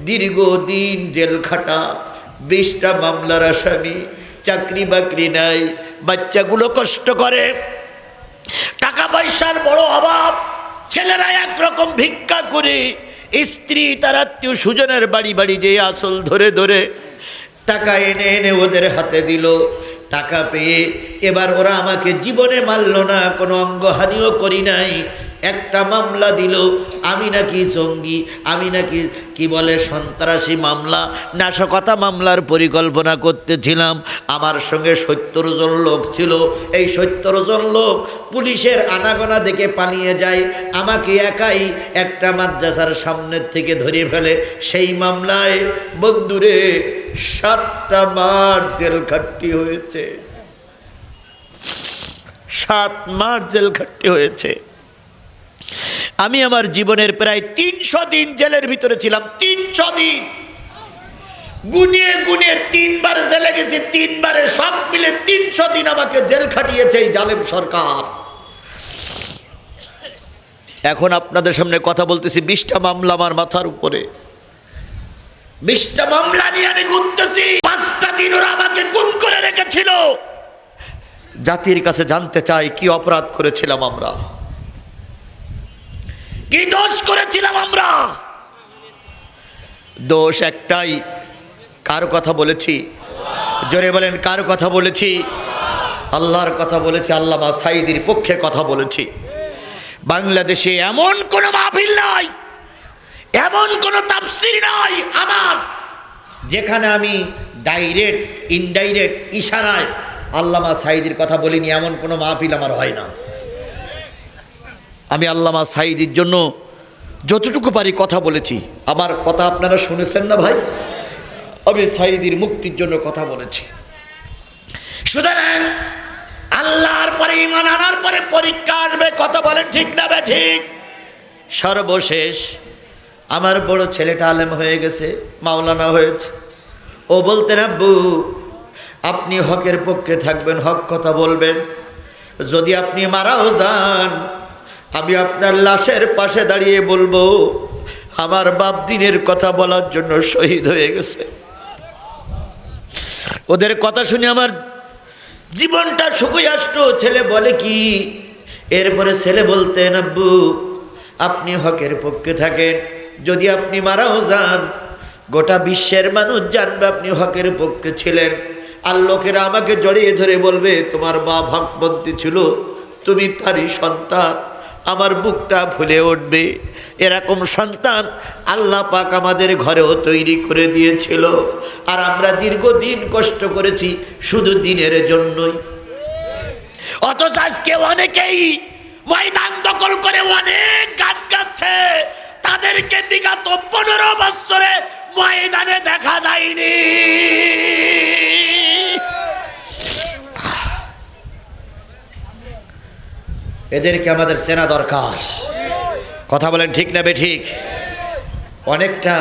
দীর্ঘদিন জেল খাটা, 20টা মামলার আসামি, চাকরি বাকরি নাই, বাচ্চাগুলো কষ্ট করে, টাকা পয়সার বড় অভাব, ছেলেরা একরকম ভিক্ষা করে, স্ত্রী তার আত্মীয় সুজনের বাড়ি বাড়ি যেয়ে আসল ধরে ধরে টাকা এনে এনে ওদের হাতে দিল। টাকা পেয়ে এবার ওরা আমাকে জীবনে মারল না, কোনো অঙ্গহানিও করি নাই। একটা মামলা দিল, আমি নাকি জঙ্গি, আমি নাকি কি বলে সন্ত্রাসী মামলা, নাশকতা মামলার পরিকল্পনা করতেছিলাম। আমার সঙ্গে 70 জন লোক ছিল। এই 70 জন লোক পুলিশের আনাগোনা দেখে পালিয়ে যায়, আমাকে একাই একটা মাদ্রাসার সামনের থেকে ধরে ফেলে। সেই মামলায় বন্ধুরে 7টা মাস জেল খাটতে হয়েছে, 7 মাস জেল খাটতে হয়েছে। আমি আমার জীবনের প্রায় 300 দিন জেলের ভিতরে ছিলাম। 300 দিন গুনিয়ে গুনিয়ে 3বার জেলে গেছি, 3বারে সব মিলে 300 দিন আমাকে জেল খাটিয়েছে এই জালেম সরকার। এখন আপনাদের সামনে কথা বলতেছি, 20টা মামলা আমার মাথার উপরে, 20টা মামলা নিয়ে আমি ঘুরতেছি। 5টা দিন ওরা আমাকে গুম করে রেখেছিল। জাতির কাছে জানতে চাই কি অপরাধ করেছিলাম আমরা, কি দোষ করেছিলাম আমরা? দোষ একটাই, কার কথা বলেছি? জোরে বলেন, কার কথা বলেছি? আল্লাহর কথা বলেছি, আল্লামা সাঈদীর পক্ষে কথা বলেছি। বাংলাদেশে এমন কোন মাহফিল নাই, এমন কোন তাফসীর নাই আমার যেখানে আমি ডাইরেক্ট ইনডাইরেক্ট ইশারায় আল্লামা সাঈদীর কথা বলিনি। এমন কোন মাহফিল আমার হয় না। আমি আল্লামা সাঈদীর জন্য যতটুকু পারি কথা বলেছি। আমার কথা আপনারা শুনেছেন না ভাই? আমি সাঈদীর মুক্তির জন্য কথা বলেছি। সুতরাং আল্লাহর পরে ঈমান আনার পরে পরীক্ষা আসবে, কথা বলেন ঠিক না বে ঠিক? সর্বশেষ আমার বড় ছেলেটা আলেম হয়ে গেছে, মাওলানা হয়েছে। ও বলতেন, আব্বু আপনি হকের পক্ষে থাকবেন, হক কথা বলবেন। যদি আপনি মারাও যান, আমি আপনার লাশের পাশে দাঁড়িয়ে বলবো আমার বাপ দিনের কথা বলার জন্য শহীদ হয়ে গেছে। ওদের কথা শুনে আমার জীবনটা শুকিয়ে আসতো। ছেলে বলে কি, এরপরে ছেলে বলতেন আব্বু আপনি হকের পক্ষে থাকেন, যদি আপনি মারাও যান গোটা বিশ্বের মানুষ জানবে আপনি হকের পক্ষে ছিলেন। আর লোকেরা আমাকে জড়িয়ে ধরে বলবে তোমার বাপ হকপন্থী ছিল, তুমি তারই সন্তান। আমার বুকটা ফুলে উঠবে। এরকম সন্তান আল্লাহ পাক আমাদের ঘরেও তৈরি করে দিয়েছিল। আর আমরা দীর্ঘদিন কষ্ট করেছি শুধু দিনের জন্যই। অথচ আজকে অনেকেই ময়দান দখল করে অনেক গান গাচ্ছে, তাদেরকে বিগত 15 বছরে ময়দানে দেখা যায়নি। এদেরকে আমাদের চেনা দরকার। কথা বলেন ঠিক না বেঠিক? অনেকটা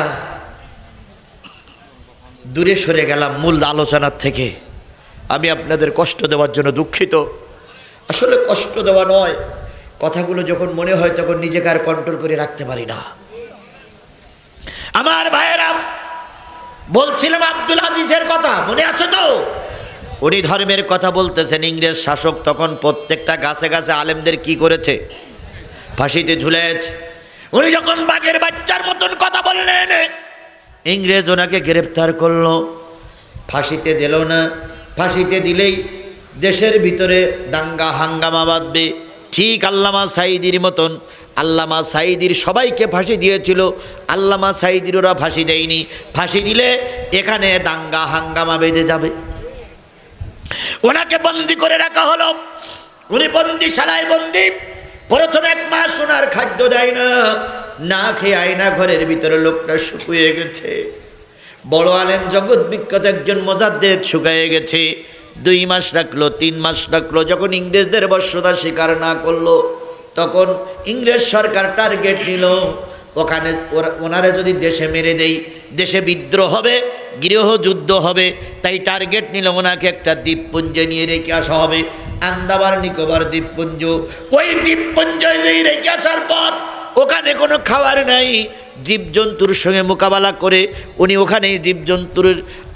দূরে সরে গেলাম মূল আলোচনার থেকে। আমি আপনাদের কষ্ট দেওয়ার জন্য দুঃখিত। আসলে কষ্ট দেওয়া নয়, কথাগুলো যখন মনে হয় তখন নিজেকে আর কন্ট্রোল করে রাখতে পারি না। আমার ভাইয়েরা, বলছিলাম আব্দুল আজিজের কথা মনে আছে তো? উনি ধর্মের কথা বলতেছেন। ইংরেজ শাসক তখন প্রত্যেকটা গাছে গাছে আলেমদের কি করেছে? ফাঁসিতে ঝুলেছে। উনি যখন বাঘের বাচ্চার মতন কথা বললেন, ইংরেজ ওনাকে গ্রেপ্তার করলো, ফাঁসিতে দিল না। ফাঁসিতে দিলেই দেশের ভিতরে দাঙ্গা হাঙ্গামা বাঁধবে। ঠিক আল্লামা সাঈদীর মতন। আল্লামা সাঈদীর সবাইকে ফাঁসি দিয়েছিল, আল্লামা সাঈদীর ওরা ফাঁসি দেয়নি। ফাঁসি দিলে এখানে দাঙ্গা হাঙ্গামা বেঁধে যাবে। ওনাকে বন্দি করে রাখা হলো। উনি বন্দিশালায় বন্দি। প্রথম 1 মাস ওনার খাদ্য দেয় না, না খেয়ে আয়না ঘরের ভিতরে লোকটা শুকিয়ে গেছে। বড় আলেম জগৎ বিখ্যাত একজন মুজাদ্দিদ শুকিয়ে গেছে। 2 মাস রাখলো, 3 মাস রাখলো। যখন ইংরেজদের বশ্যতা স্বীকার না করলো তখন ইংরেজ সরকার টার্গেট নিল, ওখানে ওনারে যদি দেশে মেরে দেই দেশে বিদ্রোহ হবে, গৃহযুদ্ধ হবে। তাই টার্গেট নিল ওনাকে একটা দ্বীপপুঞ্জে নিয়ে রেখে আসা হবে, আন্দামান নিকোবর দ্বীপপুঞ্জ। ওই দ্বীপপুঞ্জে রেখে আসার পর ওখানে কোনো খাবার নাই, জীবজন্তুর সঙ্গে মোকাবেলা করে উনি ওখানেই জীবজন্তুর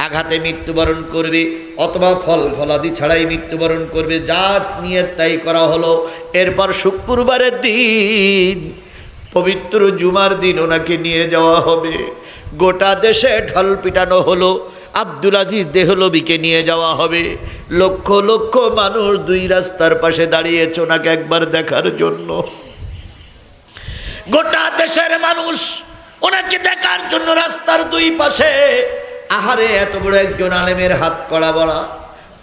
আঘাতে মৃত্যুবরণ করবে, অথবা ফল ফলাদি ছাড়াই মৃত্যুবরণ করবে। জাত নিয়ে তাই করা হলো। এরপর শুক্রবারের দিন, পবিত্র জুমার দিন ওনাকে নিয়ে যাওয়া হবে। গোটা দেশে ঢল পিটানো হলো। আব্দুল আজিজ দেহলভিকে নিয়ে যাওয়া হবে। লক্ষ লক্ষ মানুষ 2 রাস্তার পাশে দাঁড়িয়েছে ওনাকে একবার দেখার জন্য। গোটা দেশের মানুষ ওনাকে দেখার জন্য রাস্তার 2 পাশে। আহারে, এত বড় একজন আলেমের হাত কড়া বড়া,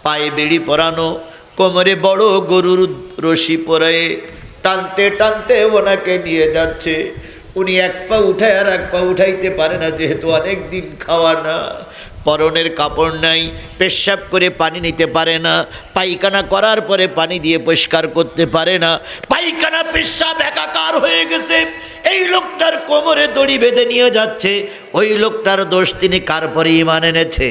পায়ে বেড়ি পরানো, কোমরে বড় গরুর রশি পরায়ে টানতে টানতে ওনাকে নিয়ে যাচ্ছে। উনি 1 পা উঠায় আর 1 পা উঠাইতে পারে না, যেহেতু অনেক দিন খাওয়া না। পরনের কাপড় নাই, পেশাব করে পানি নিতে পারে না, পায়খানা করার পরে পানি দিয়ে পরিষ্কার করতে পারে না, পায়খানা পেশাব একাকার হয়ে গেছে। এই লোকটার কোমরে দড়ি বেঁধে নিয়ে যাচ্ছে। ওই লোকটার দোষ, তিনি কার পরে ঈমান এনেছে?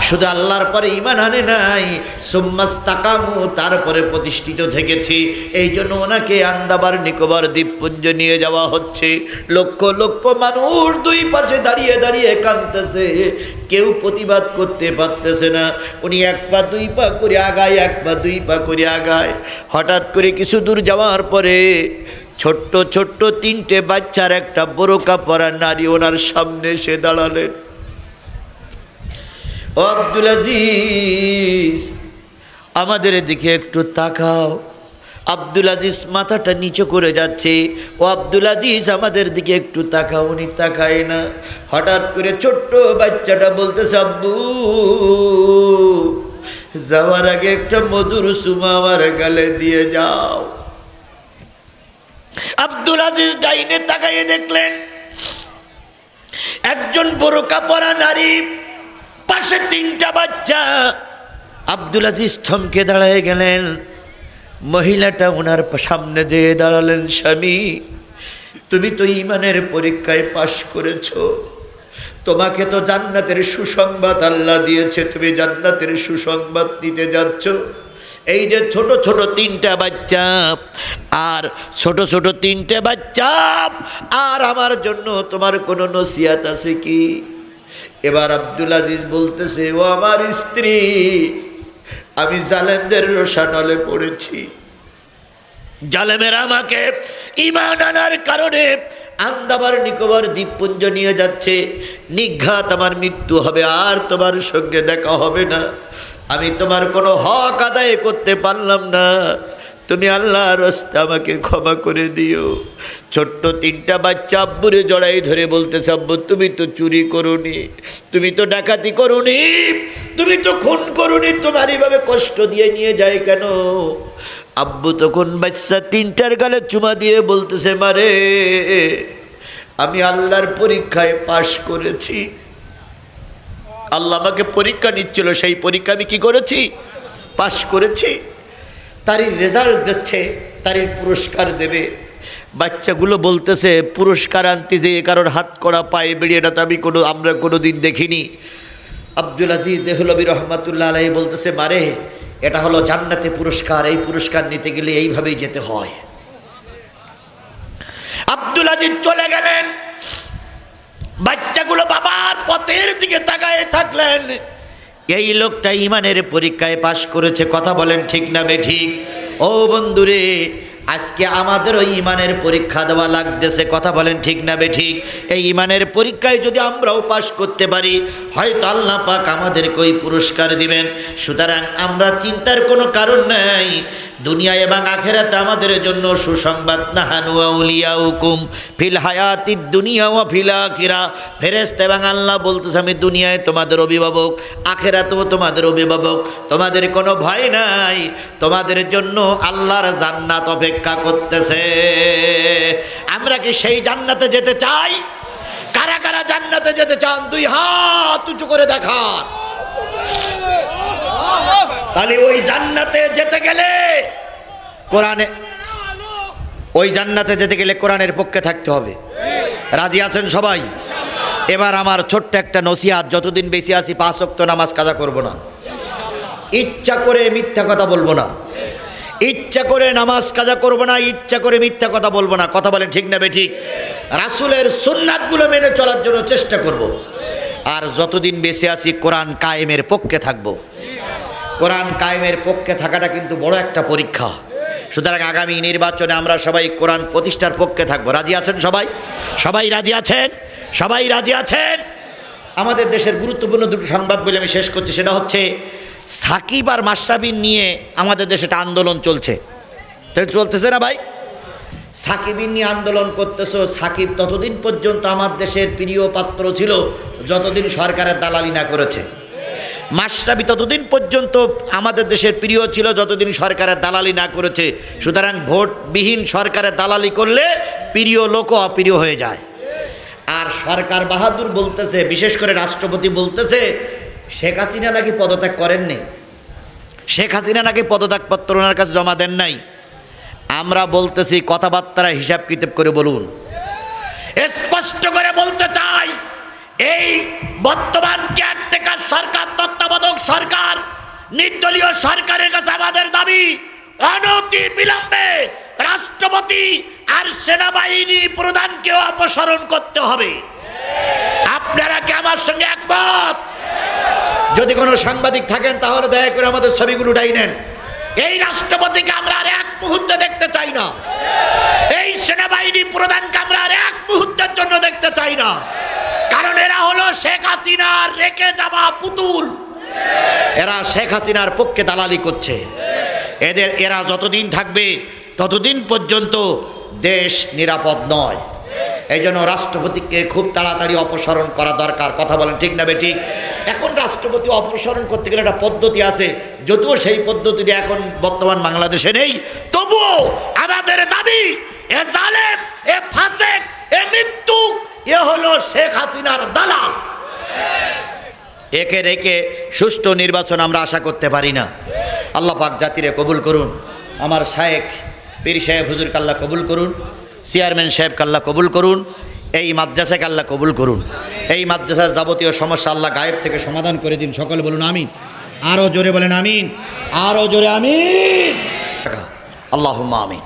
শুধু আল্লাহর পরে ঈমান আনে নাই, সুম্মাস্তাকামু, তারপরে প্রতিষ্ঠিত থেকেছে। এই জন্য ওনাকে আন্দামান নিকোবর দ্বীপপুঞ্জ নিয়ে যাওয়া হচ্ছে। লক্ষ লক্ষ মানুষ 2 পাশে দাঁড়িয়ে দাঁড়িয়ে কাঁদতেছে, কেউ প্রতিবাদ করতে পারতেছে না। উনি 1 পা 2 পা করে আগায়, 1 পা 2 পা করে আগায়। হঠাৎ করে কিছু দূর যাওয়ার পরে ছোট্ট ছোট্ট 3টে বাচ্চার একটা বোরকা পরা নারী ওনার সামনে এসে দাঁড়ালেন। ও আব্দুল আজিজ, আমাদের দিকে একটু তাকাও। আব্দুল আজিজ মাথাটা নিচু করে যাচ্ছে। ও আব্দুল আজিজ, আমাদের দিকে একটু তাকাও। উনি তাকায় না। হঠাৎ করে ছোট্ট বাচ্চাটা বলতেছে, আব্বু যাওয়ার আগে একটা মধুর চুমা আমার গালে দিয়ে যাও। আব্দুল আজিজ ডাইনে তাকাইয়ে দেখলেন একজন বোরকা পরা নারী, পাশে 3টা বাচ্চা। আব্দুল আজিজ থমকে দাঁড়ায় গেলেন। মহিলাটা ওনার সামনে যেয়ে দাঁড়ালেন, স্বামী তুমি তো ঈমানের পরীক্ষায় পাশ করেছো, তোমাকে তো জান্নাতের সুসংবাদ আল্লাহ দিয়েছে, তুমি জান্নাতের সুসংবাদ দিতে যাচ্ছ। এই যে ছোট ছোট তিনটা বাচ্চা, আর ছোট ছোট তিনটে বাচ্চা, আর আমার জন্য তোমার কোনো নসিহত আছে কি? এবার আব্দুল আজিজ বলতেছে, ও আমার স্ত্রী, আমি জালেমদের রোষানলে পড়েছি। জালেমেরা আমাকে ঈমান আনার কারণে আন্দামান নিকোবর দ্বীপপুঞ্জ নিয়ে যাচ্ছে। নিঘাত আমার মৃত্যু হবে, আর তোমার সঙ্গে দেখা হবে না। আমি তোমার কোনো হক আদায় করতে পারলাম না, তুমি আল্লাহর রাস্তা আমাকে ক্ষমা করে দিও। ছোট্ট তিনটা বাচ্চা আব্বুরে জড়াই ধরে বলতেছে, আব্বু তুমি তো চুরি করোনি, তুমি তো ডাকাতি করোনি, তুমি তো খুন করোনি, তোমার এইভাবে কষ্ট দিয়ে নিয়ে যায় কেন? আব্বু তখন বাচ্চা তিনটার গালে চুমা দিয়ে বলতেছে, মারে আমি আল্লাহর পরীক্ষায় পাশ করেছি। আল্লাহ আমাকে পরীক্ষা নিচ্ছিল, সেই পরীক্ষা আমি কি করেছি? পাশ করেছি। তারই রেজাল্ট দিচ্ছে, তারই পুরস্কার দেবে। বাচ্চাগুলো বলতেছে, পুরস্কার আনতে যে কারোর হাত করা পায়ে বেরিয়ে, এটা তো আমরা কোনো দিন দেখিনি। আব্দুল আজিজ দেহলভী রহমাতুল্লাহ আলাইহি বলতেছে, মারে এটা হলো জান্নাতে পুরস্কার, এই পুরস্কার নিতে গেলে এইভাবেই যেতে হয়। আব্দুল আজিজ চলে গেলেন, বাচ্চাগুলো বাবার পথের দিকে তাকায় থাকলেন। এই লোকটা ইমানের পরীক্ষায় পাশ করেছে, কথা বলেন ঠিক না বেঠিক? ও বন্ধুরে, আজকে আমাদেরও ইমানের পরীক্ষা দেওয়া লাগতেছে, কথা বলেন ঠিক না বেঠিক? এই ইমানের পরীক্ষায় যদি আমরাও পাশ করতে পারি, হয়তো আল্লাহ পাক আমাদেরকে ওই পুরস্কার দিবেন। সুতরাং আমরা চিন্তার কোনো কারণ নাই। দুনিয়া এবং আখিরাতে আমাদের জন্য সুসংবাদ, নাহানু আউলিয়াউকুম ফিল হায়াতিদ দুনিয়া ওয়া ফিল আখিরা। ফেরেশতা এবং আল্লাহ বলতেছে, আমি দুনিয়ায় তোমাদের অভিভাবক, আখিরাতেও তোমাদের অভিভাবক, তোমাদের কোনো ভয় নাই, তোমাদের জন্য আল্লাহর জান্নাত অপেক্ষা করতেছে। আমরা কি সেই জান্নাতে যেতে চাই? কারা কারা জান্নাতে যেতে চান? দুই হাত উঁচু করে দেখান। তাহলে ওই জান্নাতে যেতে গেলে কোরআনের পক্ষে থাকতে হবে। রাজি আছেন সবাই? এবার আমার ছোট্ট একটা নসিহত, যতদিন বেশি আছি 5 ওয়াক্ত নামাজ কাজা করব না, ইচ্ছা করে মিথ্যা কথা বলবো না, ইচ্ছা করে নামাজ কাজা করব না, ইচ্ছা করে মিথ্যা কথা বলবো না, কথা বলেন ঠিক না বেঠিক? রাসূলের সুন্নাতগুলো মেনে চলার জন্য চেষ্টা করব। আর যতদিন বেঁচে আছি কোরআন কায়েমের পক্ষে থাকব। কোরআন কায়েমের পক্ষে থাকাটা কিন্তু বড় একটা পরীক্ষা। সুতরাং আগামী নির্বাচনে আমরা সবাই কোরআন প্রতিষ্ঠার পক্ষে থাকবো। রাজি আছেন সবাই? সবাই রাজি আছেন? সবাই রাজি আছেন? আমাদের দেশের গুরুত্বপূর্ণ দুটো সংবাদ বলে আমি শেষ করছি। সেটা হচ্ছে সাকিব আর মাশরাফি নিয়ে আমাদের দেশে একটা আন্দোলন চলতেছে না ভাই? সাকিব নিয়ে আন্দোলন করতেছো। সাকিব ততদিন পর্যন্ত আমার দেশের প্রিয় পাত্র ছিল যতদিন সরকারের দালালি না করেছে। মাশরাফি ততদিন পর্যন্ত আমাদের দেশের প্রিয় ছিল যতদিন সরকারের দালালি না করেছে। সুতরাং ভোটবিহীন সরকারের দালালি করলে প্রিয় লোকও অপ্রিয় হয়ে যায়। আর সরকার বাহাদুর বলতেছে, বিশেষ করে রাষ্ট্রপতি বলতেছে, শেখ হাসিনা নাকি পদত্যাগ করেননি, শেখ হাসিনা নাকি পদত্যাগপত্র ওনার কাছে জমা দেন নাই। আমরা বলতেছি, কথাবার্তা হিসাব কিতাব করে বলুন। স্পষ্ট করে বলতে চাই, এই বর্তমান কেয়ারটেকার সরকার, তত্ত্বাবধায়ক সরকার, নির্দলীয় সরকারের কাছে আমাদের দাবি, অনতি বিলম্বে রাষ্ট্রপতি আর সেনাবাহিনী প্রধানকেও অপসারণ করতে হবে। আপনারা কি আমার সঙ্গে একমত? যদি কোনো সাংবাদিক থাকেন তাহলে দয়া করে আমাদের ছবিগুলো উঠাই নেন। এই রাষ্ট্রপতিকে আমরা আর এক মুহূর্তে দেখতে চাই না, এই সেনাবাহিনী প্রধানকে আমরা আর এক মুহূর্তের জন্য দেখতে চাই না। কারণ এরা হলো শেখ হাসিনার রেখে যাওয়া পুতুল। এরা শেখ হাসিনার পক্ষে দালালি করছে। এরা যতদিন থাকবে ততদিন পর্যন্ত দেশ নিরাপদ নয়। এই জন্য রাষ্ট্রপতিকে খুব তাড়াতাড়ি অপসারণ করা দরকার। কথা বলেন ঠিক না বেঠিক? এখন রাষ্ট্রপতি অপসারণ করতে গেলে একটা পদ্ধতি আছে, যদিও সেই পদ্ধতিটি এখন বর্তমান বাংলাদেশে নেই। তবুও আমাদের দাবি, এ জালেম, এ ফাসেক, এ মৃত্যু, এ হলো শেখ হাসিনার দালাল। একে রেখে সুষ্ঠু নির্বাচন আমরা আশা করতে পারি না। আল্লাহ পাক জাতিরে কবুল করুন। আমার শায়েখ পীর সাহেব হুজুরকে আল্লাহ কবুল করুন, চেয়ারম্যান সাহেবকে আল্লাহ কবুল করুন, এই মাদ্রাসাকে আল্লাহ কবুল করুন। এই মাদ্রাসার যাবতীয় সমস্যা আল্লাহ গায়েব থেকে সমাধান করে দিন। সকলে বলুন আমিন। আরো জোরে বলেন আমিন, আরো জোরে আমিন। আল্লাহুম্মা আমিন।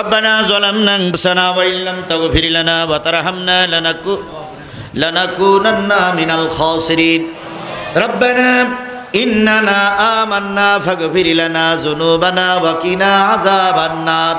ربنا ظلمنا أنفسنا وإن لم تغفر لنا وترحمنا لنكونن من الخاسرين ربنا إننا آمنا فاغفر لنا ذنوبنا وقنا عذاب النار